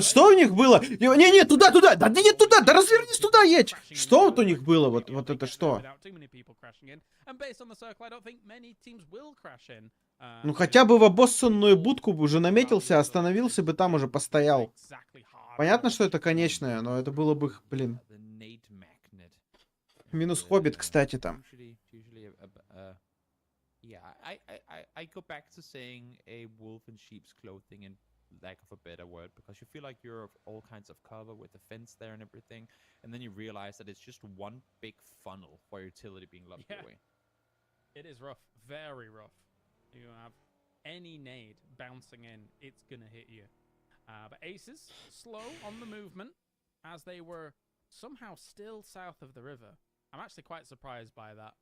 что у них было? Не, туда, да нет, туда, да развернись туда, едь! Что вот у них было, вот это что? Ну хотя бы в обоссанную будку бы уже наметился, остановился бы там, уже постоял. Понятно, что это конечное, но это было бы, блин. Минус хоббит, кстати, там. Yeah, I go back to saying a wolf in sheep's clothing, in lack of a better word, because you feel like you're of all kinds of cover with the fence there and everything, and then you realize that it's just one big funnel for utility being locked away. It is rough, very rough. You have any nade bouncing in, it's gonna hit you. But Aces slow on the movement, as they were somehow still south of the river. I'm actually quite surprised by that.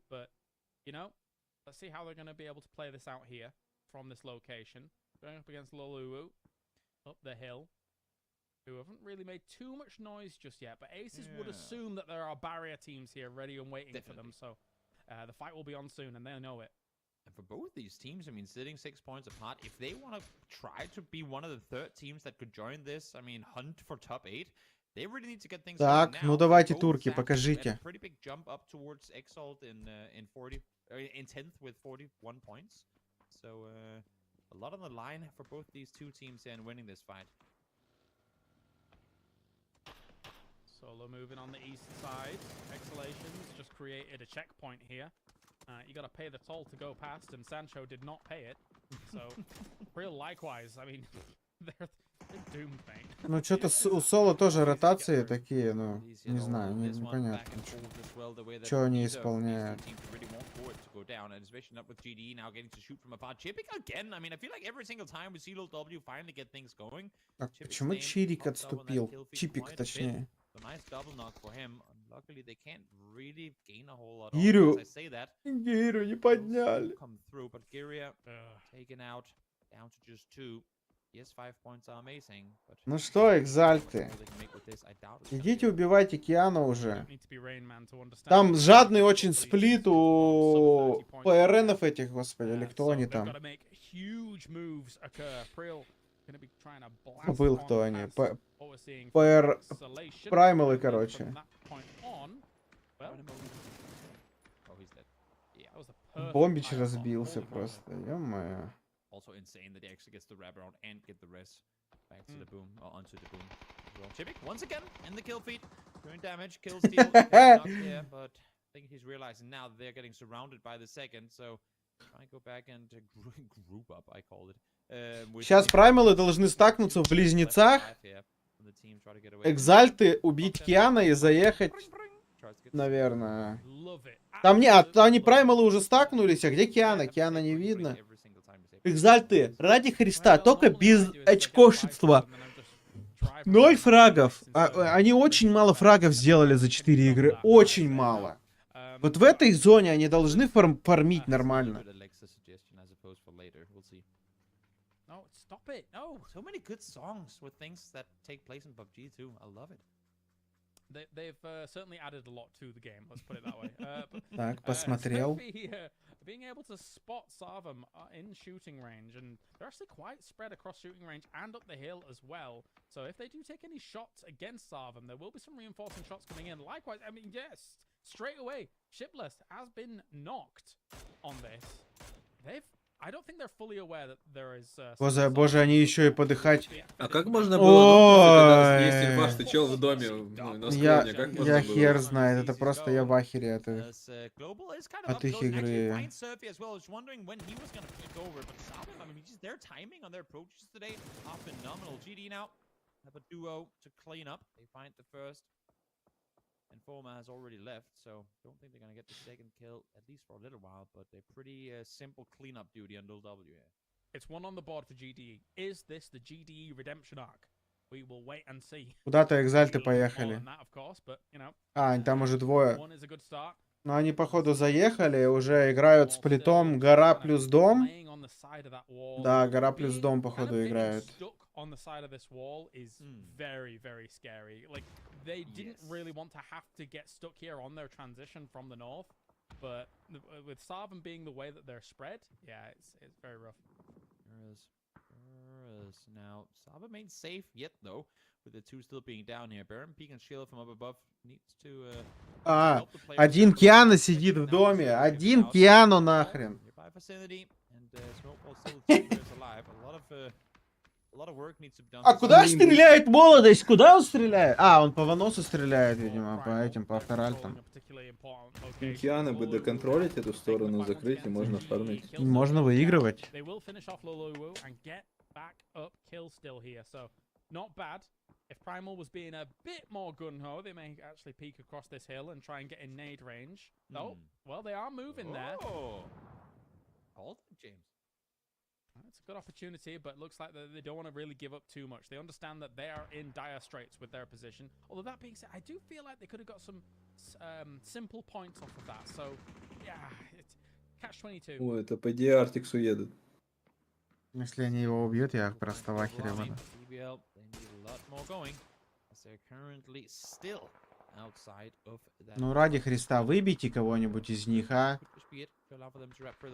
But you know. Let's see how they're going to be able to play this out here from this location. Going up against Lolulu up the hill, who haven't really made too much noise just yet. But Aces would assume that there are barrier teams here ready and waiting for them. So the fight will be on soon, and they'll know it. And for both these teams, I mean, sitting 6 points apart, if they want to try to be one of the third teams that could join this, I mean, hunt for top 8, they really need to get things так, ну давайте, турки, покажите. Pretty big jump up towards Exalt in 10th with 41 points. So a lot on the line for both these two teams here in winning this fight. Solo moving on the east side. Exhalations just created a checkpoint here. You got to pay the toll to go past, and Sancho did not pay it. So, real likewise, I mean, they're doomed, mate. Ну, что-то у Соло тоже ротации такие, ну, не знаю, непонятно. Что они исполняют? Так, почему Чирик отступил? Чипик, точнее. Гирю не подняли. Ну что, экзальты? Идите убивайте Киану уже. Там жадный очень сплит у ПРНов этих, господи, или кто они там? Забыл, кто они. ПР... Праймалы, короче. Бомбич разбился просто, ё-моё. Also insane that he actually gets the wraparound and get the res back to the boom, or onto the boom as well. Chibik once again in the kill feed, doing damage, kills deal. Not here, but I think he's realizing now that they're getting surrounded by the second, so try and go back and group up, I call it. Сейчас праймалы должны стакнуться в близнецах. Экзальты убить Киана и заехать, наверное. Там не, они праймалы уже стакнулись, а где Киана? Киана не видно. Экзальты, ради Христа, только без очкошества. 0 фрагов. Они очень мало фрагов сделали за 4 игры. Очень мало. Вот в этой зоне они должны фармить нормально. They've certainly added a lot to the game, let's put it that way. Так, посмотрел. Being able to spot Sarvam in shooting range, and they're actually quite spread across shooting range and up the hill as well. So if they do take any shots against Sarvam, there will be some reinforcing shots coming in. Likewise, I mean, yes, straight away, Shipless has been knocked on this. I don't think they're fully aware that there is... Боже, они еще и подыхать. А как можно было, когда есть инфа, что чел в доме, на склоне, как можно я было? хер знает, это просто я в ахере от их игры. have a duo to clean up. They find the first. And Forma has already left, so don't think they're going to get the second kill, at least for a little while. But they're pretty simple cleanup duty on Lil W here. It's one on the board for GDE. Is this the GDE redemption arc? We will wait and see. Куда-то экзальты поехали. А, там уже двое. Но они, походу, заехали, уже играют сплитом гора плюс дом. Да, гора плюс дом, походу, играют. On the side of this wall is very, very scary. Like, they didn't really want to have to get stuck here on their transition from the north, but with Sarvan being the way that they're spread, yeah, it's very rough. Now, Sarvan remains safe yet, though, with the two still being down here. Baron, Peak, and Sheila from up above needs to... один Киано сидит в доме. Один Киано нахрен. А куда стреляет молодость? Куда он стреляет? А, он по ваносу стреляет, видимо, по этим, по авторальтам. Киано бы доконтролить эту сторону, закрыть, и можно фармить. Можно выигрывать. If Primal was being a bit more gun-ho, they may actually peek across this hill and try and get in nade range. Oh, well, they are moving there. Hold it, James. It's a good opportunity, but it looks like they don't want to really give up too much. They understand that they are in dire straits with their position. Although that being said, I do feel like they could have got some simple points off of that. So, yeah, it's catch-22. О, это по идее Артиксу едут. Если они его убьют, я просто в ахере буду. Ну, ради Христа, выбейте кого-нибудь из них, а?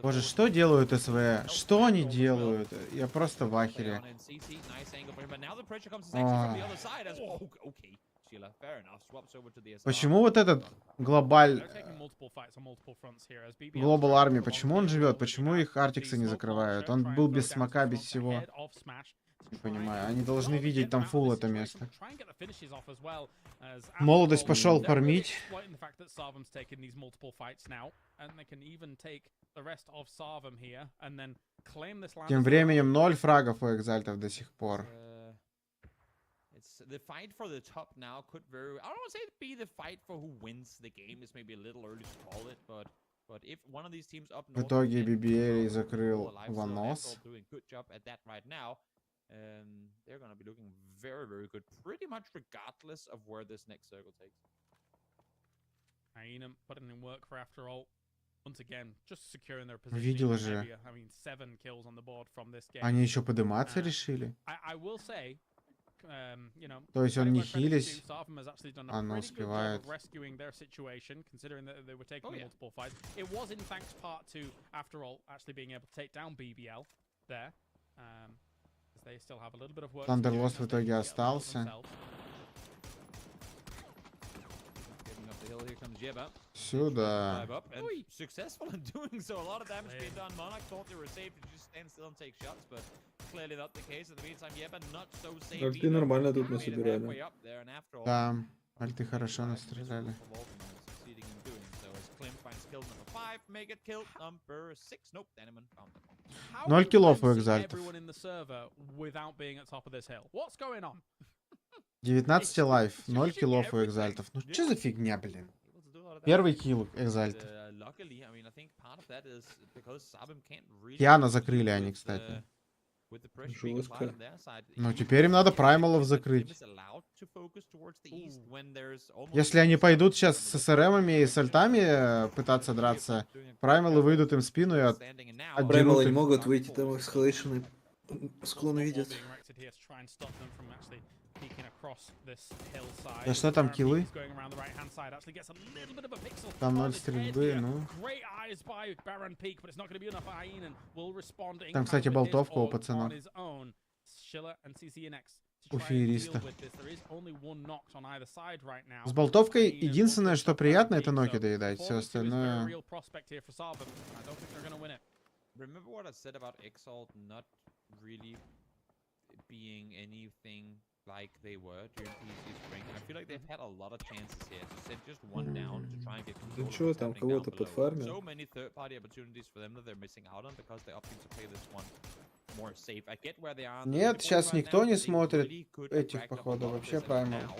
Боже, что делают СВ? Что они делают? Я просто в ахере. Почему вот этот глобаль... Глобал армии, почему он живет? Почему их артиксы не закрывают? Он был без смока, без всего. Не понимаю, они должны видеть там фул это место. Молодость пошел фармить. Тем временем 0 фрагов у экзальтов до сих пор. The fight for the top now could very, I don't want to say be the fight for who wins the game. It's maybe a little early to call it, but if one of these teams up В итоге BBA закрыл ванос. They're going to be looking very, very good, pretty much regardless of where this next circle takes. Hyena putting in work for after all. Once again, just securing their position. Видел же. Они еще подниматься решили. I will say, то есть он не хились, она успевает. Thunderlost в итоге остался. Сюда. Альты нормально тут насобирали. Да, альты хорошо настреляли. 0 киллов у экзальтов. 19 лайф, 0 киллов у экзальтов. Ну что за фигня, блин? Первый килл экзальт. Киана закрыли они, кстати. Жестко. Ну теперь им надо праймалов закрыть. Если они пойдут сейчас с СРМами и с альтами пытаться драться, праймалы выйдут им в спину и отдерут. Праймалы не могут выйти, там эскалейшн склон видят. Да что там киллы? Там 0 стрельбы, ну. Там, кстати, болтовка у пацана. У феериста. С болтовкой единственное, что приятно, это ноки доедать. Все остальное... Like they were during PGS2 spring. I feel like they've had a lot of chances here to set just one down to try and get control. Ну что, там кого-то подфармил. So many third-party opportunities for them that they're missing out on because they're opting to play this one Нет, сейчас никто не смотрит этих, походу, вообще Primal.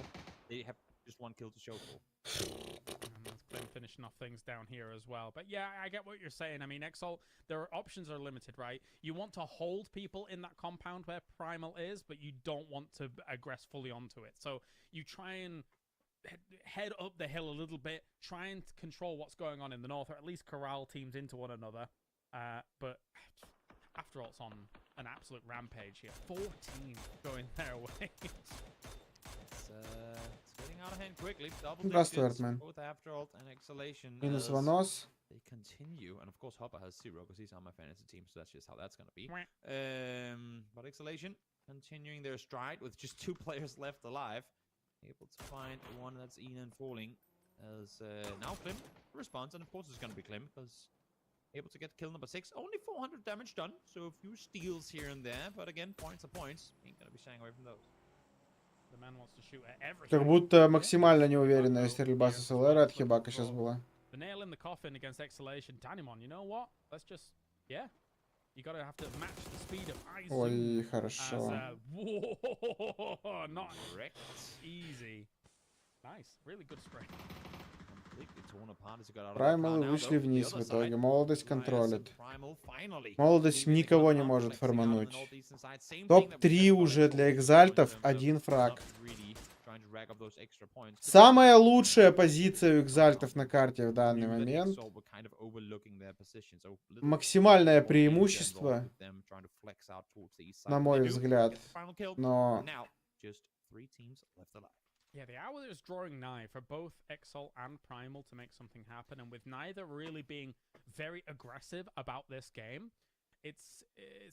That's finishing off things down here as well. But yeah, I get what you're saying. I mean, Exalt, their options are limited, right? You want to hold people in that compound where Primal is, but you don't want to aggress fully onto it. So you try and head up the hill a little bit, try and control what's going on in the north, or at least corral teams into one another. But after all, it's on an absolute rampage here. 14 going their way. It's getting out of hand quickly. Double Здравствуй, digits, Артмен. both Afteralt and Exhalation. Минус Ванос. They continue, and of course Hopper has 0 because he's on my fantasy team, so that's just how that's gonna be. But Exhalation continuing their stride with just 2 players left alive, able to find one that's Ian falling as now Klim responds, and of course it's gonna be Klim because able to get kill number 6. Only 400 damage done, so a few steals here and there, but again, points are points. Ain't gonna be shying away from those. The man wants to shoot at everything. Как будто максимально неуверенная стрельба с СЛР от Хибака сейчас была. The nail in the coffin against Exhalation. Danimon, you know what? Let's just, yeah. You gotta have to match the speed of Izu. Ой, хорошо. Whoa, not easy. Nice, really good spray. Праймалы вышли вниз в итоге. Молодость контролит. Молодость никого не может формануть. Топ-3 уже для экзальтов, 1 фраг. Самая лучшая позиция у экзальтов на карте в данный момент. Максимальное преимущество, на мой взгляд. Но... Yeah, the hour is drawing nigh for both Exalt and Primal to make something happen, and with neither really being very aggressive about this game, it's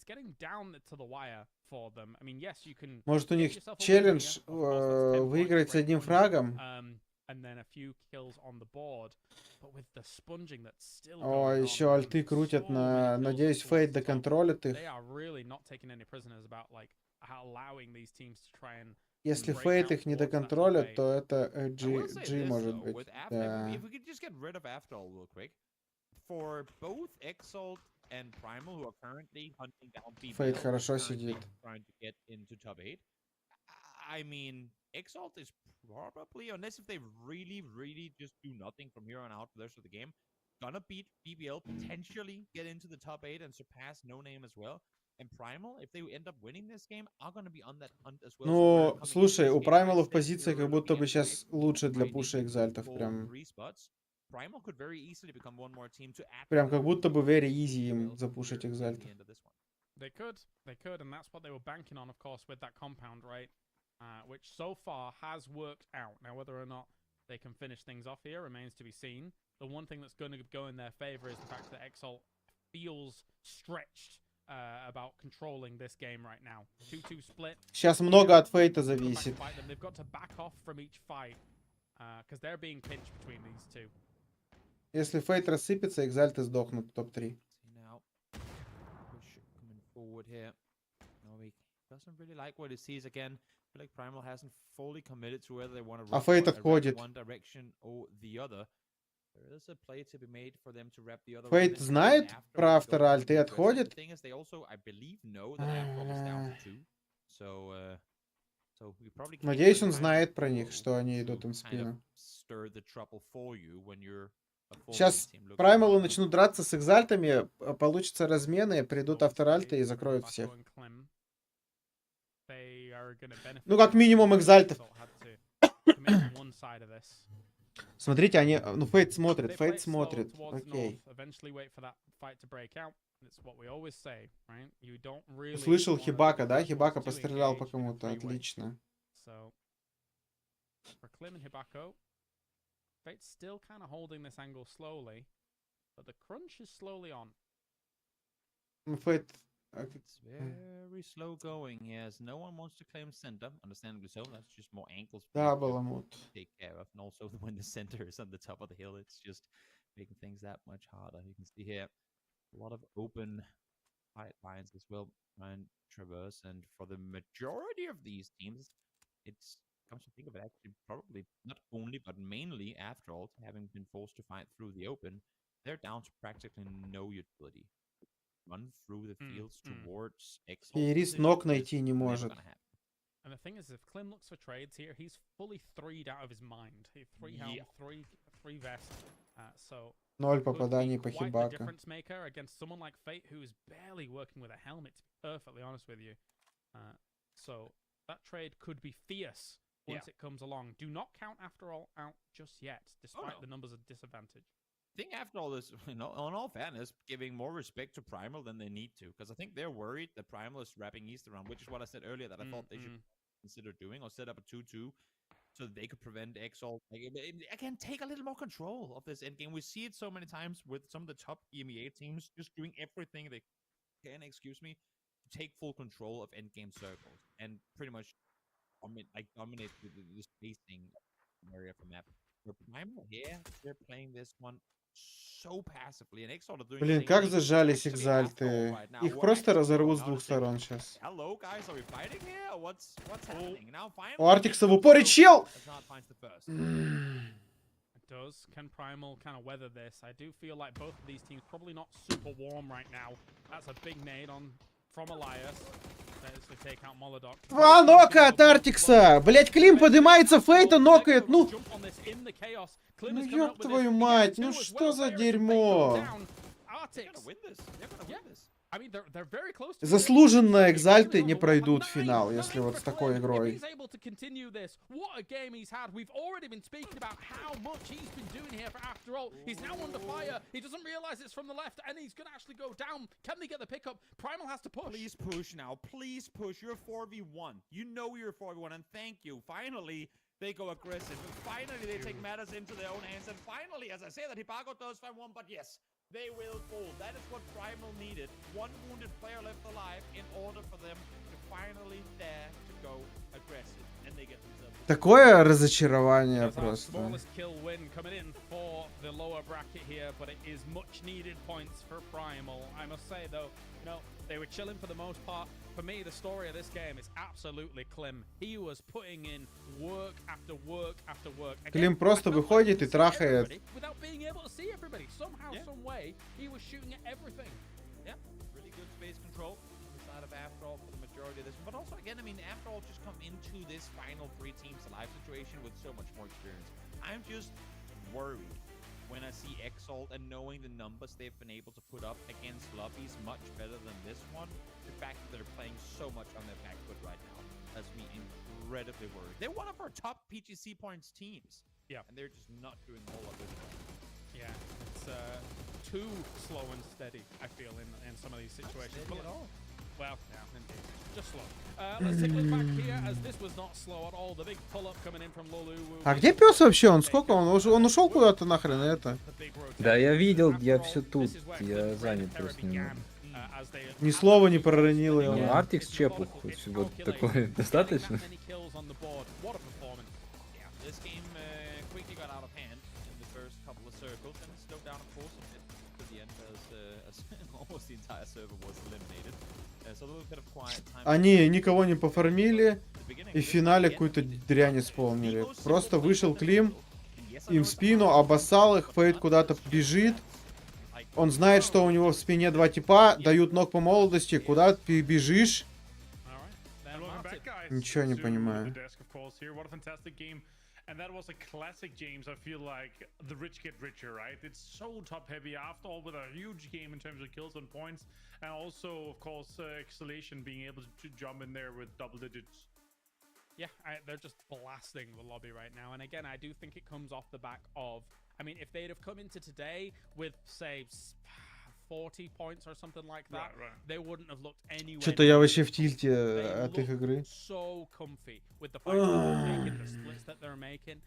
getting down to the wire for them. I mean, yes, you can. Может, у них челлендж выиграть с одним фрагом? And then a few kills on the board, but with the sponging that's still. О, еще альты крутят на, надеюсь, Фейт доконтролит их. They are really not taking any prisoners about like allowing these teams to try and. Если Фейт их не доконтролит, то это GG может быть. Да. If we could just get rid of Afterall real quick, for both Exalt and Primal, who are currently hunting down people, Фейт хорошо сидит. Trying to get into top 8. I mean, Exalt is probably, unless if they really just do nothing from here on out for the rest of the game, gonna beat BBL, potentially get into the top 8 and surpass No Name as well. And Primal, if they end up winning this game, are gonna be on that hunt as well. Ну, слушай, у Праймалов позиция как будто бы сейчас лучше для пуша экзальтов. Прям как будто бы very easy им запушить экзальтов. They could, and that's what they were banking on, of course, with that compound, right? Which so far has worked out. Now, whether or not they can finish things off here remains to be seen. The one thing that's going to go in their favor is the fact that Exalt feels stretched about controlling this game right now. 2-2 split. Сейчас много от Фейта зависит. They've got to back off from each fight because they're being pinched between these two. Если Фейт рассыпется, экзальты сдохнут в топ-3. Doesn't really like what he sees again. I feel like Primal hasn't fully committed to whether they want to А Фейт отходит. one direction or the other. There is a play to be made for them to wrap the other. Фейт знает про автора альты и отходит? The thing is, they also, I believe, know that Afro is down to 2. So we probably. Надеюсь, он знает про них, что они идут им в спину. Сейчас Праймалы начнут драться с экзальтами, получится размены, придут авторальты и закроют всех. Ну, как минимум, экзальтов. Смотрите, они... Ну, Фейт смотрит, Окей. Услышал Хибака, да? Хибака пострелял по кому-то. Отлично. Fate's still kind of holding this angle slowly, but the crunch is slowly on. Fate. It's very slow going. Yes, no one wants to claim center, understandably so. That's just more ankles to take care of, and also when the center is on the top of the hill, it's just making things that much harder. You can see here a lot of open fight lines as well, and traverse. And for the majority of these teams, it's comes to think of it, actually, probably not only but mainly after all, having been forced to fight through the open, they're down to practically no utility. Феерис ног найти не может. And the thing is, if Klim looks for trades here, he's fully three'd out of his mind. He three helm, three vest. So 0 попаданий по quite the хибака. difference maker against someone like Fate, who is barely working with a helmet. To be perfectly honest with you, so that trade could be fierce once it comes along. Do not count after all out just yet, despite the numbers of disadvantage. I think after all this, you know, in all fairness, giving more respect to Primal than they need to, because I think they're worried that Primal is wrapping East around, which is what I said earlier that I thought they should consider doing, or set up a 2-2 so that they could prevent Exalt. Like, again, take a little more control of this endgame. We see it so many times with some of the top EMEA teams just doing everything they can, to take full control of endgame circles and pretty much dominate the spacing area of the map. For Primal here, they're playing this one so passively, and Exalt are doing. Блин, как зажались экзальты. Их просто разорвут с двух сторон сейчас. Hello guys, are we fighting here? What's happening? Now finally. У Артикса в упоре чел! Does can Primal kind of weather this? I do feel like both of these teams probably not super warm right now. That's a big nade on from Elias. Два нока от Артикса! Блять, Клим поднимается, Фейта нокает, ну ёб твою мать, ну что за дерьмо? Заслуженно экзальты не пройдут в финал, если вот с такой игрой. Please push now. Please push. You're 4v1. You know you're 4v1, and thank you. Finally, they go aggressive. And finally, they take matters into their own hands. And finally, as I say that, Hibako does find one, but yes, they will fall. That is what Primal needed. One wounded player left alive in order for them to finally dare to go aggressive. And they get themselves. Такое разочарование просто. Kill win coming in for the lower bracket here, but it is much needed points for Primal. I must say though, you know, they were chilling for the most part. For me, the story of this game is absolutely Klim. He was putting in work after work after work. Клим просто выходит и трахает. Without being able to see everybody. Somehow, some way, he was shooting at everything. Yeah, really good space control inside of After All for the majority of this. But also, again, I mean, After All just come into this final 3 teams alive situation with so much more experience. I'm just worried when I see Exalt and knowing the numbers they've been able to put up against lobbies much better than this one. The fact that they're playing so much on their back foot right now has me incredibly worried. They're one of our top PGC points teams. Yeah. And they're just not doing a whole lot of it. Yeah, it's too slow and steady, I feel, in some of these situations. Well, yeah, indeed. Just slow. Let's take a look back here, as this was not slow at all. The big pull-up coming in from Lulu. А где пес вообще? Он сколько? Он ушел куда-то нахрен это? Да, я видел, я все тут. Я занят просто немного. Ни слова не проронил его. Ну, Артикс чепух, вот такое достаточно. Они никого не пофармили и в финале какую-то дрянь исполнили. Просто вышел Клим, им в спину, обоссал их, Фейт куда-то бежит. Он знает, что у него в спине 2 типа, дают ног по молодости. Куда ты бежишь? Ничего не понимаю. And that was a classic, James. I feel like the rich get richer, right? It's so top heavy after all, with a huge game in terms of kills and points, and also, of course, Exhalation being able to jump in there with double digits. Yeah, they're just blasting the lobby right now. And again, I do think it comes off the back of, I mean, if they'd have come into today with, say, 40 points or something like that, they wouldn't have looked anywhere. Что-то я вообще в тильте от их игры. So comfy with the fights that they're making, the splits that they're making,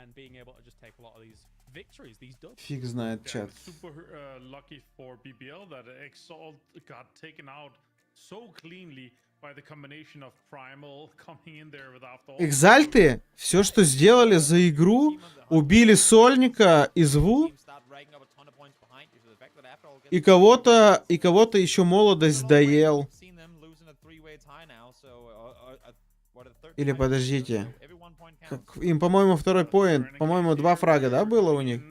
and being able to just take a lot of these victories, these dubs. Фиг знает, чат. Super lucky for BBL that Exalt got taken out so cleanly by the combination of Primal coming in there with After All. Экзальты все, что сделали за игру, убили Сольника и Зву. И кого-то еще молодость доел. Или подождите. Им, по-моему, второй поинт. По-моему, 2 фрага, да, было у них?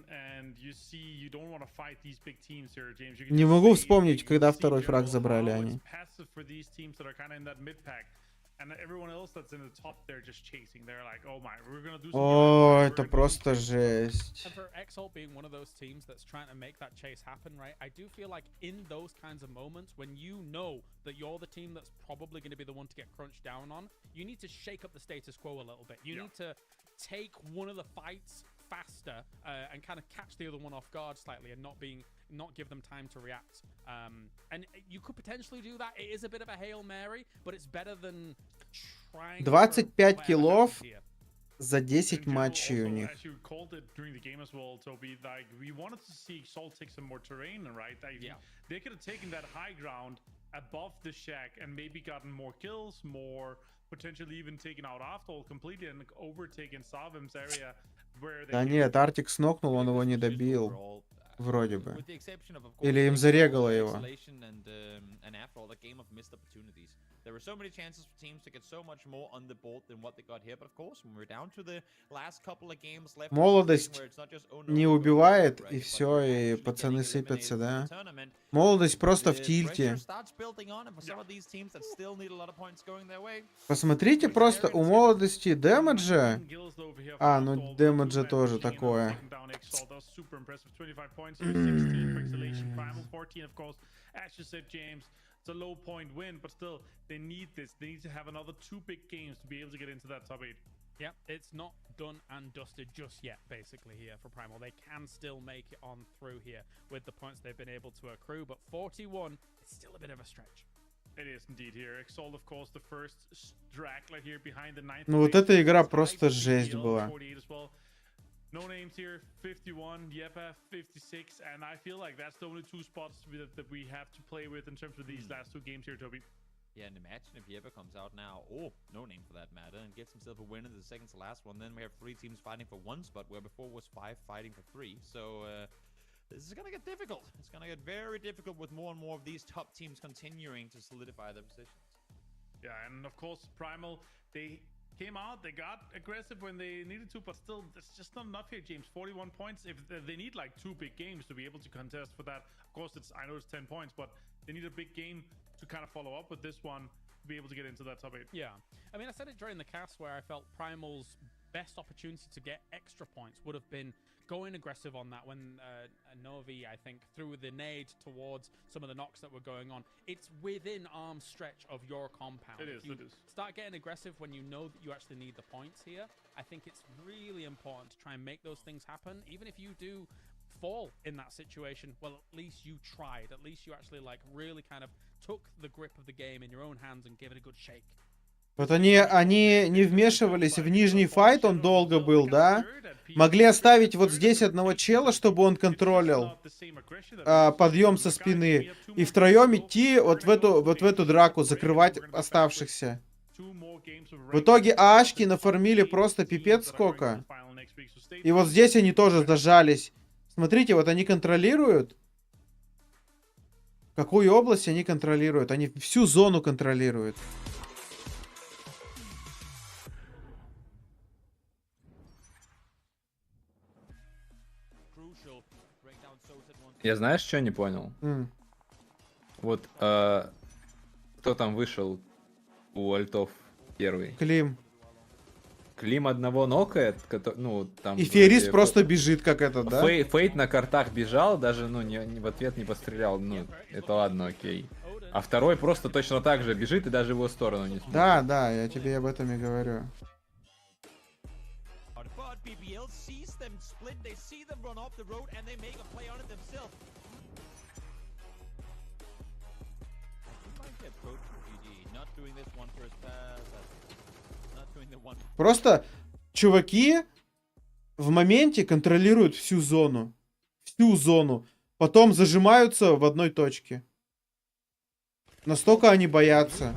Не могу вспомнить, когда второй фраг забрали они. О, это просто жесть. And for XOL being one of those teams that's trying to make that chase happen, right? I do feel like in those kinds of moments, when you know that you're the team that's probably going to be the one to get crunched down on, you need to shake up the status quo a little bit. You need to take one of the fights faster and kind of catch the other one off guard slightly and not give them time to react. And you could potentially do that. It is a bit of a Hail Mary, but it's better than trying 25 киллов за 10 матчей у них. They could have taken that high ground above the shack and maybe gotten more kills, more potentially even taken out Aftal completely and overtaken Savim's area. Да нет, Артик снокнул, он его не добил. Вроде бы. Или им зарегало его. There were so many chances for teams to get so much more on the board than what they got here, but of course, when we're down to the last couple of games left, молодость не убивает, и все, и пацаны сыпятся, да? Молодость просто в тильте. Посмотрите просто, у молодости дэмэджа... А, ну дэмэджа тоже такое. It's a low point win, but still, they need this. They need to have another 2 big games to be able to get into that top 8. Yeah, it's not done and dusted just yet, basically, here for Primal. They can still make it on through here with the points they've been able to accrue, but 41 is still a bit of a stretch. It is indeed here. Exalt, of course, the first straggler here behind the 9th. Ну вот эта игра просто жесть была. No names here, 51, Yepa 56, and I feel like that's the only 2 spots that we have to play with in terms of these last 2 games here, Toby. Yeah, and imagine if Yepa comes out now, or no name for that matter, and gets himself a win in the second to last one. Then we have 3 teams fighting for 1 spot, where before was 5 fighting for 3. So this is gonna get difficult. It's gonna get very difficult with more and more of these top teams continuing to solidify their positions. Yeah, and of course, Primal, they came out, they got aggressive when they needed to, but still, it's just not enough here, James. 41 points. If they need like 2 big games to be able to contest for that, of course, I know it's 10 points, but they need a big game to kind of follow up with this one to be able to get into that top 8. Yeah, I mean, I said it during the cast where I felt Primal's best opportunity to get extra points would have been going aggressive on that when Novi, I think, threw the nade towards some of the knocks that were going on. It's within arm's stretch of your compound. It is. Start getting aggressive when you know that you actually need the points here. I think it's really important to try and make those things happen. Even if you do fall in that situation, well, at least you tried. At least you actually like really kind of took the grip of the game in your own hands and gave it a good shake. Вот они не вмешивались в нижний файт, он долго был, да? Могли оставить вот здесь одного чела, чтобы он контролил подъем со спины. И втроем идти вот в эту драку, закрывать оставшихся. В итоге Ашки нафармили просто пипец сколько. И вот здесь они тоже зажались. Смотрите, вот они контролируют. Какую область они контролируют? Они всю зону контролируют. Я знаешь, что не понял? Вот кто там вышел у альтов первый? Клим. Клим одного нокает, ну там. И Ферис просто бежит, как этот, да? Фейт на картах бежал, даже ну в ответ не пострелял. Ну это ладно, окей. А второй просто точно так же бежит и даже в его сторону не смотрит. Да, я тебе об этом и говорю. Просто чуваки в моменте контролируют всю зону. Всю зону. Потом зажимаются в одной точке. Настолько они боятся.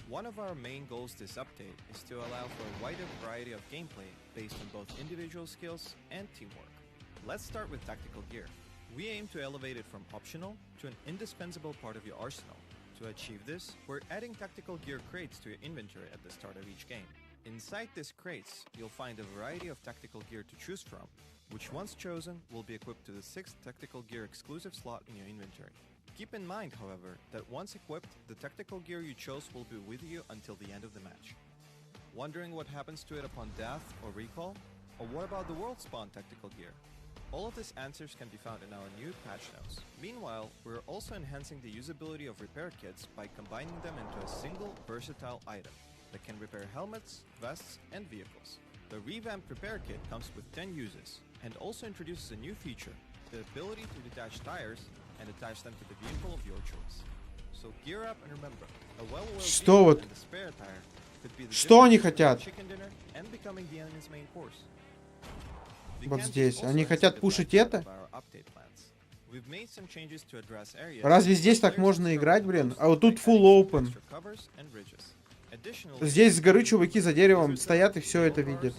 One of our main goals this update is to allow for a wider variety of gameplay based on both individual skills and teamwork. Let's start with tactical gear. We aim to elevate it from optional to an indispensable part of your arsenal. To achieve this, we're adding tactical gear crates to your inventory at the start of each game. Inside these crates, you'll find a variety of tactical gear to choose from, which once chosen will be equipped to the 6th tactical gear exclusive slot in your inventory. Keep in mind, however, that once equipped, the tactical gear you chose will be with you until the end of the match. Wondering what happens to it upon death or recall? Or what about the world spawn tactical gear? All of these answers can be found in our new patch notes. Meanwhile, we're also enhancing the usability of repair kits by combining them into a single versatile item that can repair helmets, vests, and vehicles. The revamped repair kit comes with 10 uses and also introduces a new feature, the ability to detach tires and attach them to the vehicle of your choice. So gear up and remember, a well-oiled Что вот? and a spare tire could be the Что они difference between хотят? chicken dinner and becoming the enemy's main course. Вот здесь. Они хотят пушить это? Разве здесь так можно играть, блин? А вот тут full open. Здесь с горы чуваки за деревом стоят и все это видят.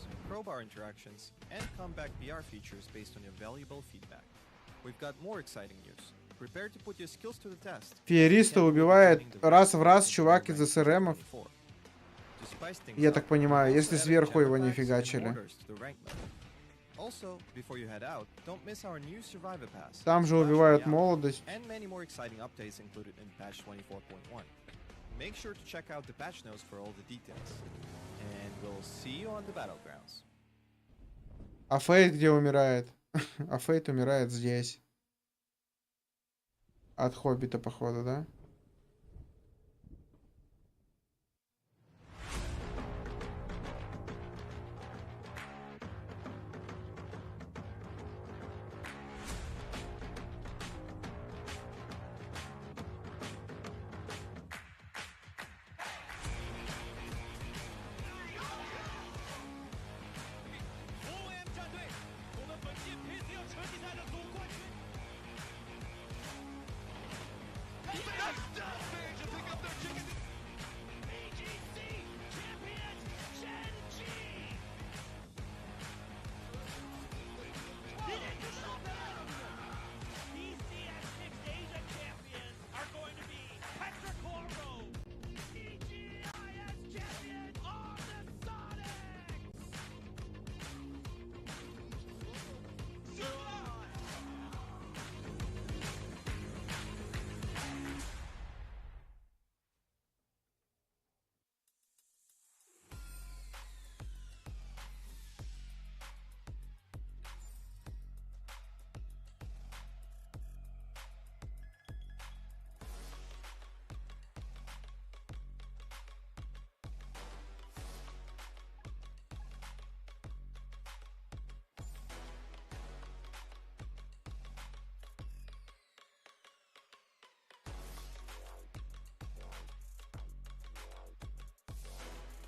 Феериста убивает раз в раз чувак из СРМов. Я так понимаю, если сверху его не фигачили. Там же убивают молодость. Make sure to check out the patch notes for all the details. And we'll see you on the battlegrounds. А Фейт где умирает? А Фейт умирает здесь. От Хоббита, походу, да?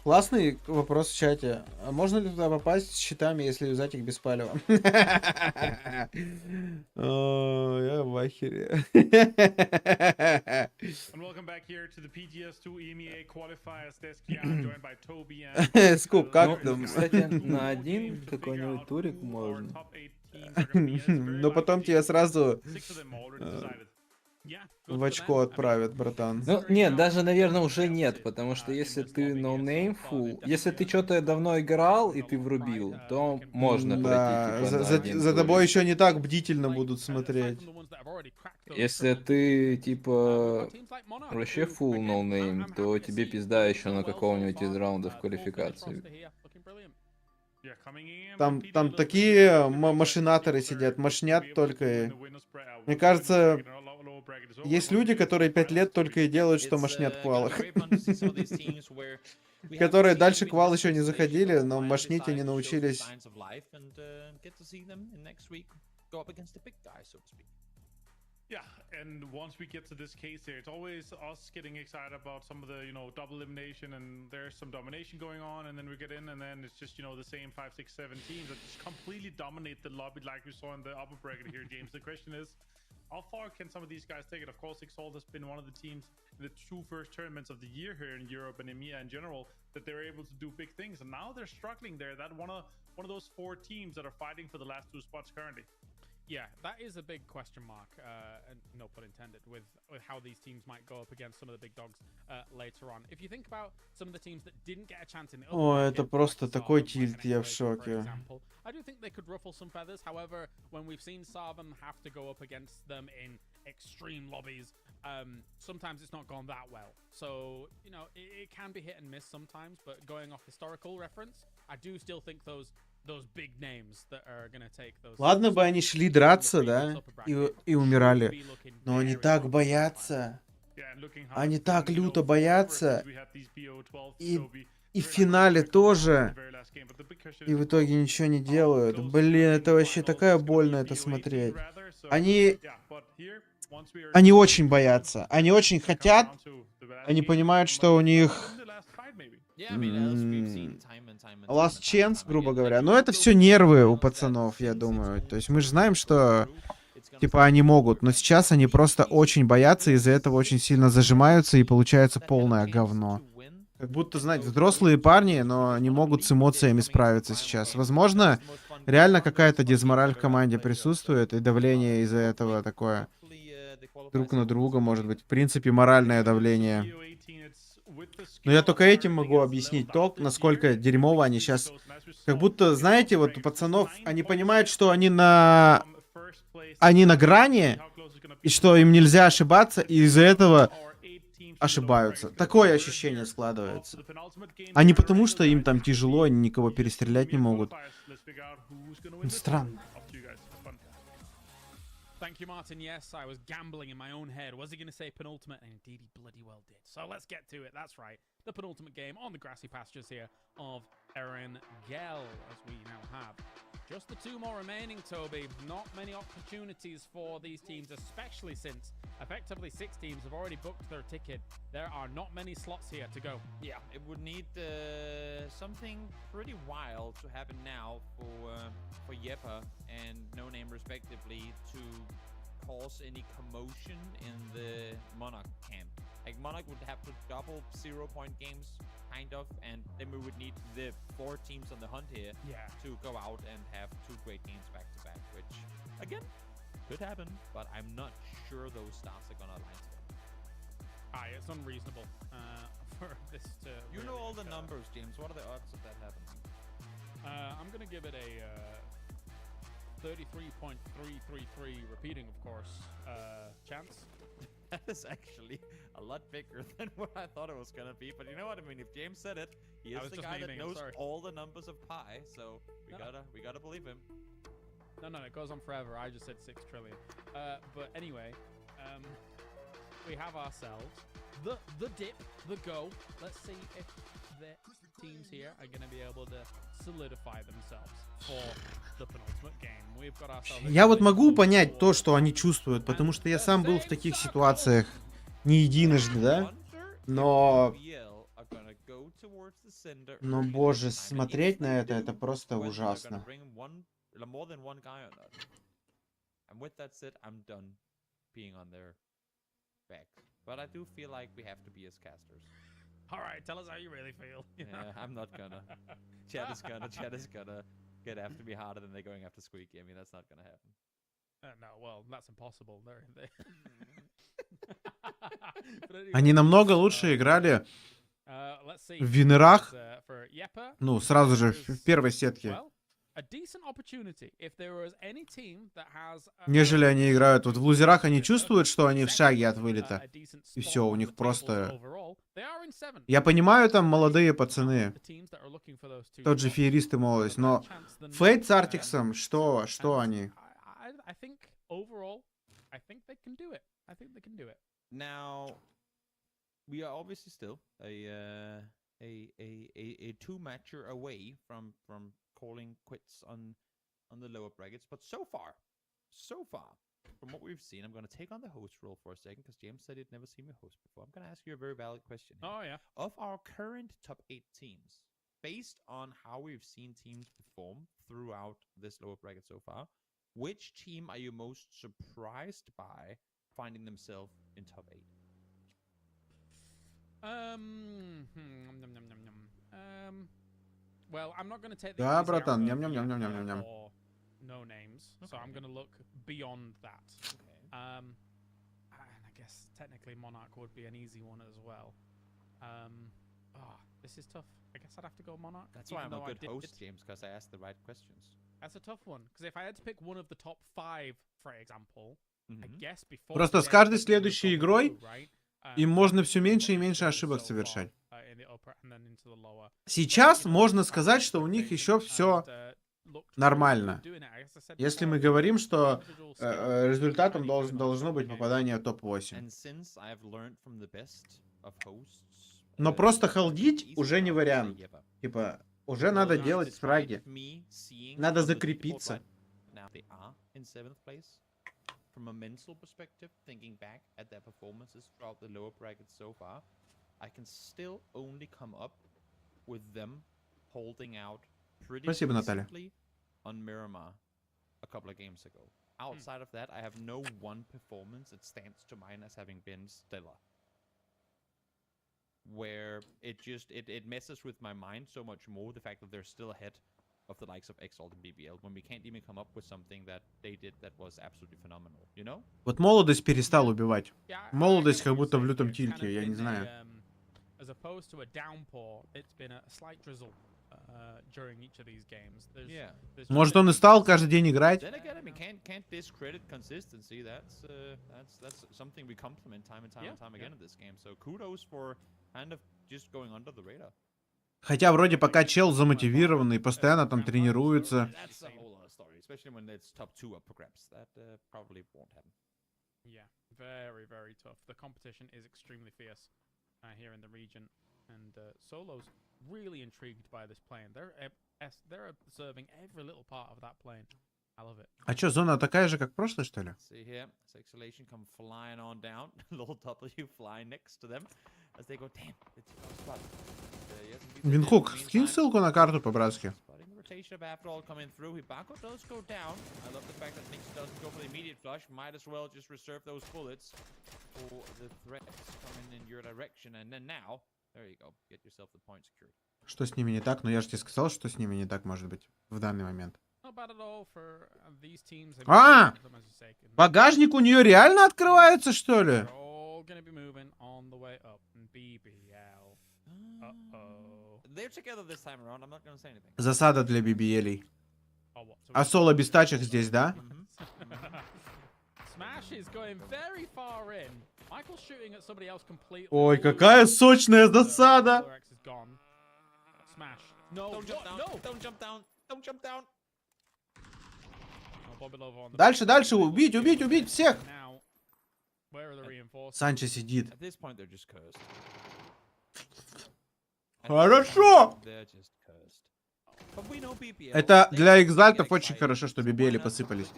Классный вопрос в чате. А можно ли туда попасть с щитами, если юзать их без палева? Я в ахере. Скуп, как там? Кстати, на один какой-нибудь турик можно. Но потом тебя сразу в очко отправят, братан. Ну, нет, даже, наверное, уже нет, потому что если ты ноунейм full, если ты что-то давно играл и ты врубил, то можно пройти, типа, на один за тобой турик. еще не так бдительно будут смотреть. Если ты, типа, вообще full ноунейм, то тебе пизда еще на какого-нибудь из раундов квалификации. Там такие машинаторы сидят, машнят только. Мне кажется, есть люди, которые 5 лет только и делают, что машнят в квалах. Которые дальше квал еще не заходили, но машнить они научились. Yeah, and once we get to this case here, it's always us getting excited about some of the, double elimination, and there's some domination going on, and then we get in, and then it's just, the same 5, 6, 7 teams that just completely dominate the lobby like we saw in the upper bracket here, James. The question is, how far can some of these guys take it? Of course, Exalt has been one of the teams in the 2 first tournaments of the year here in Europe and EMEA in general that they're able to do big things, and now they're struggling there. That one of those 4 teams that are fighting for the last 2 spots currently. Yeah, that is a big question mark, and no pun intended, with how these teams might go up against some of the big dogs later on. If you think about some of the teams that didn't get a chance in the other О, bracket, это like просто такой Sarvem, тильт, like an я в Escalation, for шоке. example, I do think they could ruffle some feathers. However, when we've seen Sarvem have to go up against them in extreme lobbies, sometimes it's not gone that well. So, you know, it can be hit and miss sometimes, but going off historical reference, I do still think those big names that are gonna take those. Ладно бы они шли драться, да, и умирали, но они так боятся, они так люто боятся, и в финале тоже, и в итоге ничего не делают. Блин, это вообще такая больно это смотреть. Они очень боятся, они очень хотят, они понимают, что у них last chance, грубо говоря. Но это все нервы у пацанов, я думаю. То есть мы же знаем, что типа они могут, но сейчас они просто очень боятся, из-за этого очень сильно зажимаются, и получается полное говно. Как будто, знаете, взрослые парни, но не могут с эмоциями справиться сейчас. Возможно, реально какая-то дезмораль в команде присутствует, и давление из-за этого такое друг на друга, может быть. В принципе, моральное давление. Но я только этим могу объяснить то, насколько дерьмово они сейчас... Как будто, знаете, вот у пацанов, они понимают, что они на грани, и что им нельзя ошибаться, и из-за этого ошибаются. Такое ощущение складывается. А не потому, что им там тяжело, они никого перестрелять не могут. Странно. Thank you, Martin. Yes, I was gambling in my own head. Was he going to say penultimate? And indeed, he bloody well did. So let's get to it. That's right. The penultimate game on the grassy pastures here of Eren Gell, as we now have. Just the two more remaining, Toby. Not many opportunities for these teams, especially since effectively 6 teams have already booked their ticket. There are not many slots here to go. Yeah, it would need something pretty wild to happen now for Yepa and No Name respectively to cause any commotion in the Monarch camp. Like Monarch would have to double 0-point games, kind of, and then we would need the 4 teams on the hunt here to go out and have 2 great games back to back, which again could happen, but I'm not sure those stars are gonna align together. It's unreasonable for this to. You know all the numbers, James. What are the odds of that happening? I'm gonna give it a 33.333 repeating, of course, chance. That is actually a lot bigger than what I thought it was gonna be. But you know what I mean? If James said it, he is the guy that knows all the numbers of pi. So we gotta believe him. No, it goes on forever. I just said 6 trillion. But anyway, we have ourselves the dip, the go. Let's see if the teams here are gonna be able to solidify themselves for the penultimate game. We've got ourselves. Я вот могу понять то, что они чувствуют, потому что я сам был в таких ситуациях не единожды, да? Но, боже, смотреть на это просто ужасно. But I do feel like we have to be as casters. All right, tell us how you really feel. Yeah, I'm not gonna. Chat is gonna get after me harder than they're going after Squeaky. I mean, that's not gonna happen. No, well, that's impossible. Они намного лучше играли в винерах, ну, сразу же в первой сетке, нежели они играют. Вот в лузерах они чувствуют, что они в шаге от вылета. И все, у них просто... Я понимаю, там молодые пацаны. Тот же феерист и молодость. Но Фейт с Артиксом, что они? Now, we are obviously still a 2-matcher away from calling quits on the lower brackets, but so far, from what we've seen, I'm going to take on the host role for a second because James said he'd never seen me host before. I'm going to ask you a very valid question here. Oh, yeah. Of our current top 8 teams, based on how we've seen teams perform throughout this lower bracket so far, which team are you most surprised by finding themselves in top 8? Well, I'm not going to take the Да, братан, ням-ням-ням-ням-ням-ням. no names, so I'm gonna look beyond that. And I guess technically Monarch would be an easy one as well. This is tough. I guess I'd have to go Monarch. That's why I'm a good host, James, because I asked the right questions. That's a tough one, because if I had to pick one of the top 5, for example, I guess before. Просто с каждой следующей игрой им можно все меньше и меньше ошибок совершать. Сейчас можно сказать, что у них еще все нормально. Если мы говорим, что результатом должно быть попадание в топ-8. Но просто холдить уже не вариант. Типа, уже надо делать фраги. Надо закрепиться. From a mental perspective, thinking back at their performances throughout the lower brackets so far, I can still only come up with them holding out pretty decently on Miramar a couple of games ago. Outside of that, I have no one performance that stands to mind as having been stellar. Where it messes with my mind so much more, the fact that they're still ahead of the likes of Exalt and BBL, when we can't even come up with something that they did that was absolutely phenomenal, you know? Вот молодость перестал убивать. Молодость как будто в лютом тильке, я не знаю. As opposed to a downpour, it's been a slight drizzle during each of these games. Может, он и стал каждый день играть? Then again, I mean, can't discredit consistency. That's something we compliment time and time again in this game. So kudos for kind of just going under the radar. Хотя вроде пока чел замотивированный, постоянно там тренируется. Especially when it's top 2 up for grabs. That probably won't happen. Yeah, very, very tough. The competition is extremely fierce here in the region, and Solo's really intrigued by this plane. They're observing every little part of that plane. I love it. А чё, зона такая же, как в прошлой, что ли? See here, Sexulation come flying on down. Little W flying next to them as they go. Damn, it's a spot. Винхук, скинь ссылку на карту по-братски. Rotation of after all coming through. Hibako does go down. I love the fact that Nix doesn't go for the immediate flush. Might as well just reserve those bullets for the threats coming in your direction. And then now, there you go. Get yourself the point secured. Что с ними не так? Ну я же тебе сказал, что с ними не так может быть в данный момент. А! Багажник у нее реально открывается, что ли? Засада для BBL. А соло без тачек здесь, да? Ой, какая сочная засада! Дальше, дальше, убить, убить, убить всех! Санчо сидит. Хорошо! Это для экзальтов очень хорошо, что BBL посыпались.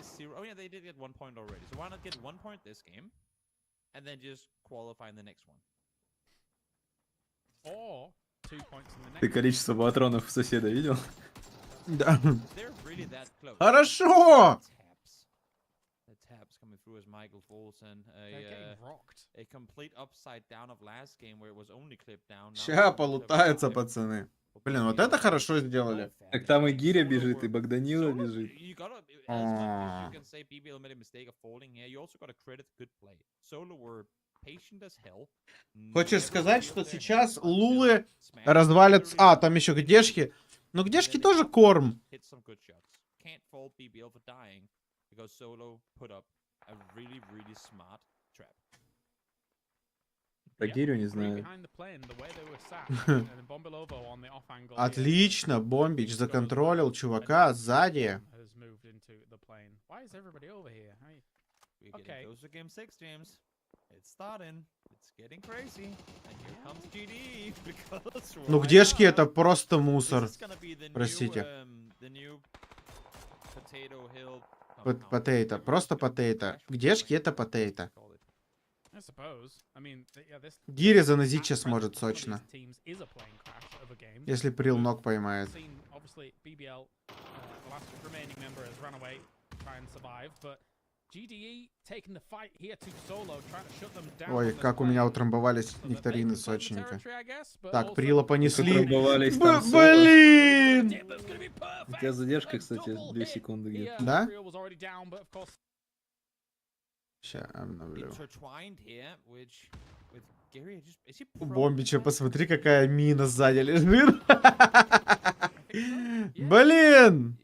Ты количество патронов соседа видел? Да. Хорошо! Ща полутаются, пацаны. Блин, вот это хорошо сделали. Так там и Гиря бежит, и Богданила бежит. Хочешь сказать, что сейчас лулы развалят... А, там еще гдешки. Но гдешки тоже корм. Про Гирю не знаю. Отлично, Бомбич законтролил чувака сзади. Ну гдешки это просто мусор. Простите. Потейто, просто потейто. Гдешки это потейто. Гири занозить сейчас может сочно. Если Прил ног поймает. Ой, как у меня утрамбовались нектарины сочненько. Так, Прила понесли. Утрамбовались там Блин! У тебя задержка, кстати, 2 секунды где-то. Да? Сейчас обновлю. У Бомбича, посмотри, какая мина сзади лежит. Блин!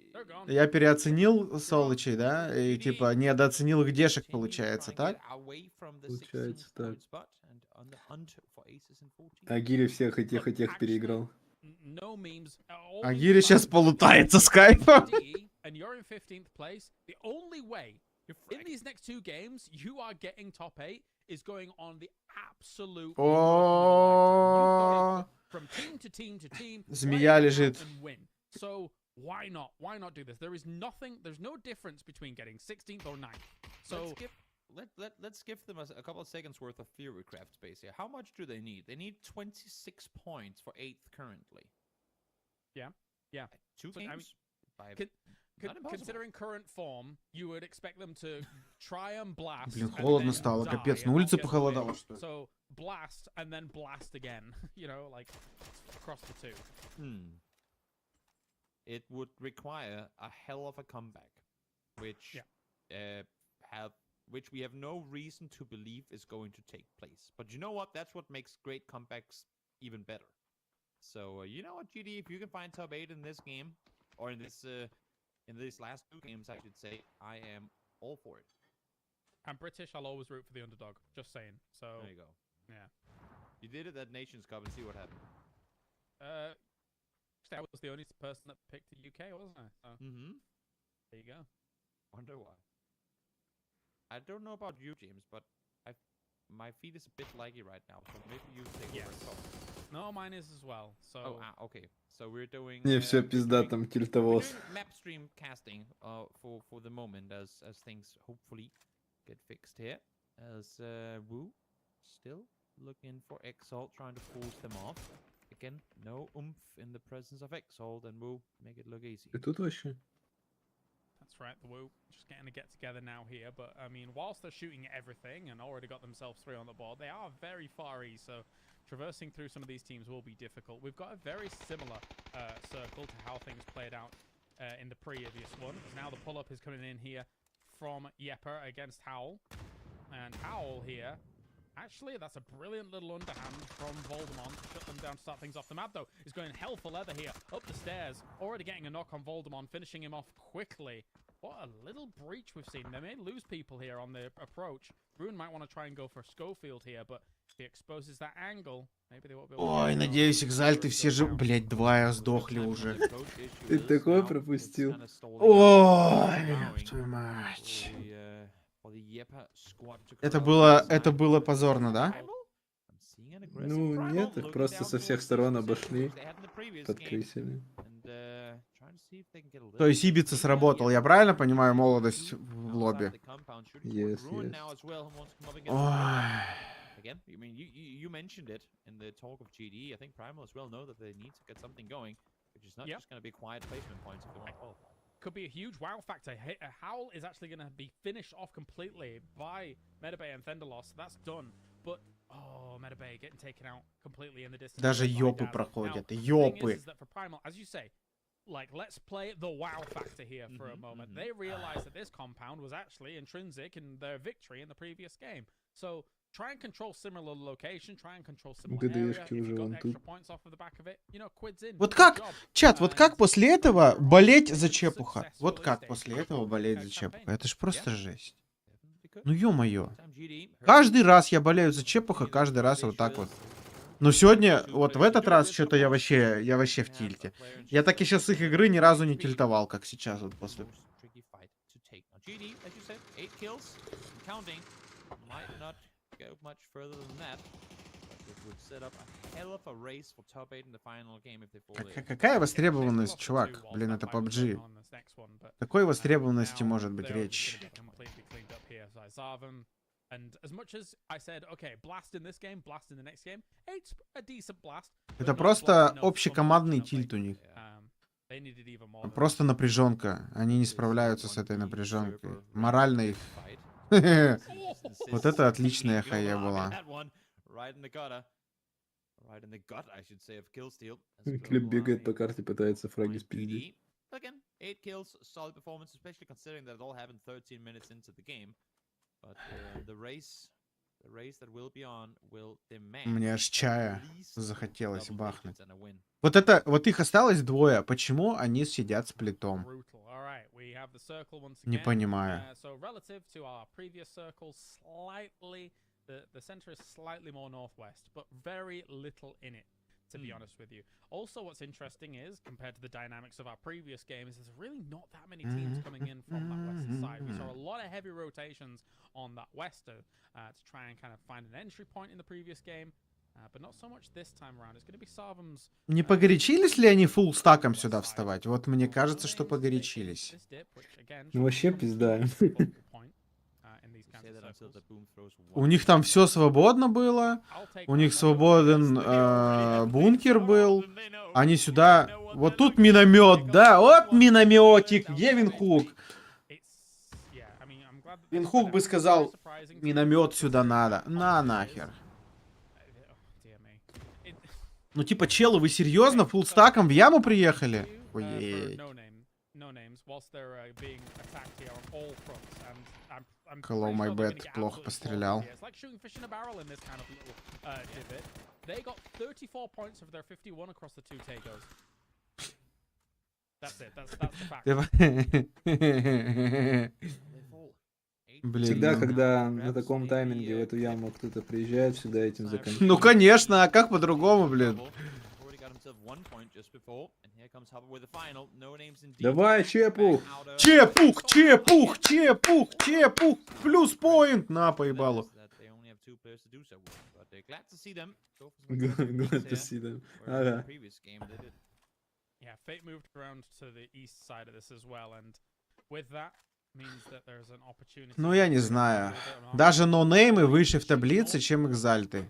Я переоценил Солычей, да? И типа недооценил их дешек, получается, так? Получается так. А Гири всех этих переиграл. А Гири сейчас полутается с кайфом. О, змея лежит. So why not? Why not do this? There is nothing. There's no difference between getting 16th or 9th. So let's give them a couple of seconds worth of theory craft space here. How much do they need? They need 26 points for 8th currently. Yeah. 2 games. Considering current form, you would expect them to try and blast. Блин, холодно стало, капец. На улице похолодало, что ли? So blast and then blast again. You know, like across the two. It would require a hell of a comeback, which we have no reason to believe is going to take place. But you know what? That's what makes great comebacks even better. So you know what, GD, if you can find top 8 in this game, or in these last 2 games, I should say, I am all for it. I'm British. I'll always root for the underdog. Just saying. So there you go. Yeah. You did it at Nations Cup and see what happened. I was the only person that picked the UK, wasn't I? So, there you go. Wonder why. I don't know about you, James, but my feed is a bit laggy right now, so maybe you take over top. No, mine is as well. So okay. So we're doing. Не, все пизда, там тильтовоз. Map stream casting for the moment as things hopefully get fixed here. As Woo still looking for Exalt, trying to force them off. Again, no oomph in the presence of Exalt, and Woo make it look easy. И тут вообще. That's right, the Woo just getting to get together now here. But I mean, whilst they're shooting everything and already got themselves 3 on the board, they are very far east. So traversing through some of these teams will be difficult. We've got a very similar circle to how things played out in the previous one. Now the pull-up is coming in here from Yepper against Howl, and Howl here. Actually, that's a brilliant little underhand from Voldemort to shut them down to start things off. The Mad, though, is going hell for leather here. Up the stairs. Already getting a knock on Voldemort, finishing him off quickly. What a little breach we've seen. They may lose people here on the approach. Ruin might want to try and go for Schofield here, but if he exposes that angle, maybe they won't be able to... Ой, надеюсь, экзальты все же... Блять, 2 сдохли уже. Ты такое пропустил? Ой, твою мать. Это было позорно, да? Ну, нет, их просто со всех сторон обошли, подкрысили. То есть Ибица сработал, я правильно понимаю, молодость в лобби? Yes. Ой. Again, I mean, you mentioned it in the talk of GD. I think Primal as well know that they need to get something going, which is not just going to be quiet placement points if they want to qualify. Could be a huge wow factor. Howl is actually going to be finished off completely by Metabay and Thunderloss. That's done. But, Metabay getting taken out completely in the distance. Даже ёпы проходят. Ёпы. For Primal, as you say, like, let's play the wow factor here for a moment. They realized that this compound was actually intrinsic in their victory in the previous game. So, try and control similar location, try and control similar area. If you got extra points off of the back of it, you know, quids in. Вот как, чат, вот как после этого болеть за Чепуха? Вот как после этого болеть за Чепуха? Это ж просто жесть. Ну ё-моё. Каждый раз я болею за Чепуха, каждый раз вот так вот. Но сегодня, вот в этот раз, что-то я вообще в тильте. Я так еще с их игры ни разу не тильтовал, как сейчас вот после. Go much further than that, but it would set up a hell of a race for top 8 in the final game if they fall in. Какая востребованность, чувак? Блин, это PUBG. Какой востребованности может быть речь? Это просто общекомандный тильт у них. Просто напряженка. Они не справляются с этой напряженкой. Морально их. Вот это отличная хая была. Клип бегает по карте, пытается фраги спиздить. Again, 8 kills, solid performance, especially considering that it all happened 13 minutes into the game. But the race that will be on will demand. Мне аж чая захотелось бахнуть. Вот это, вот их осталось двое. Почему они сидят с плитом? Не понимаю. The center is slightly more northwest, but very little in it, to be honest with you. Also, what's interesting is, compared to the dynamics of our previous games, there's really not that many teams coming in from that western side. We saw a lot of heavy rotations on that western to try and kind of find an entry point in the previous game, but not so much this time around. It's going to be Sarvum's... Не погорячились ли они фулл стаком сюда вставать? Вот мне кажется, что погорячились. Ну вообще пизда. У них там все свободно было. У них свободен бункер был. Они сюда... Вот тут миномет, да? Вот минометик. Где Винхук? Винхук бы сказал, миномет сюда надо. На нахер. Ну типа, челы, вы серьезно фуллстаком в яму приехали? Ой. Hello, my bad. Плохо пострелял. Блин, всегда, когда на таком тайминге в эту яму кто-то приезжает, всегда этим заканчивается. Ну конечно, а как по-другому, блин? Давай, чепух! Чепух, чепух, чепух, чепух! Плюс поинт! На, поебалу. Glad to see them. Ага. Yeah, Fate moved around to the east side of this as well, and with that means that there's an opportunity. Ну я не знаю. Даже ноунеймы выше в таблице, чем экзальты.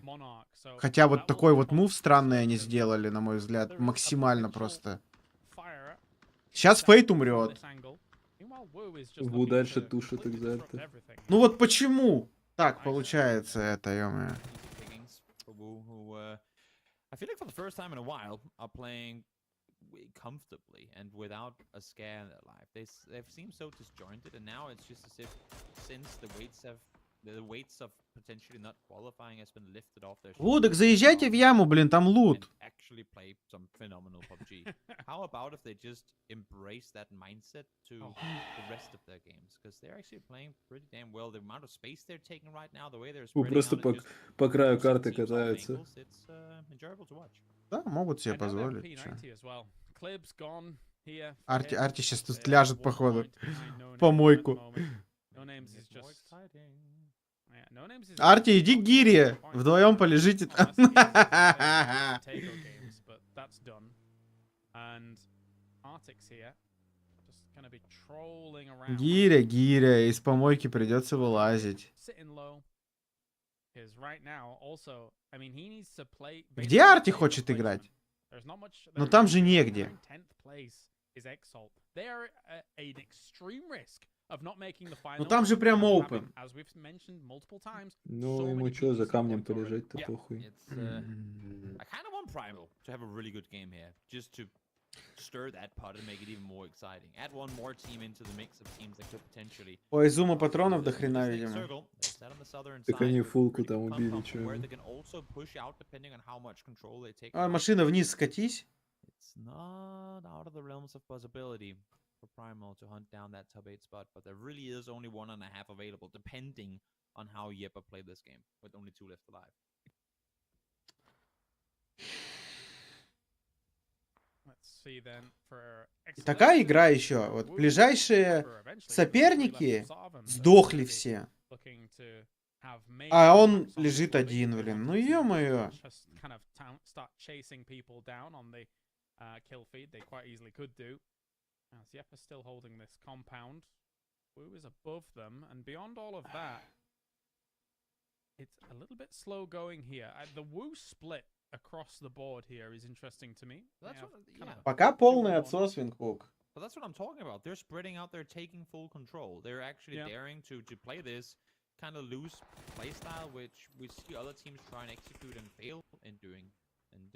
Хотя вот такой вот мув странный они сделали, на мой взгляд, максимально просто. Сейчас Фейт умрет. Ву дальше тушит экзальты. Ну вот почему так получается это, ё-моё. I feel like for the first time in a while are playing comfortably and without a scare in their life. They've seemed so disjointed, and now it's just as if since the weights of potentially not qualifying has been lifted off their shoulders. Вудок, заезжайте в яму, блин, там лут. Actually play some phenomenal PUBG. How about if they just embrace that mindset to the rest of their games? Because they're actually playing pretty damn well. The amount of space they're taking right now, the way they're spreading Просто out по краю карты катаются. it's enjoyable to watch. Да, могут себе позволить. Чё. Арти сейчас тут ляжет, походу. Помойку. Арти, иди к Гире. Вдвоем полежите там. Гиря, Гиря. Из помойки придется вылазить. Где Арти хочет играть? Но там же негде. Ну там же прям open. Ну ему чё, за камнем полежать-то похуй. I kind of want Primal to have a really good game here, just to stir that pot and make it even more exciting. Add one more team into the mix of teams that could potentially. Ой, зума патронов до хрена, видимо. Так они фулку там убили, чё. А, машина вниз скатись. It's not out of the realms of possibility for Primal to hunt down that top 8 spot, but there really is only 1.5 available, depending on how Yepa played this game, with only 2 left alive. И такая игра еще. Вот ближайшие соперники сдохли все. А он лежит один, блин. Ну ё-моё. Kill feed, they quite easily could do. As Yepa still holding this compound. Wu is above them, and beyond all of that, it's a little bit slow going here. The Woo split across the board here is interesting to me. Пока полный отсос, Винкук. But that's what I'm talking about. They're spreading out. They're taking full control. They're actually daring to play this kind of loose play style, which we see other teams try and execute and fail in doing. And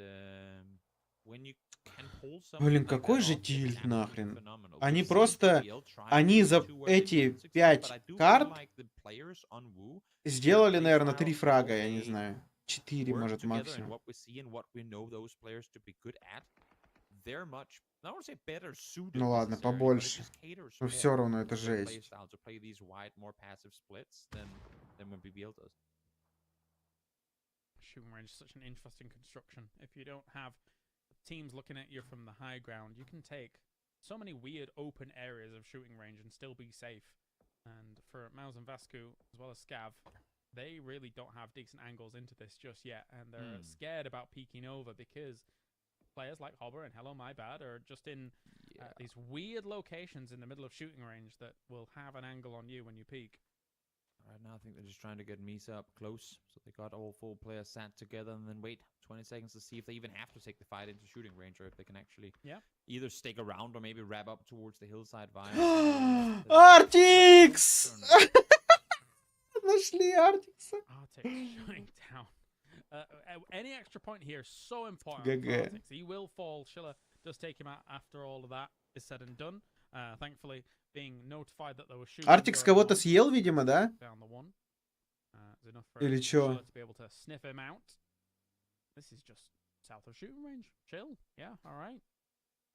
when you can pull some. Блин, какой же тильт нахрен. Они просто, они за эти 5 карт сделали, наверное, 3 фрага, я не знаю. 4, может, максимум. Ну ладно, побольше. Но все равно это жесть. Shooting range is such an interesting construction. If you don't have teams looking at you from the high ground, you can take so many weird open areas of shooting range and still be safe. And for Mouse and Vascu, as well as Scav, they really don't have decent angles into this just yet, and they're scared about peeking over because players like Hobber and Hello My Bad are just in these weird locations in the middle of shooting range that will have an angle on you when you peek. Right now, I think they're just trying to get Misa up close, so they got all 4 players sat together, and then wait 20 seconds to see if they even have to take the fight into shooting range, or if they can actually either stick around or maybe wrap up towards the hillside via. Artix! Нашли Артикса. Artix shutting down. Any extra point here is so important for Artix. He will fall. Schiller does take him out after all of that is said and done. Thankfully, being notified that there was shooting. Артикс кого-то съел, видимо, да? Или чё? To be able to sniff him out. This is just south of shooting range. Chill. Yeah, all right.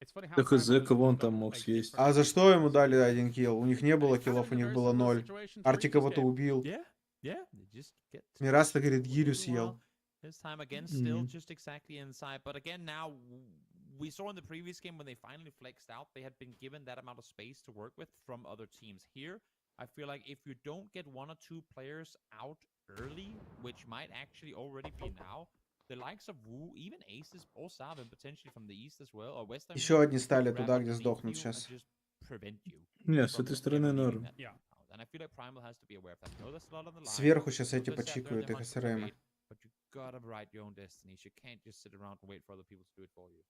It's funny how. Так из-за кого он там мог съесть? А за что ему дали 1 килл? У них не было киллов, у них было 0. Артик кого-то убил. Мирас говорит, гирю съел. This time again, still just exactly inside. But again, now we saw in the previous game when they finally flexed out, they had been given that amount of space to work with from other teams. Here, I feel like if you don't get 1 or 2 players out early, which might actually already be now, the likes of Wu, even Aces, or Savin potentially from the east as well, or Western. Еще одни стали туда, где сдохнут сейчас. Нет, с этой стороны норм. Сверху сейчас эти почикают их СРМ. But you gotta write your own destinies. You can't just sit around and wait for other people to do it for you.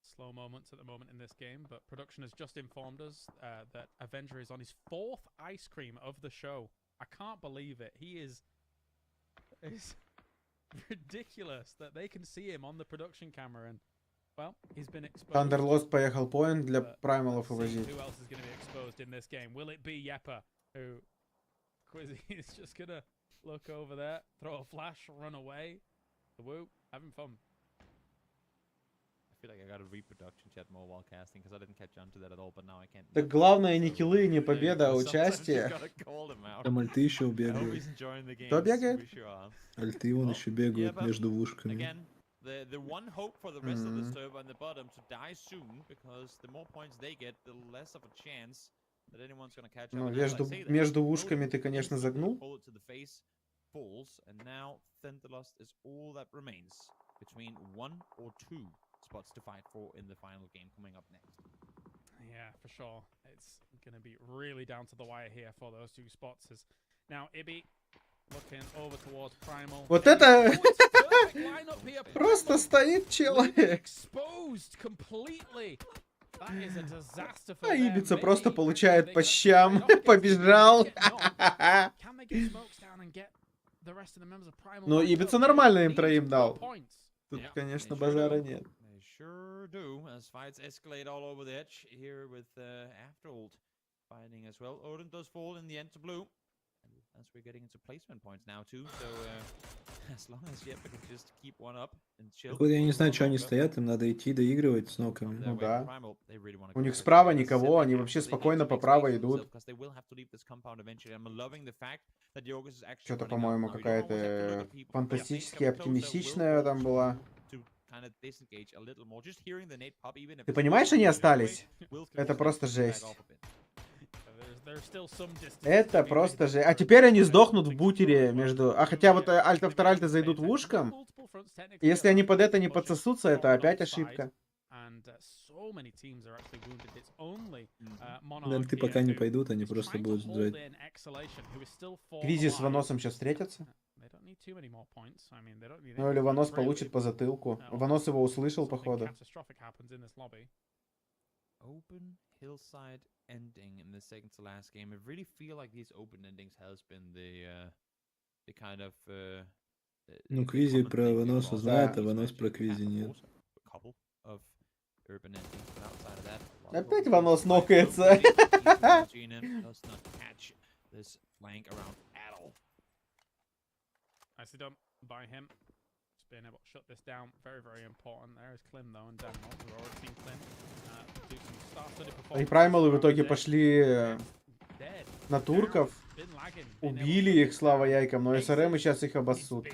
Slow moments at the moment in this game, but production has just informed us that Avenger is on his 4th ice cream of the show. I can't believe it. He is... It's ridiculous that they can see him on the production camera, and well, he's been exposed. Thunderlost поехал поинт для праймалов увозить. Who else is going to be exposed in this game? Will it be Yeppa, who Quizzy is just gonna look over there, throw a flash, run away? The Woo having fun. I feel like I got a reproduction chat more while casting because I didn't catch on to that at all, but now I can't. Так главное не киллы, не победа, а участие. Там альты еще бегают. Кто бегает? Альты вон еще бегают между вушками. The one hope for the rest of the server on the bottom to die soon, because the more points they get, the less of a chance that anyone's gonna catch up. Ну, между ушками ты, конечно, загнул. Falls, and now Thunderlust is all that remains between 1 or 2 spots to fight for in the final game coming up next. Yeah, for sure. It's going to be really down to the wire here for those 2 spots. Now, Ibby looking over towards Primal. Вот это просто стоит человек. Exposed completely. That is a disaster for А Ибица просто получает по щам. Побежал. Can they get smokes down and get the rest of the members of Primal? Но Ибица нормально им 3 дал. Тут, конечно, базара нет. They sure do, as fights escalate all over the edge here with Afterold fighting as well. Odin does fall in the end to blue. As we're getting into placement points now too, so as long as Yeppa can just keep one up and chill. Я не знаю, что они стоят, им надо идти доигрывать с ноками. Ну да. У них справа никого, они вообще спокойно по правой идут. Что-то, по-моему, какая-то фантастически оптимистичная там была. Ты понимаешь, они остались? Это просто жесть. Это просто же. А теперь они сдохнут в бутере между... А хотя вот альта-вторальта зайдут в ушком. Если они под это не подсосутся, это опять ошибка. Альты пока не пойдут, они просто будут ждать. Квизи с Ваносом сейчас встретятся? need too many more points. I mean, they don't need Ну или Ванос получит по затылку. Ванос его услышал, походу. Catastrophic happens in this lobby. Open hillside ending in the second to last game. I really feel like these open endings has been the kind of Ну, Квизи про Ваноса знает, а Ванос про Квизи нет. A couple of urban endings, but outside of that, Опять Ванос нокается. does not catch this flank around at all. Nicely done by him. Just being able to shut this down. Very, very important. There is Klim, though, and Daniel. We've already seen Klim do some star-studded performance. И Праймалы в итоге пошли на турков. Убили их, слава яйкам, но СРМ сейчас их обоссут.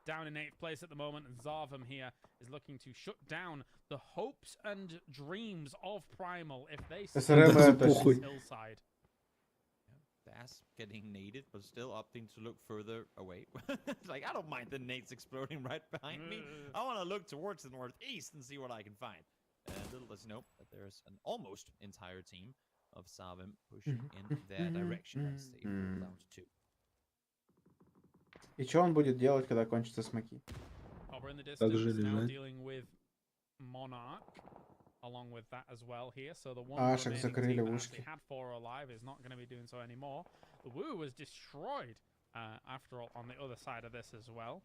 Down in 8th place at the moment, and Zarvam here is looking to shut down the hopes and dreams of Primal if they see this hillside. Das getting naded, but still opting to look further away. Like, I don't mind the nades exploding right behind me. I want to look towards the northeast and see what I can find. Little does he know that there's an almost entire team of Zarvam pushing in their direction as they fall down to 2. И что он будет делать, когда кончатся смоки? Так же лежать. Along with that as well here, so the one Ашек закрыли ушки. had 4 alive is not going to be doing so anymore. The Woo was destroyed after all on the other side of this as well.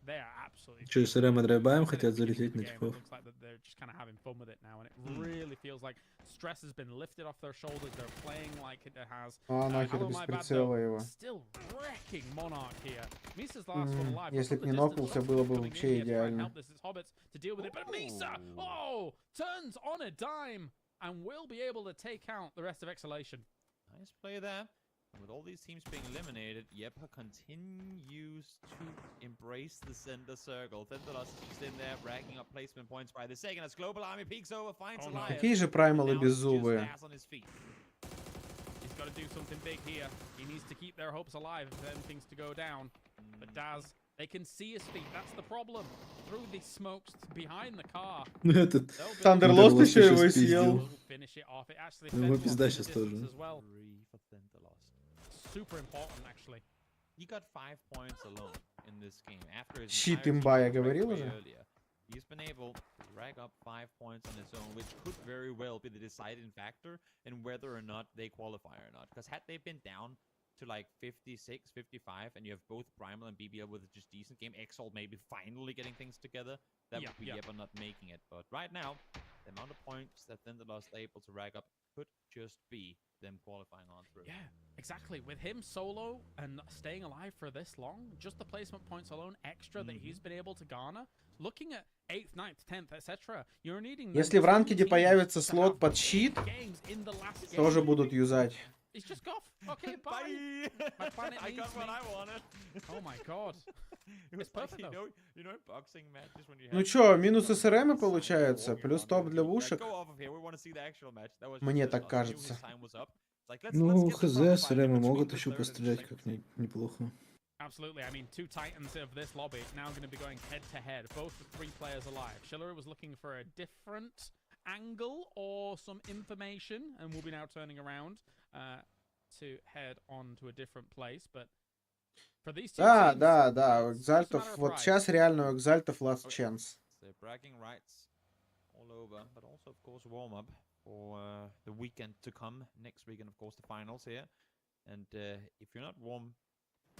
They are absolutely. Че, СРМ и драйбаем хотят залететь на типов? Looks like they're just kind of having fun with it now, and it really feels like stress has been lifted off their shoulders. They're playing like it has. А, нахер без прицела его. Still wrecking Monarch here. Misa's last one alive. Если бы не нокнулся, было бы вообще идеально. To deal with it, but Misa, turns on a dime and will be able to take out the rest of Exhalation. Nice play there. And with all these teams being eliminated, Yepa continues to embrace the center circle. Thendalos keeps in there, racking up placement points by the second as Global Army peeks over, finds Elias. Какие же праймалы беззубые. He's got to do something big here. He needs to keep their hopes alive if anything's to go down. But Daz, they can see his feet. That's the problem. Through the smokes behind the car. Этот Thunderlost еще его съел. Finish it off. It actually его пизда сейчас тоже. as well. Super important, actually. He got 5 points alone in this game after his Щит имба, я говорил уже. He's been able to rack up 5 points on his own, which could very well be the deciding factor in whether or not they qualify or not. Because had they been down to like 56, 55, and you have both Primal and BBL with a just decent game, Exalt maybe finally getting things together, that would be Yepa not making it. But right now, the amount of points that Thunderlost are able to rack up could just be them qualifying on through. Yeah, exactly. With him solo and staying alive for this long, just the placement points alone extra that he's been able to garner, looking at 8th, 9th, 10th, etc., you're needing... Если в ранкеде появится слот под щит, тоже будут юзать. He's just off. Okay, bye. My planet I got what I wanted. Oh my god. It's perfect, though. You know, boxing matches when you have... Ну чё, минус СРМ получается, плюс топ для вушек. Мне так кажется. Ну, хз, СРМ могут еще пострелять как неплохо. Absolutely. I mean, 2 titans of this lobby now going to be going head to head. Both with 3 players alive. Schiller was looking for a different angle or some information, and we'll be now turning around to head on to a different place. But for these two teams, да, у Экзальтов. Вот сейчас реально у Экзальтов last chance. They're bragging rights all over, but also, of course, warm up for the weekend to come. Next weekend, of course, the finals here. And if you're not warm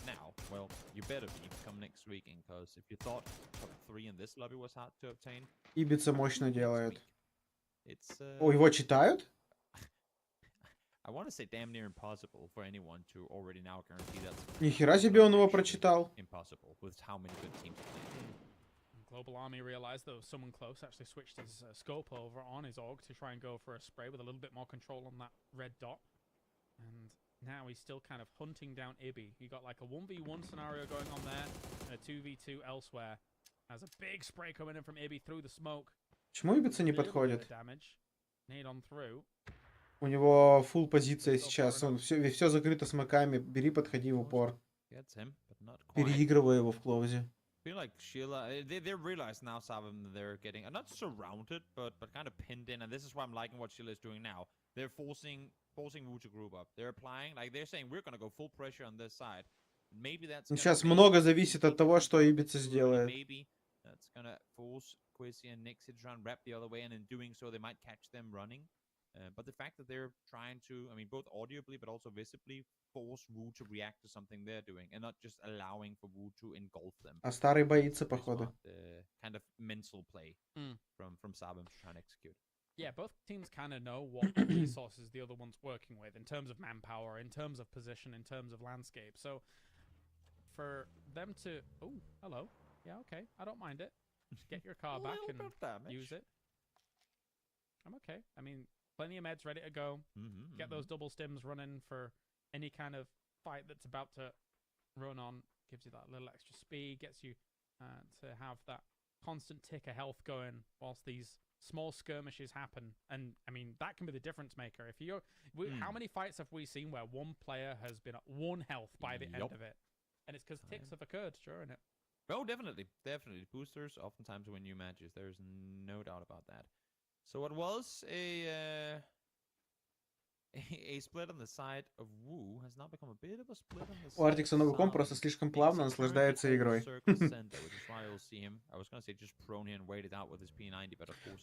now, well, you better be come next weekend, because if you thought top 3 in this lobby was hard to obtain, Ибица мощно делает. it's О, его читают? I want to say damn near impossible for anyone to already now guarantee that. Нихера себе он его прочитал. Impossible with how many good teams playing. Global Army realized that someone close actually switched his scope over on his AUG to try and go for a spray with a little bit more control on that red dot. And now he's still kind of hunting down Ibby. He got like a 1v1 scenario going on there and a 2v2 elsewhere. Has a big spray coming in from Ibby through the smoke. Почему Ибица не подходит? Nade on through. У него фулл позиция сейчас. Он все закрыто смоками. Бери, подходи в упор. Переигрывай его в клоузе. I feel like Sheila, they realize now, Savim, they're getting not surrounded, but kind of pinned in, and this is why I'm liking what Sheila is doing now. They're forcing Wu to group up. They're applying, like they're saying, we're gonna go full pressure on this side. Сейчас много зависит от того, что Ибица сделает. But the fact that they're trying to, I mean, both audibly but also visibly force Wu to react to something they're doing and not just allowing for Wu to engulf them. А старый боится, походу. Kind of mental play from Sabum to try and execute. Yeah, both teams kind of know what resources the other one's working with in terms of manpower, in terms of position, in terms of landscape. So for them to, oh, hello, yeah, okay, I don't mind it. Get your car back and use it. I'm okay. I mean, plenty of meds ready to go. Get those double stims running for any kind of fight that's about to run on. Gives you that little extra speed. Gets you to have that constant tick of health going whilst these small skirmishes happen. And I mean, that can be the difference maker. If you, how many fights have we seen where one player has been at 1 health by the end of it? And it's because ticks have occurred during it. Oh, definitely. Definitely. Boosters oftentimes win new matches. There's no doubt about that. So what was a split on the side of Wu has now become a bit of a split on the side. У Артикса новый комп просто слишком плавно наслаждается игрой.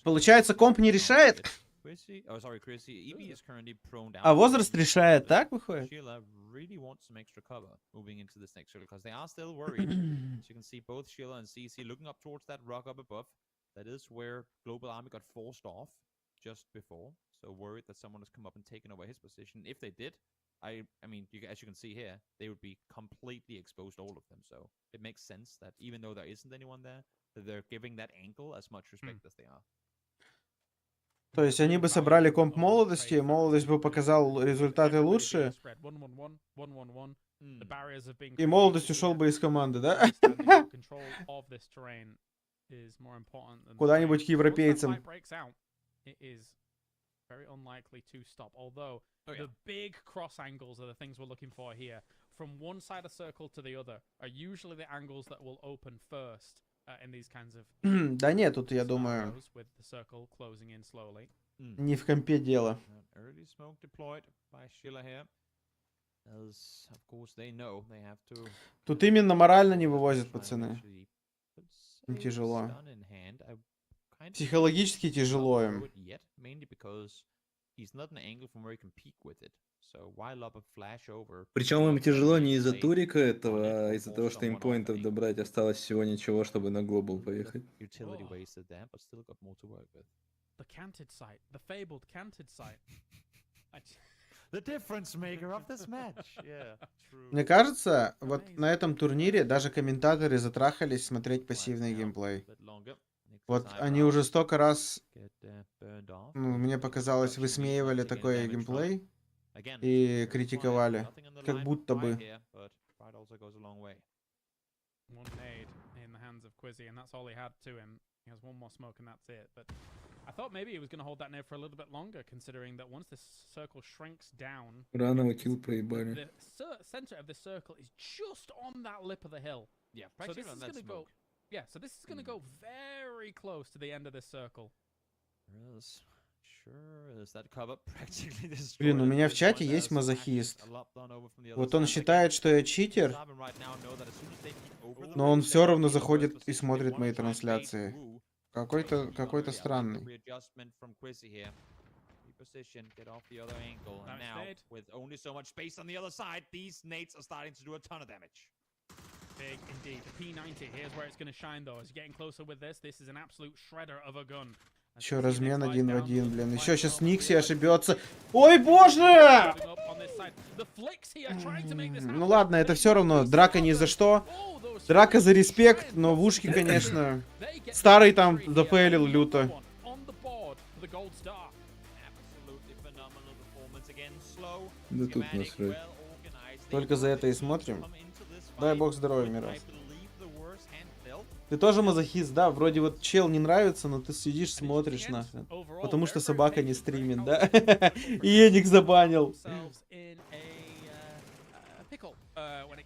Получается, комп не решает? А возраст решает, так выходит? Really wants some extra cover moving into this next circle because they are still worried. As you can see, both Sheila and CC looking up towards that rock up above. That is where Global Army got forced off just before. So worried that someone has come up and taken over his position. If they did, I mean, as you can see here, they would be completely exposed, all of them. So it makes sense that even though there isn't anyone there, that they're giving that angle as much respect as they are. То есть они бы собрали комп молодости, молодость бы показал результаты лучше, и молодость ушел бы из команды, да? Куда-нибудь к европейцам. Very unlikely to stop, although the big cross angles are the things we're looking for here. From one side of circle to the other are usually the angles that will open first in these kinds of да нет, тут, я думаю, with the circle closing in slowly. Не в компе дело. Early smoke deployed by Sheila here. As of course they know they have to. Тут именно морально не вывозят, пацаны. Им тяжело. Психологически тяжело им. Причем им тяжело не из-за турика этого, а из-за того, что им поинтов добрать осталось всего ничего, чтобы на глобал поехать. The canted site, the fabled canted site. The difference maker of this match. Yeah, true. Мне кажется, вот на этом турнире даже комментаторы затрахались смотреть пассивный геймплей. Вот они уже столько раз, мне показалось, высмеивали такой геймплей и критиковали, как будто бы. I thought maybe he was going to hold that nade for a little bit longer, considering that once this circle shrinks down, рано килл проебали. The center of the circle is just on that lip of the hill. Yeah, so this is going to go. Yeah, so this is going to go very close to the end of this circle. Блин, у меня в чате есть мазохист. Вот он считает, что я читер, но он все равно заходит и смотрит мои трансляции. Какой-то странный. Big indeed. The P90, here's where it's going to shine though. As you're getting closer with this, this is an absolute shredder of a gun. Еще размен 1 в 1, блин. Еще сейчас Никси ошибется. Ой, боже! Ну ладно, это все равно. Драка ни за что. Драка за респект, но в ушки, конечно. Старый там зафейлил люто. Да тут насрать. Только за это и смотрим. Дай бог здоровья, Мирос. Ты тоже мазохист, да? Вроде вот чел не нравится, но ты сидишь, смотришь нахрен. Потому что собака не стримит, да? И Эник забанил.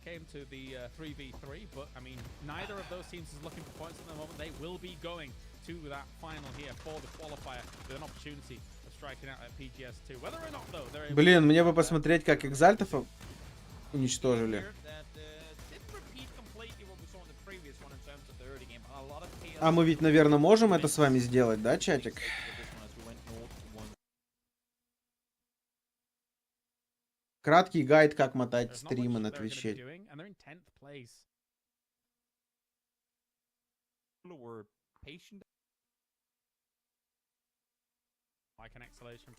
Came to the 3v3, but I mean, neither of those teams is looking for points at the moment. They will be going to that final here for the qualifier with an opportunity of striking out at PGS2. Whether or not, though, they're able. Блин, мне бы посмотреть, как экзальтов уничтожили. А мы ведь, наверное, можем это с вами сделать, да, чатик? Краткий гайд, как мотать стримы на Твиче.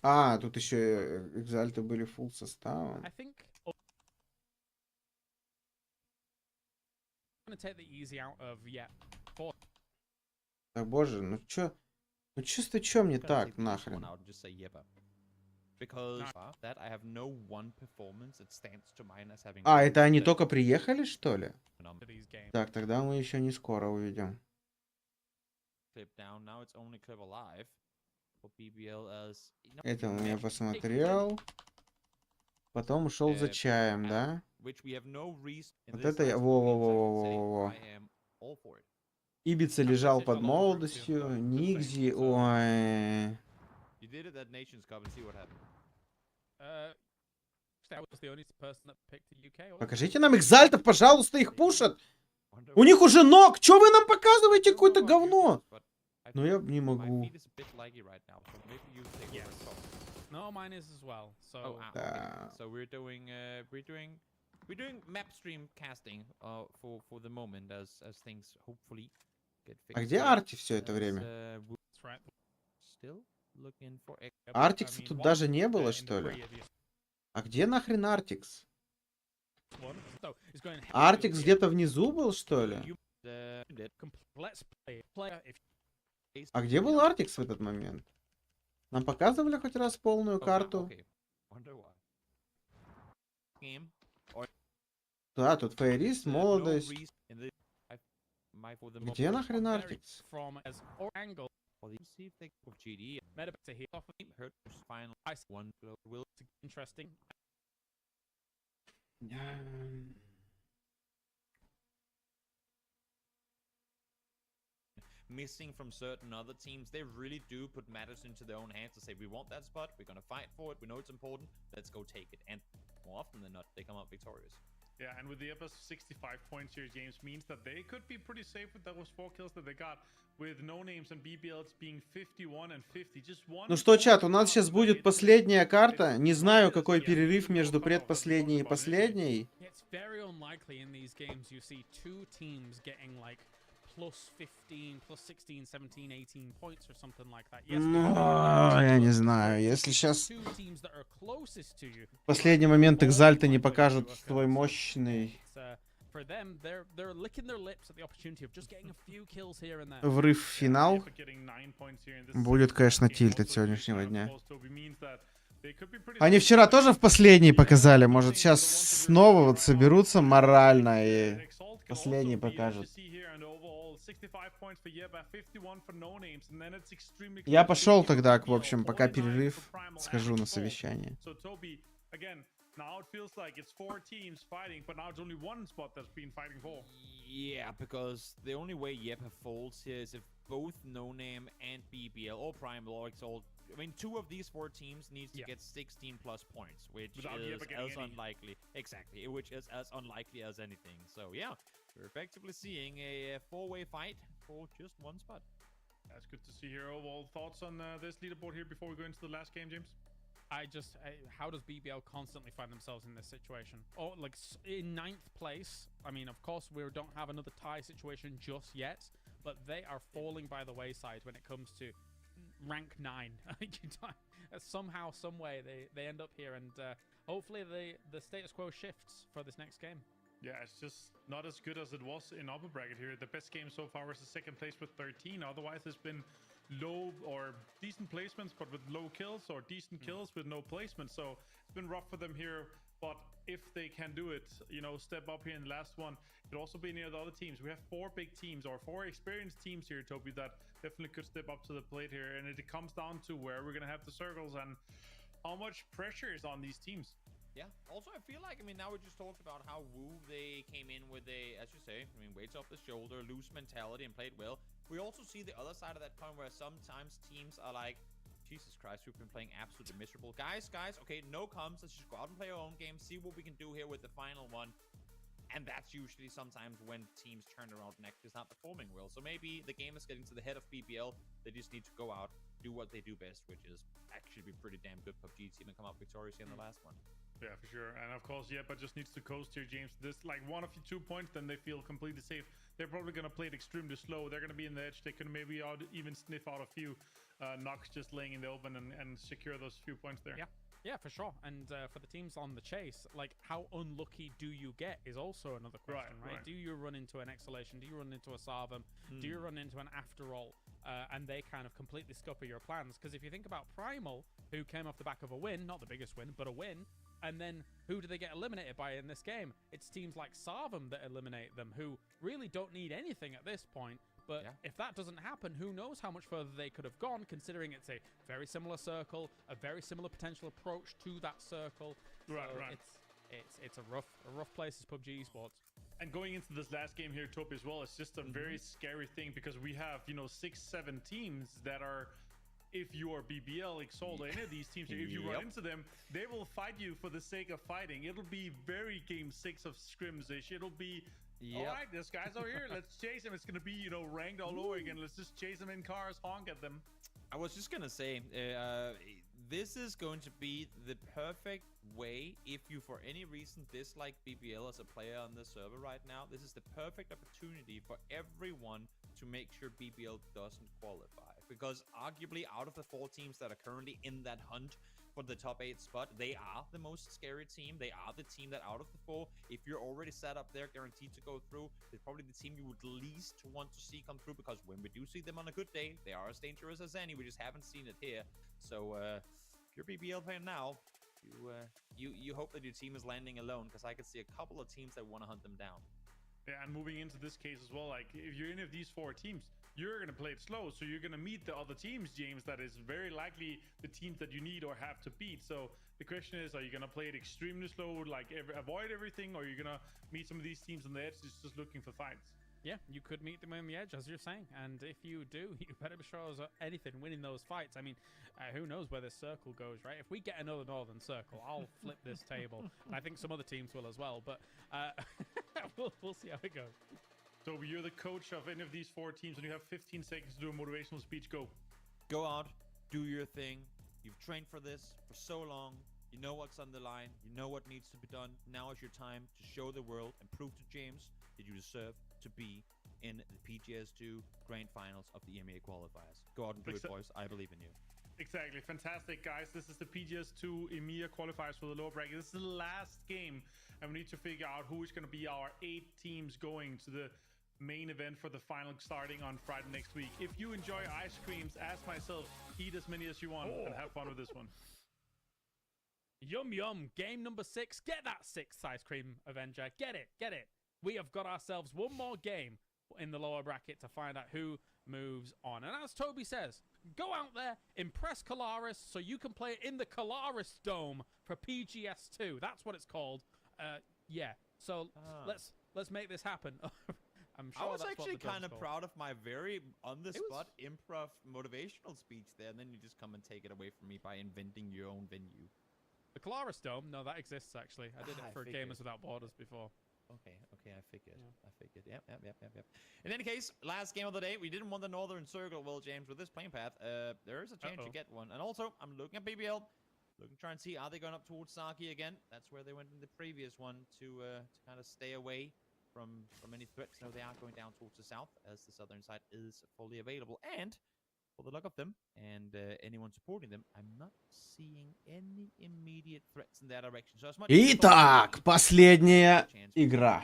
А, тут еще экзальты были фулл составом. Да боже, ну чё с чё мне так, нахрен? А, это они только приехали, что ли? Так, тогда мы еще не скоро увидим. Это я посмотрел. Потом ушел за чаем, да? Вот это я... Во-во-во-во-во-во. Ибица лежал под молодостью. Нигзи, ой. Покажите нам экзальтов, пожалуйста, их пушат. У них уже ног. Чё вы нам показываете какое-то говно? Ну я не могу. No, mine is as well. So, so we're doing map stream casting for the moment as things hopefully get fixed. А где Арти все это время? Артикса тут даже не было, что ли? А где нахрен Артикс? Артикс где-то внизу был, что ли? А где был Артикс в этот момент? Нам показывали хоть раз полную карту? Да, тут фейрист, молодость. Где нахрен Артикс? Missing from certain other teams, they really do put matters into their own hands to say, we want that spot, we're gonna fight for it, we know it's important, let's go take it. And more often than not, they come out victorious. Yeah, and with the Epa's 65 points here, James, means that they could be pretty safe with those 4 kills that they got, with no names and BBLs being 51 and 50. Just one. Ну что, чат, у нас сейчас будет последняя карта. Не знаю, какой перерыв между предпоследней и последней. Plus 15, plus 16, 17, 18 points or something like that. Ну, я не знаю, если сейчас в последний момент экзальты не покажут свой мощный врыв в финал, будет, конечно, тильт от сегодняшнего дня. Они вчера тоже в последней показали, может сейчас снова вот соберутся морально и последний покажут. Я пошел тогда, в общем, пока перерыв, схожу на совещание. Now it feels like it's 4 teams fighting, but now it's only one spot that's been fighting for. Yeah, because the only way Yepa folds here is if both No Name and BBL or Prime Lords all... I mean, 2 of these 4 teams needs to get 16 plus points, which is as unlikely. Exactly, which is as unlikely as anything. So yeah, we're effectively seeing a 4-way fight for just one spot. That's good to see here. Overall thoughts on this leaderboard here before we go into the last game, James? How does BBL constantly find themselves in this situation? Oh, like in 9th place. I mean, of course, we don't have another tie situation just yet, but they are falling by the wayside when it comes to rank 9. Somehow, some way, they end up here, and hopefully the status quo shifts for this next game. Yeah, it's just not as good as it was in upper bracket here. The best game so far was the 2nd place with 13. Otherwise, it's been low or decent placements, but with low kills, or decent kills with no placement. So it's been rough for them here. But if they can do it, you know, step up here in the last one, it could also be near the other teams. We have 4 big teams or 4 experienced teams here, Toby, that definitely could step up to the plate here. And it comes down to where we're going to have the circles and how much pressure is on these teams. Yeah, also I feel like, I mean, now we just talked about how Wu, they came in with a, as you say, I mean, weights off the shoulder, loose mentality, and played well. We also see the other side of that coin where sometimes teams are like, Jesus Christ, we've been playing absolutely miserable. Guys, okay, no comms, let's just go out and play our own game, see what we can do here with the final one. And that's usually sometimes when teams turn around and actually start performing well. So maybe the game is getting to the head of BBL. They just need to go out, do what they do best, which is actually be pretty damn good PUBG team and come out victorious in the last one. Yeah, for sure. And of course, but just needs to coast here, James. This like 1 of 2 points, then they feel completely safe. They're probably going to play it extremely slow. They're going to be in the edge. They could maybe even sniff out a few knocks just laying in the open and secure those few points there. Yeah, for sure. And for the teams on the chase, like, how unlucky do you get is also another question, right? Do you run into an Exhalation? Do you run into a Sarvam? Do you run into an Afterall? And they kind of completely scupper your plans? Because if you think about Primal, who came off the back of a win, not the biggest win, but a win, and then who do they get eliminated by in this game? It's teams like Sarvam that eliminate them, who really don't need anything at this point. But if that doesn't happen, who knows how much further they could have gone, considering it's a very similar circle, a very similar potential approach to that circle. Right. It's a rough place as PUBG Esports. And going into this last game here, Topi, as well, it's just a very scary thing because we have, 6-7 teams that are, if you are BBL, Exalt, or any of these teams, if you run into them, they will fight you for the sake of fighting. It'll be very game 6 of scrims-ish. It'll be, all right, this guy's over here. Let's chase him. It's going to be, ranked all over again. Let's just chase him in cars, honk at them. I was just going to say, this is going to be the perfect way if you, for any reason, dislike BBL as a player on the server right now. This is the perfect opportunity for everyone to make sure BBL doesn't qualify. Because arguably, out of the 4 teams that are currently in that hunt for the top 8 spot, they are the most scary team. They are the team that out of the 4, if you're already set up there, guaranteed to go through, they're probably the team you would least want to see come through, because when we do see them on a good day, they are as dangerous as any. We just haven't seen it here. So if you're BBL fan now, you hope that your team is landing alone, because I could see a couple of teams that want to hunt them down. Yeah, and moving into this case as well, like if you're any of these 4 teams, you're going to play it slow. So you're going to meet the other teams, James, that is very likely the teams that you need or have to beat. So the question is, are you going to play it extremely slow, like avoid everything, or are you going to meet some of these teams on the edge just looking for fights? Yeah, you could meet them on the edge, as you're saying. And if you do, you better show us anything winning those fights. I mean, who knows where this circle goes, right? If we get another Northern Circle, I'll flip this table. And I think some other teams will as well. But we'll see how it goes. So you're the coach of any of these 4 teams, and you have 15 seconds to do a motivational speech. Go. Go out, do your thing. You've trained for this for so long. You know what's on the line. You know what needs to be done. Now is your time to show the world and prove to James that you deserve to be in the PGS2 Grand Finals of the EMEA qualifiers. Go out and do it, boys. I believe in you. Exactly. Fantastic, guys. This is the PGS2 EMEA qualifiers for the lower bracket. This is the last game, and we need to figure out who is going to be our 8 teams going to the main event for the final, starting on Friday next week. If you enjoy ice creams, as myself, eat as many as you want and have fun with this one. Yum yum. Game number 6. Get that 6th ice cream, Avenger. Get it. We have got ourselves one more game in the lower bracket to find out who moves on. And as Toby says, go out there, impress Colaris, so you can play in the Colaris Dome for PGS2. That's what it's called. Yeah. So let's make this happen. I'm sure I was that's actually kind of called. proud of my very on-the-spot improv motivational speech there, and then you just come and take it away from me by inventing your own venue. The Colaris Dome? No, that exists actually. I did it for Gamers Without Borders before. Okay, I figured. Yep. In any case, last game of the day, we didn't want the Northern Circle. Well, James, with this playing path, there is a chance you get one. And also, I'm looking at BBL, looking to try and see, are they going up towards Saki again? That's where they went in the previous one to kind of stay away from any threats. No, they are going down towards the south, as the southern side is fully available. And for the luck of them and anyone supporting them, I'm not seeing any immediate threats in that direction. So as much Итак, последняя игра.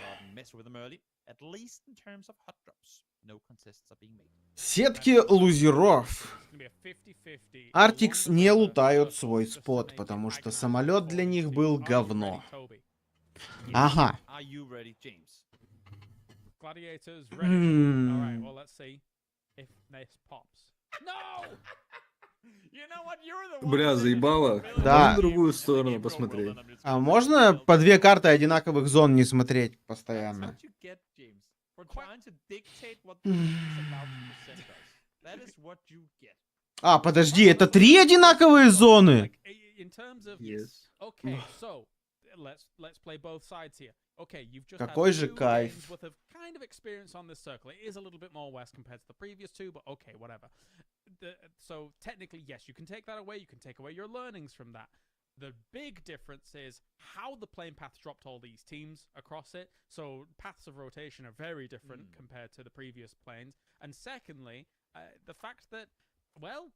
At least in terms of hot drops, no contests are being made. Сетки лузеров. Артикс не лутают свой спот, потому что самолет для них был говно. Ага. Are you ready, James? Gladiators ready. All right, well, let's see if this pops. No! You know what? You're the one. Бля, заебало. Да. Можно в другую сторону посмотреть? А можно по 2 карты одинаковых зон не смотреть постоянно? А, подожди, это 3 одинаковые зоны? In terms of Yes. okay, so let's play both sides here. Okay, you've just Какой had же 2 кайф. games worth of kind of experience on this circle. It is a little bit more West compared to the previous 2, but okay, whatever. So technically, yes, you can take that away. You can take away your learnings from that. The big difference is how the playing path dropped all these teams across it. So paths of rotation are very different compared to the previous planes. And secondly, the fact that, well,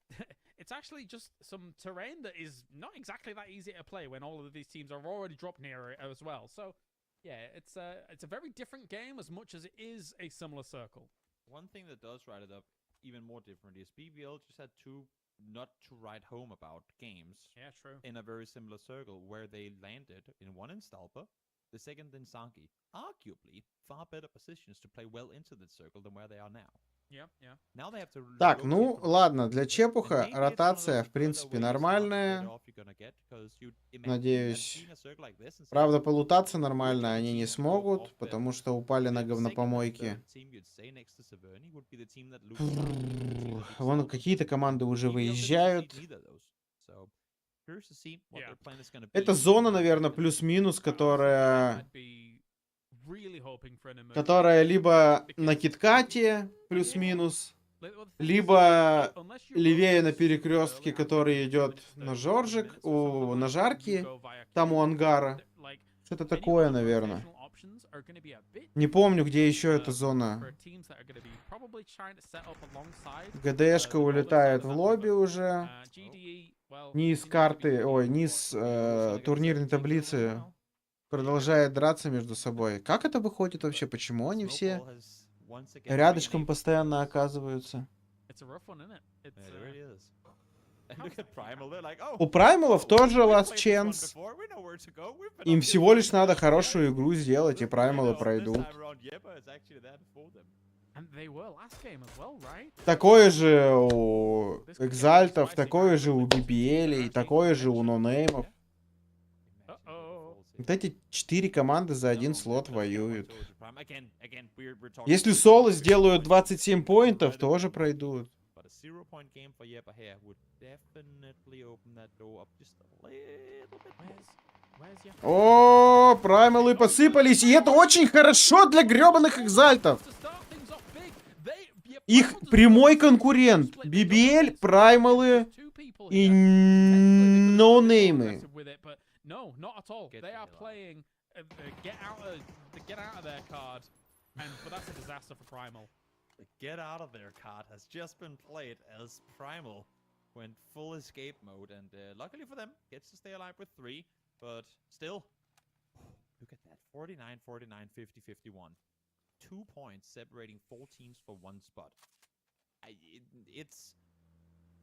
it's actually just some terrain that is not exactly that easy to play when all of these teams are already dropped near it as well. So, yeah, it's a very different game as much as it is a similar circle. One thing that does write it up even more different is BBL just had 2 not to write home about games. Yeah, true. In a very similar circle where they landed in one in Stalpa, the second in Sanki. Arguably far better positions to play well into the circle than where they are now. Yeah, yeah. Now they have to Так, ну ладно, для Чепуха ротация в принципе нормальная. Надеюсь. Правда, полутаться нормально они не смогут, потому что упали на говнопомойки. Вон какие-то команды уже выезжают. Это зона, наверное, плюс-минус, которая либо на киткате плюс-минус, либо левее на перекрестке, который идет на Жоржик, на Жарки, там у ангара. Что-то такое, наверное. Не помню, где еще эта зона. ГДшка улетает в лобби уже. Низ карты, ой, низ турнирной таблицы продолжает драться между собой. Как это выходит вообще? Почему они все рядышком постоянно оказываются? У Праймалов тоже last chance. Им всего лишь надо хорошую игру сделать, и Праймалы пройдут. Такое же у Экзальтов, такое же у BBL, такое же у нонеймов. Вот эти 4 команды за один слот воюют. Если соло сделают 27 поинтов, тоже пройдут. О, праймалы посыпались, и это очень хорошо для гребаных экзальтов. Их прямой конкурент. BBL, праймалы и ноунеймы. No, not at all. They are playing get out of their card, but that's a disaster for Primal. The get out of their card has just been played as Primal went full escape mode, and luckily for them, gets to stay alive with 3, but still, look at that, 49, 49, 50, 51. 2 points separating 4 teams for 1 spot. It's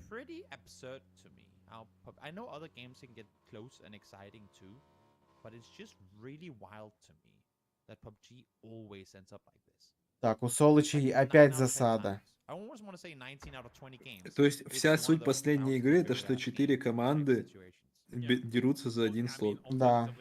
pretty absurd to me. I know other games can get close and exciting too, but it's just really wild to me that PUBG always ends up like this. Так, у Солычей опять засада. То есть вся суть последней игры это что 4 команды дерутся за один слот. Да.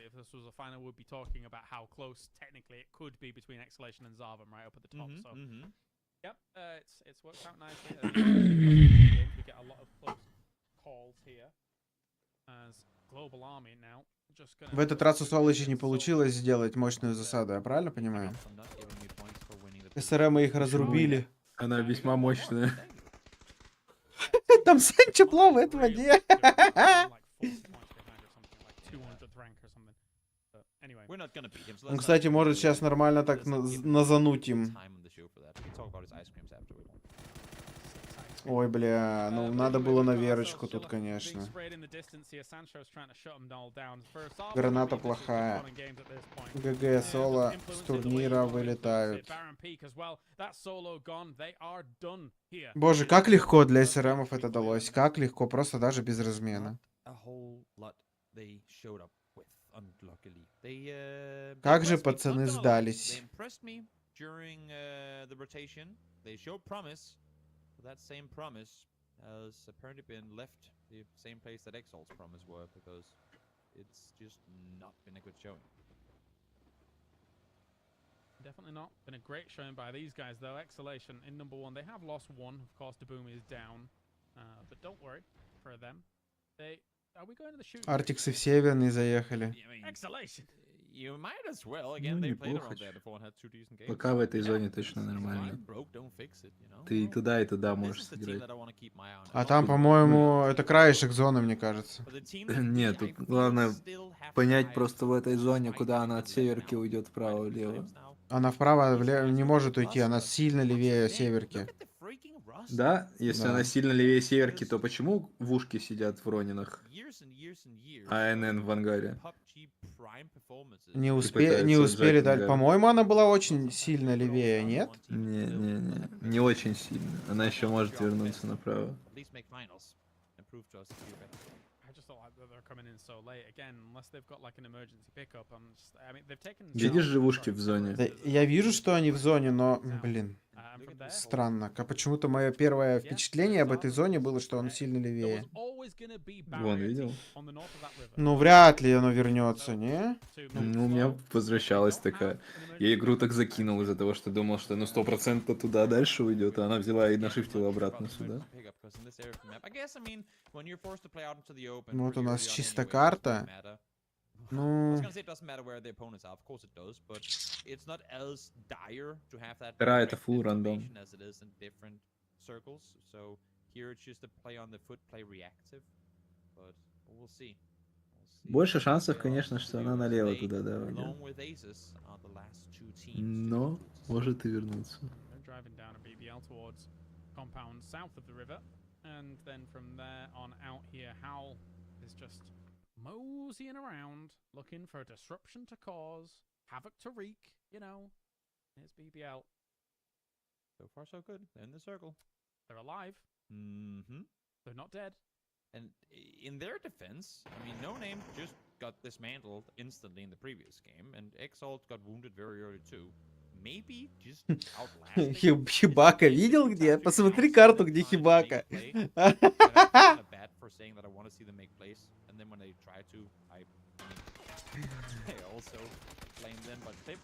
В этот раз у Солычей не получилось сделать мощную засаду, я правильно понимаю? СРМ их разрубили. Она весьма мощная. Там Санчо плавает в воде. Он, кстати, может сейчас нормально так назануть им. Ой, бля, ну надо было на Верочку тут, конечно. Граната плохая. ГГ соло с турнира вылетают. Боже, как легко для СРМов это далось. Как легко, просто даже без размена. Как же пацаны сдались. That same promise has apparently been left the same place that Exalt's promise were, because it's just not been a good showing. Definitely not been a great showing by these guys though. Exhalation in number 1. They have lost 1. Of course, the boom is down, but don't worry for them. They Артиксы в северный заехали. Ну, неплохо. Пока в этой зоне точно нормально. Ты и туда можешь сыграть. А там, по-моему, это краешек зоны, мне кажется. Нет, тут главное понять просто в этой зоне, куда она от северки уйдет вправо-влево. Она вправо не может уйти, она сильно левее северки. Да? Если Да. она сильно левее северки, то почему в ушке сидят в Ронинах, а НН в ангаре? Не пытаются успели отжать дать. ангар. По-моему, она была очень сильно левее, нет? Не очень сильно. Она еще может вернуться направо. Видишь живушки в зоне? Да, я вижу, что они в зоне, но, блин, странно. Почему-то мое первое впечатление об этой зоне было, что он сильно левее. Вон, видел? Ну, вряд ли оно вернется, не? Ну, у меня возвращалась такая. Я игру так закинул из-за того, что думал, что ну 100% туда дальше уйдет, а она взяла и нашифтила обратно сюда. Вот у нас чисто карта. Ну, Вторая это full рандом. Больше шансов, конечно, что она налево туда, да, уйдет. Но может и вернуться. Moseying around, looking for a disruption to cause, havoc to wreak, you know. Here's BBL. So far, so good. They're in the circle. They're alive. Mm-hmm. They're not dead. And in their defense, I mean, No Name just got dismantled instantly in the previous game, and Exalt got wounded very early too. Maybe just outlasting. Хибака видел где? Посмотри карту, где Хибака.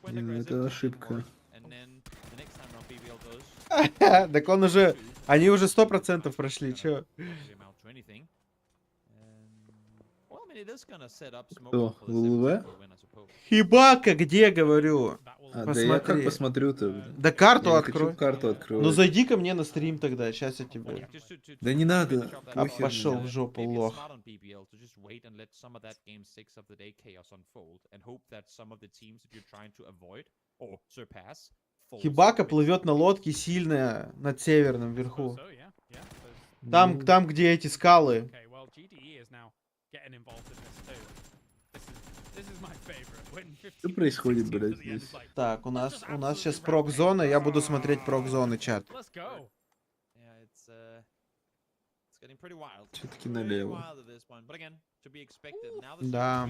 Ну, это ошибка. Так он уже... Они уже 100% прошли, чё? Кто? ЛВ? Хибака где, говорю? Да я как посмотрю-то? Да карту Я открой. хочу карту открыть. Ну зайди ко мне на стрим тогда, сейчас я тебе... Да не надо. Пошел в жопу, лох. Хибака плывет на лодке сильная над северным вверху. Там, где эти скалы. Что происходит, блядь, здесь? Так, у нас сейчас прок-зона, я буду смотреть прок-зоны, чат. Все-таки налево. Да.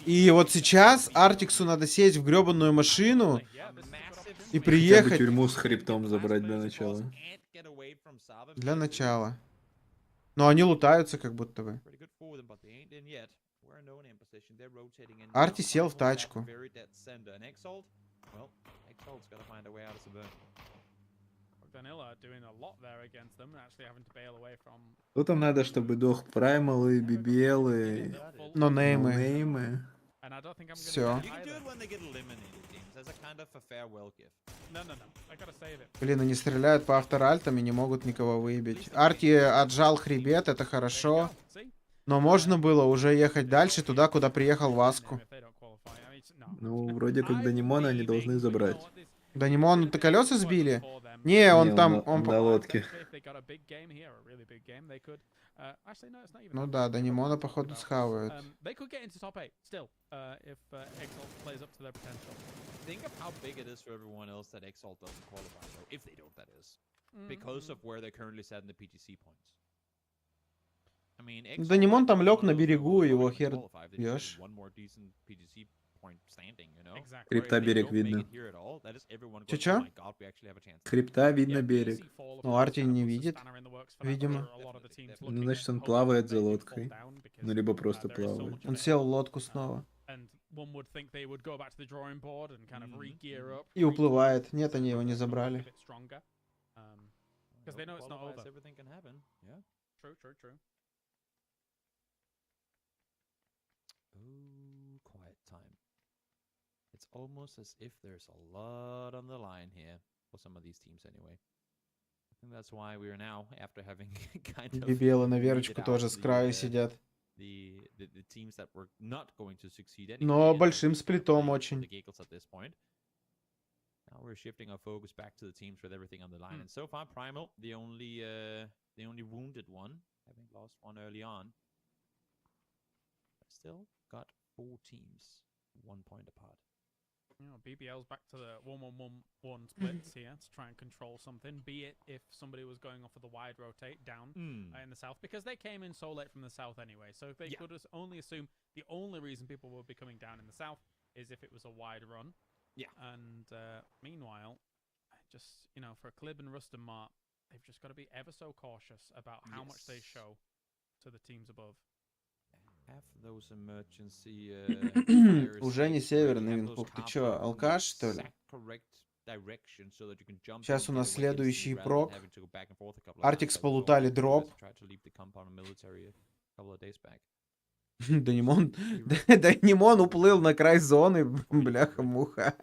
И вот сейчас Артиксу надо сесть в гребаную машину и Хотя бы приехать. тюрьму с хребтом забрать для начала. Для начала. Но они лутаются как будто бы. Арти сел в тачку. Что там надо, чтобы дох Праймалы, BBL и Нонеймы. Все. Блин, они стреляют по авторальтам и не могут никого выбить. Арти отжал хребет, это хорошо. Но можно было уже ехать дальше, туда, куда приехал Васку. Ну, вроде как Данимона они должны забрать. Данимон-то колеса сбили? Не, он там... Он на лодке. Ну да, Данимона, походу, схавают. Данимон там лег на берегу, его хер бьешь. Хребта берег видно. Чё? Хребта видно берег. Ну, Арти не видит, видимо. Ну, значит, он плавает за лодкой. Ну, либо просто плавает. Он сел в лодку снова. И уплывает. Нет, они его не забрали. Oh, quiet time. It's almost as if there's a lot on the line here for some of these teams anyway. I think that's why we are now, after having kind of BBL на Верочку тоже с краю сидят. the teams that were not going to succeed anyway. Но большим сплитом очень. Now we're shifting our focus back to the teams with everything on the line. And so far, Primal, the only wounded one, having lost one early on. Still got 4 teams, 1 point apart. You know, BBL's back to the 1-1-1-1 splits here to try and control something, be it if somebody was going off of the wide rotate down in the south, because they came in so late from the south anyway. So they could only assume the only reason people would be coming down in the south is if it was a wide run. Yeah. And meanwhile, just, you know, for Clib and Rust and Mart, they've just got to be ever so cautious about how much they show to the teams above. Have those emergency Уже не северный винпух. Ты чё, алкаш, что ли? Сейчас у нас следующий прок. Артикс полутали дроп. Данимон уплыл на край зоны, бляха-муха.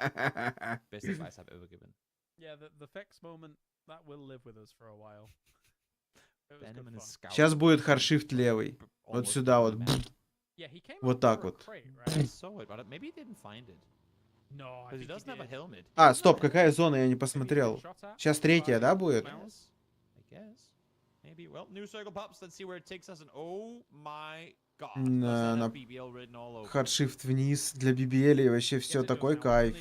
Сейчас будет хардшифт левый. Вот сюда вот. Вот так вот. А, стоп, какая зона? Я не посмотрел. Сейчас третья, да, будет? Хардшифт вниз для BBL и вообще все такой кайф.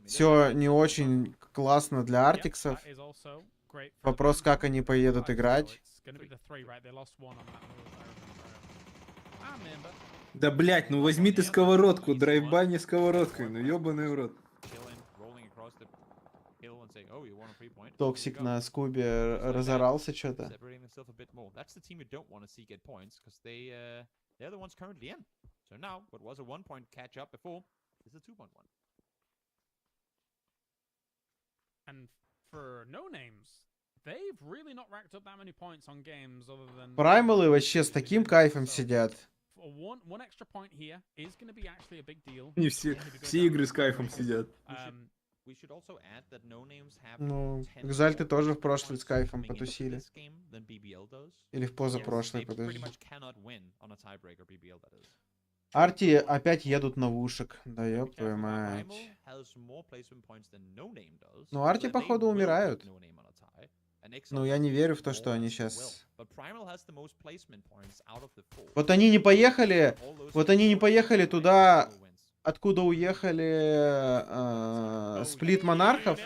Все не очень классно для артиксов. Вопрос, как они поедут играть. Да, блять, ну возьми ты сковородку, драйвбани сковородкой, ну ёбаный в рот. Токсик на скубе разорался что-то. Праймалы вообще с таким кайфом сидят. Не все игры с кайфом сидят. Ну, Экзальты тоже в прошлый с кайфом потусили. Или в позапрошлый, подожди. Арти опять едут на вушек. Да ёб твою мать. Ну, Арти, походу, умирают. Ну, я не верю в то, что они сейчас... Вот они не поехали... Вот они не поехали туда, откуда уехали сплит монархов.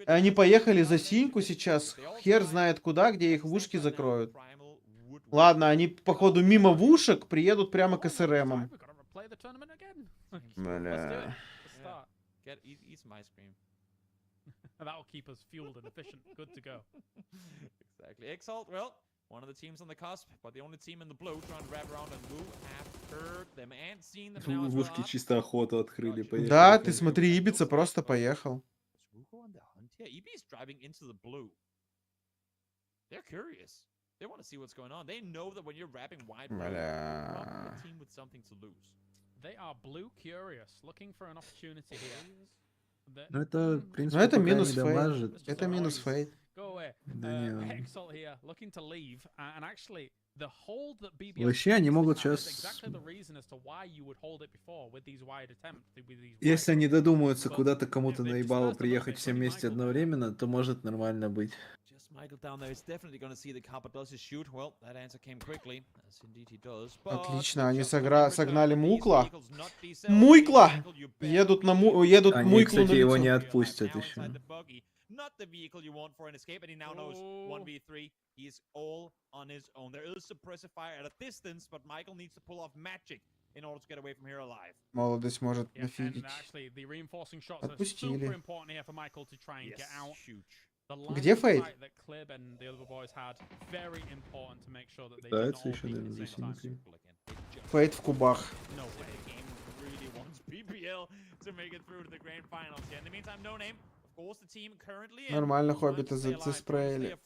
Они поехали за синьку сейчас. Хер знает куда, где их вушки закроют. Ладно, они, походу, мимо вушек приедут прямо к СРМам. Бля... That'll keep us fueled and efficient. Good to go. Exactly. Exalt, well, one of the teams on the cusp, but the only team in the blue trying to wrap around and move after them and seen them now as well. Вушки чисто охоту открыли. Да, ты смотри, Ибица просто поехал. Yeah, EB is driving into the blue. They're curious. They want to see what's going on. They know that when you're wrapping wide, you're a team with something to lose. They are blue curious, looking for an opportunity here. Ну это, в принципе, ну, это пока минус не дамажит. фейт. Это минус фейт. Вообще они могут сейчас... Если они додумаются куда-то кому-то наебало приехать все вместе одновременно, то может нормально быть. Отлично, они согнали Мукла. Муйкла! Едут на едут они, Муйклу кстати, на его лицо. не отпустят еще. Not the vehicle you want for an escape, and he now knows 1v3. He is all on his own. There is suppressive fire at a distance, but Michael needs to pull off magic in order to get away from here alive. Молодость может нафигить. Отпустили. Где Фейт? Пытается еще, наверное, за синькой. Фейт в кубах. Нормально Хоббита заспреяли.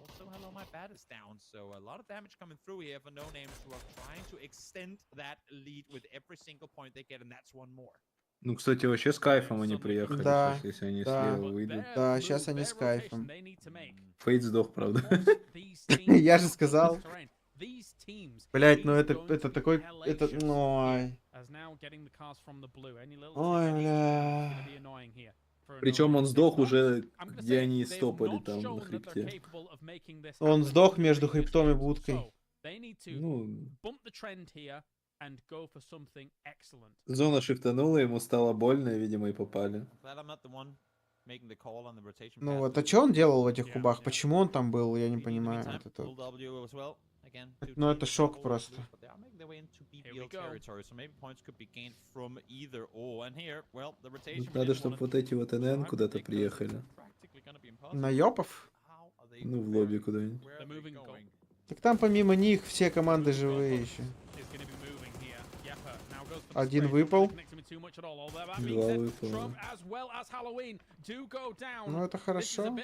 Also, hello, my bat is down. So a lot of damage coming through here for no names who are trying to extend that lead with every single point they get, and that's one more. Ну, кстати, вообще с кайфом они приехали, Да, сейчас, если они да. слева выйдут. Да, сейчас они с кайфом. Фейт сдох, правда. Я же сказал. Блять, ну это такой... Это... Ой. Ой, бля. Причем он сдох уже, где они стопали там на хребте. Он сдох между хребтом и будкой. Ну... Зона шифтанула, ему стало больно, и, видимо, и попали. Ну вот, а что он делал в этих кубах? Почему он там был? Я не понимаю. Вот это вот. Ну это шок просто. Надо, чтобы вот эти вот НН куда-то приехали. На ёпов? Ну, в лобби куда-нибудь. Так там помимо них все команды живые еще. Один выпал. Два выпало. Ну это хорошо.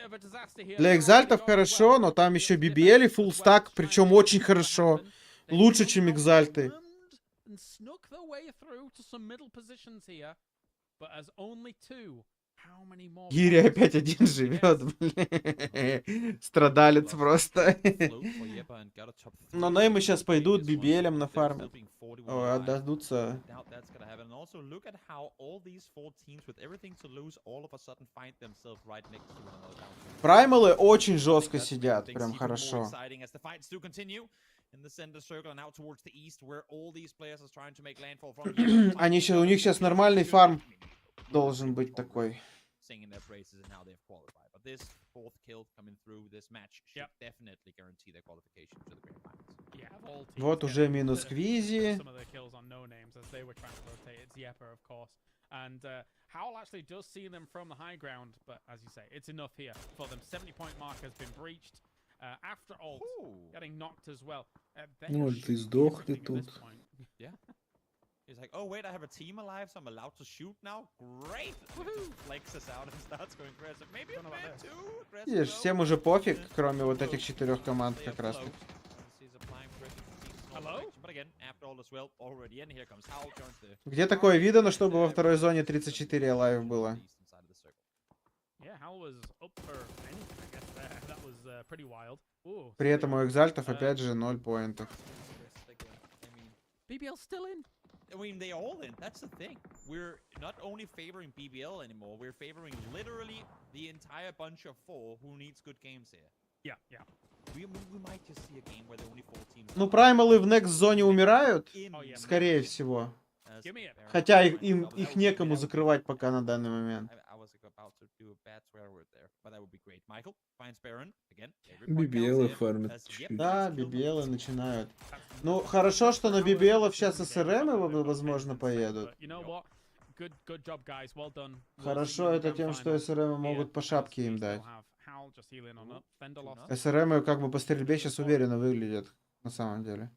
Для экзальтов хорошо, но там еще BBL и full stack, причем очень хорошо. Лучше, чем экзальты. Гири опять один живет, блин. Страдалец просто. Но неймы сейчас пойдут BBL-ем на фарме. Отдадутся. Праймалы очень жестко сидят, прям хорошо. Они сейчас, у них сейчас нормальный фарм должен быть такой. Вот уже минус Квизи. And Howl actually does see them from the high ground, but as you say, it's enough here for them. 70-point mark has been breached. After ult, getting knocked as well. Ну, ты сдохли тут. He's like, oh wait, I have a team alive, so I'm allowed to shoot now. Great! Flexes out and starts going aggressive. Maybe a bit too aggressive. Видишь, всем уже пофиг, кроме вот этих 4 команд как раз. Где такое видано, чтобы во второй зоне 34 лайв было? При этом у экзальтов опять же 0 поинтов. I mean, they all in. That's the thing. We're not only favoring BBL anymore, we're favoring literally the entire bunch of 4 who needs good games here. Yeah, yeah. We might just see a game where the only 4 teams. Ну, праймалы в next зоне умирают, скорее всего. Хотя их некому закрывать пока на данный момент. BBL фармят. Да, BBL начинают. Ну, хорошо, что на BBL сейчас СРМ возможно поедут. Хорошо это тем, что СРМ могут по шапке им дать. СРМ как бы по стрельбе сейчас уверенно выглядят, на самом деле.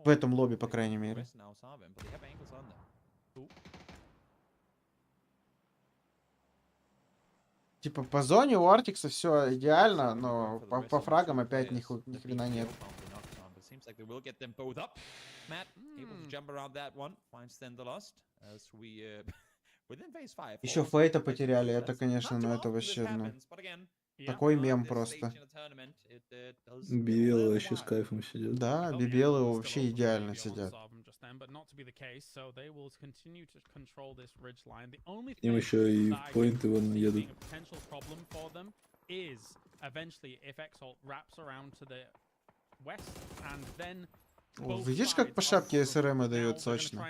В этом лобби, по крайней мере. Типа по зоне у Артикса все идеально, но по фрагам опять ни хрена нет. Еще Фейта потеряли, это, конечно, ну это вообще, ну, такой мем просто. BBL вообще с кайфом сидят. Да, BBL вообще идеально сидят. Им еще и в поинты вон едут. Видишь, как по шапке СРМ дает сочно?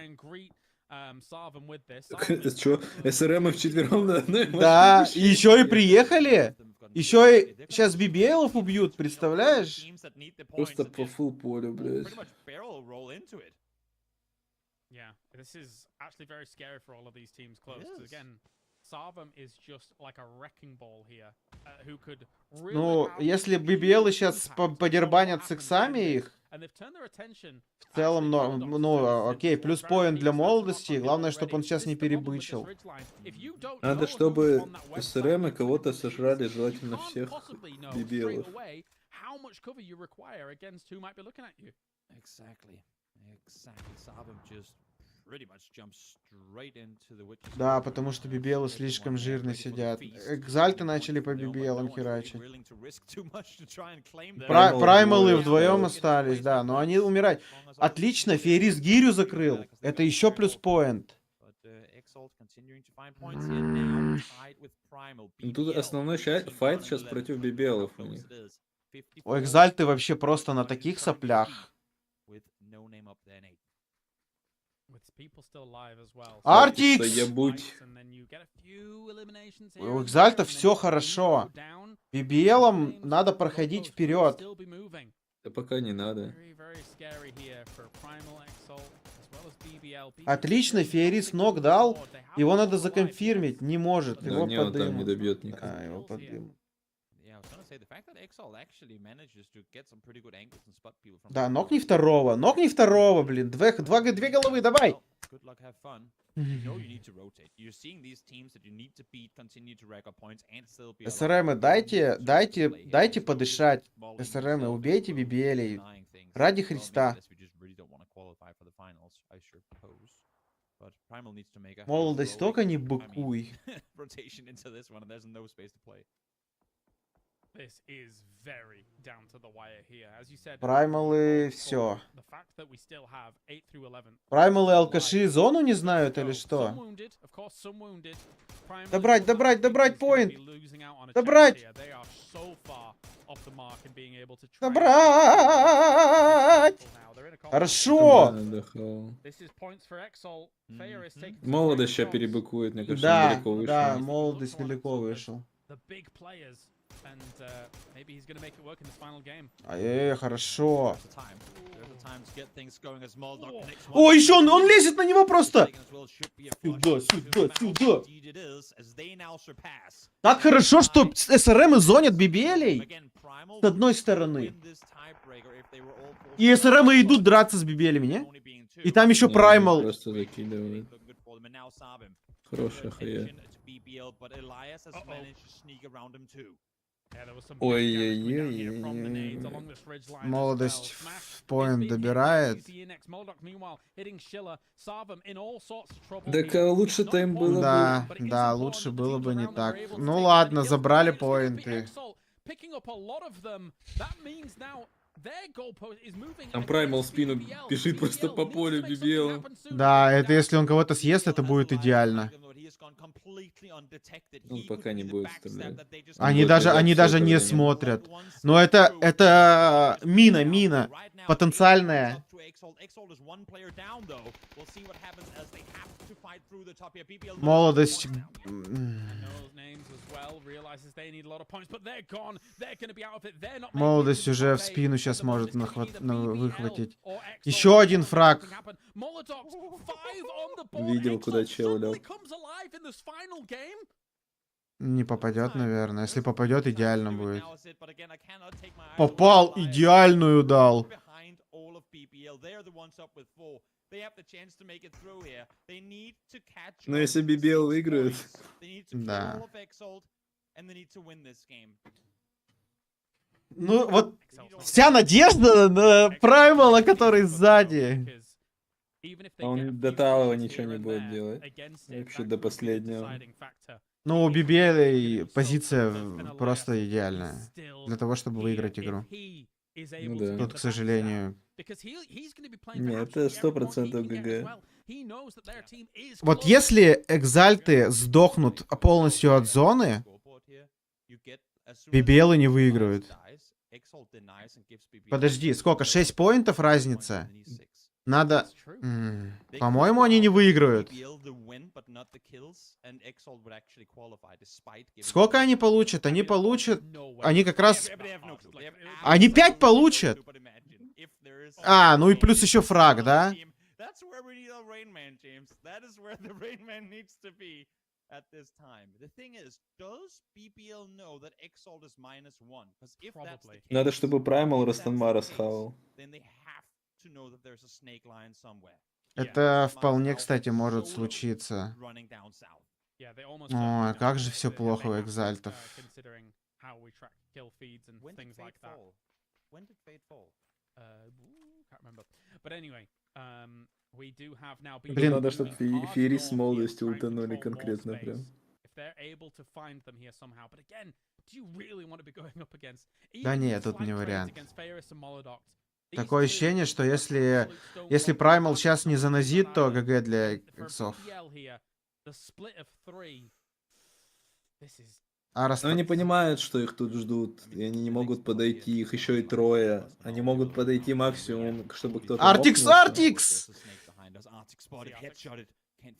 Это что, СРМ вчетвером на одной машине? Да, и еще и приехали. Еще и сейчас BBL убьют, представляешь? Просто по фул полю, блядь. Ну, если BBL сейчас подербанят с иксами их, в целом, ну, окей, плюс поинт для молодости. Главное, чтобы он сейчас не перебычил. Надо, чтобы СРМ и кого-то сожрали, желательно всех BBL-ов. Да, потому что BBL слишком жирно сидят. Экзальты начали по BBL херачить. Праймалы вдвоем остались, да, но они умирают. Отлично, Ферис гирю закрыл. Это еще плюс поинт. Тут основной файт сейчас против BBL-ов у них. У Экзальты вообще просто на таких соплях. Артикс! У Экзальта все хорошо. BBL-ом надо проходить вперед. Да пока не надо. Отлично, Феерис ног дал. Его надо законфирмить. Не может. Да, Его не, он там подымут. не добьет никого. Да, его подымут. Да, нокни второго. Нокни второго, блин. Две головы, давай. СРМ, дайте подышать. СРМ, убейте BBL. Ради Христа. Молодость, только не быкуй. Праймалы, все. Праймалы алкаши зону не знают или что? Добрать поинт! Добрать! Добрать! Хорошо! Молодость сейчас перебыкует, мне кажется, Да, далеко вышел. да, молодость далеко вышел. Хорошо. О, еще он лезет на него просто! Сюда. Так хорошо, что СРМ зонят BBL с одной стороны. И СРМ идут драться с BBL, не? И там еще Праймал. Просто закидывают. Хорошая хрень. Ой-ой-ой. Молодость в поинт добирает. Так лучше-то им было Да, бы. да, лучше было бы не так. Ну ладно, забрали поинты. Там Праймал в спину бежит просто по полю BBL. Да, это если он кого-то съест, это будет идеально. Он пока не будет стрелять. Они даже не смотрят. Но это мина. Потенциальная. Молодость. Молодость уже в спину сейчас может выхватить. Еще один фраг. Видел, куда чел лег. Не попадет, наверное. Если попадет, идеально будет. Попал, идеальную дал. Но если BBL выиграет... Да. Ну, вот вся надежда на Праймала, который сзади. Он до талого ничего не будет делать. Вообще до последнего. Ну, у BBL позиция просто идеальная. Для того, чтобы выиграть игру. Ну да. Тут, к сожалению... Нет, это 100% ГГ. Вот если экзальты сдохнут полностью от зоны, BBL не выиграют. Подожди, сколько? 6 поинтов разница? Надо... По-моему, они не выиграют. Сколько они получат? Они получат... Они как раз... Они 5 получат! А, ну и плюс еще фраг, да? at this time. The thing is, does BBL know that Exalt is -1? Because if that's the case, Надо, чтобы Primal if that's Растанма the расхавал. case, then they have to know that there's a snake line somewhere. Это вполне, кстати, может случиться. Running down south. Yeah, they almost Ой, certainly know как же that все they плохо у have to, экзальтов. considering how we track kill feeds and When did things Fate like that. fall? When did Fate fall? Can't remember. But anyway, we do have now Блин. Надо, чтобы Фири с молодостью ультанули конкретно прям. If they're able to find them here somehow. But again, do you really want to be going up against? Да нет, тут не вариант. Такое Такое ощущение, что если Primal сейчас не занозит, то ГГ для иксов. А раз Но они понимают, что их тут ждут, и они не могут подойти, их еще и трое. Они могут подойти максимум, чтобы кто-то... Артикс, нокнулся. Артикс!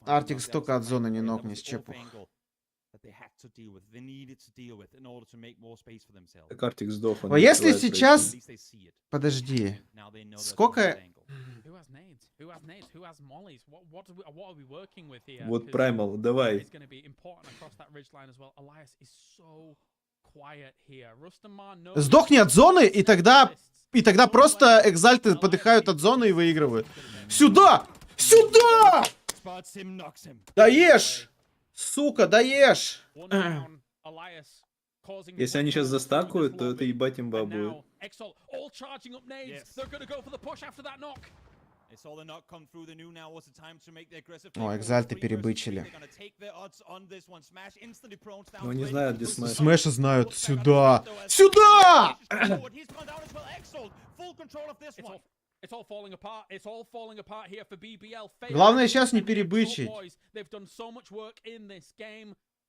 Артикс только от зоны не нокнет, чепух. Так Артик сдох. он Но не если успевает сейчас... пройти. Подожди. Сколько... Вот Primal, давай. Сдохни от зоны, и тогда просто экзальты подыхают от зоны и выигрывают. Сюда! Сюда! Даешь! Сука, даешь! Если они сейчас застакают, то это ебать имба будет. О, экзальты перебычили. Ну, не знаю, где Смэш. Смэша знают. Сюда! Сюда! Главное сейчас не перебычить.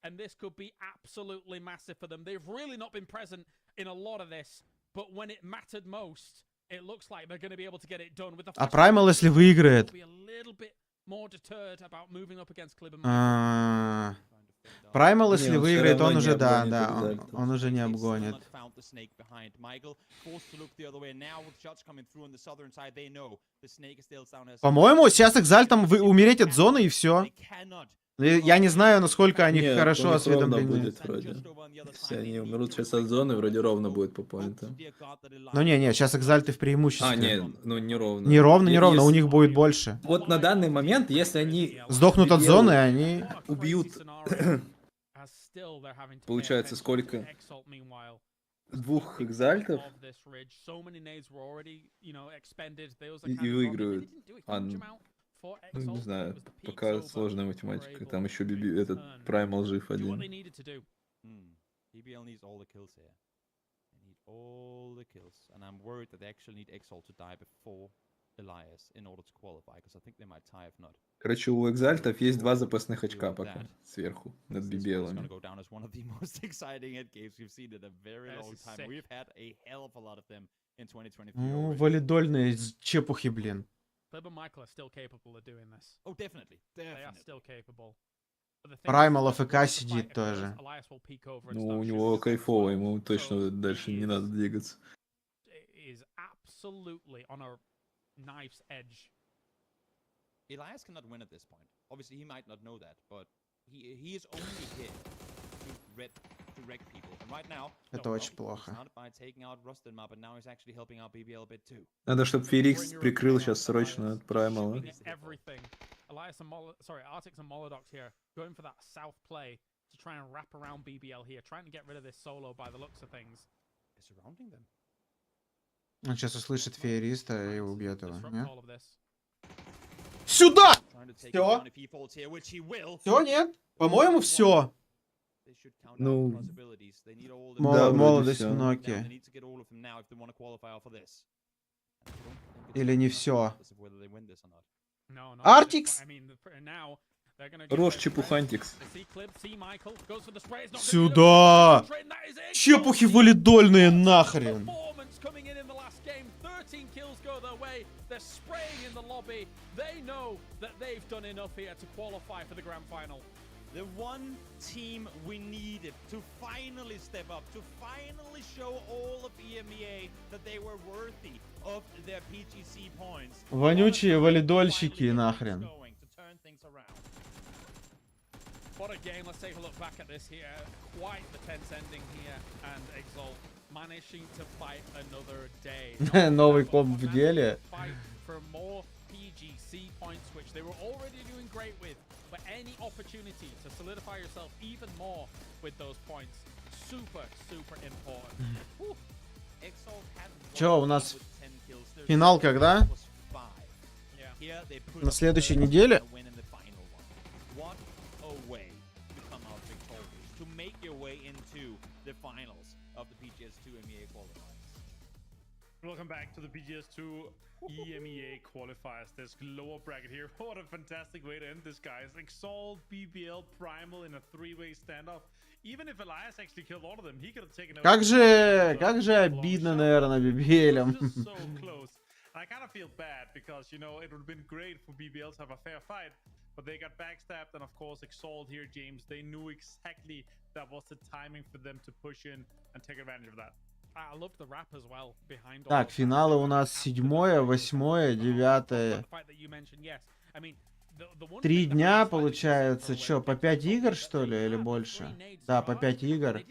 And this could be absolutely massive for them. They've really not been present in a lot of this, but when it mattered most, it looks like they're going to be able to get it done. With the А Primal, если выиграет... Primal, если выиграет, он уже, да, он уже не обгонит. По-моему, сейчас экзальтам умереть от зоны и все. Я не знаю, насколько они хорошо осведомлены. Будет вроде. Если они умрут сейчас от зоны, вроде ровно будет по поинтам. Ну не, сейчас экзальты в преимуществе. Не, ну не ровно. Не ровно, у них будет больше. Вот на данный момент, если они сдохнут от зоны, они убьют... Получается, сколько? Двух экзальтов и выигрывают. Ну, не знаю, пока сложная математика. Там еще этот Primal жив один. Короче, у экзальтов есть 2 запасных очка пока сверху над BBL-ами. Ну, валидольные чепухи, блин. Primal АФК сидит тоже. Ну, у него кайфово, ему точно дальше не надо двигаться. Elias cannot win at this point. Obviously, he might not know that, but he is only here to wreck people. And right now, это очень плохо. Надо, чтобы Ферикс прикрыл сейчас срочно от Праймала. Elias and Artix and Molodox here going for that south play to try and wrap around BBL here, trying to get rid of this solo by the looks of things. Surrounding them. Он сейчас услышит феериста и убьет его. Нет? Сюда! Все? Все, нет? По-моему, все. Ну, молодость в ноке. Или не все. Артикс! Рожь чепухантикс. Сюда! Чепухи валидольные нахрен! The one team we needed to finally step up, to finally show all of EMEA that they were worthy of their PGC points. Вонючие валидольщики нахрен. game. Let's take a look back at this here. Quite the tense ending here, and Exalt managing to fight another day. Новый коп в деле. Fight for more PGC points, which they were already doing great with, but any opportunity to solidify yourself even more with those points, super important. Чё, у нас финал когда? На следующей неделе? Welcome back to the PGS2 EMEA qualifiers. This lower bracket here. What a fantastic way to end this, guys. Exalt, BBL, Primal in a three-way standoff. Even if Elias actually killed all of them, he could have taken over. Как же обидно, наверное, BBL. So close. And I kind of feel bad because, you know, it would have been great for BBL to have a fair fight, but they got backstabbed, and of course Exalt here, James, they knew exactly that was the timing for them to push in and take advantage of that. Так, финалы у нас 7-е, 8-е, 9-е. 3 дня, получается. Чё, по 5 игр, что ли, или больше? Да, по 5 игр.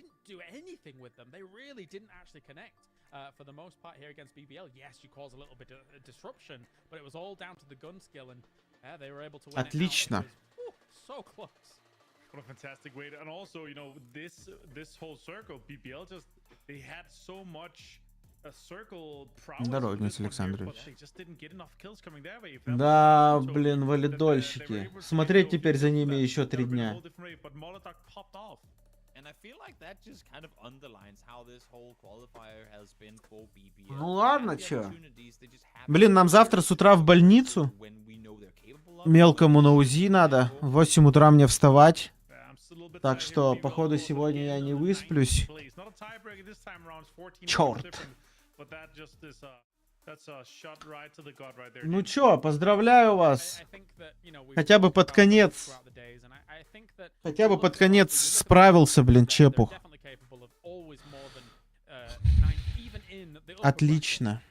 For the most part here against BBL, yes, she caused a little bit of disruption, but it was all down to the gun skill, and they were able to win. Отлично. So close. What a fantastic way to, and also, you know, this whole circle, BBL just, they had so much circle prowess. Здорово, Денис Александрович. They just didn't get enough kills coming their way. Да, блин, валидольщики. Смотреть теперь за ними еще 3 дня. Ну ладно, чё. Блин, нам завтра с утра в больницу. Мелкому на УЗИ надо. В 8 утра мне вставать. Так что, походу, сегодня я не высплюсь. Чёрт. Ну чё, поздравляю вас. Хотя бы под конец. Хотя бы под конец справился, блин, Чепух. Отлично.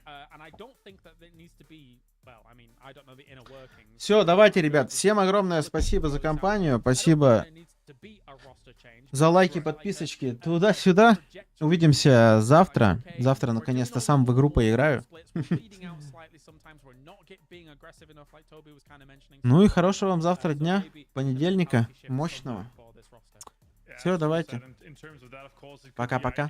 Все, давайте, ребят. Всем огромное спасибо за компанию. Спасибо за лайки, подписочки. Туда-сюда. Увидимся завтра. Завтра, наконец-то, сам в игру поиграю. Ну и хорошего вам завтра дня. Понедельника. Мощного. Все, давайте. Пока-пока.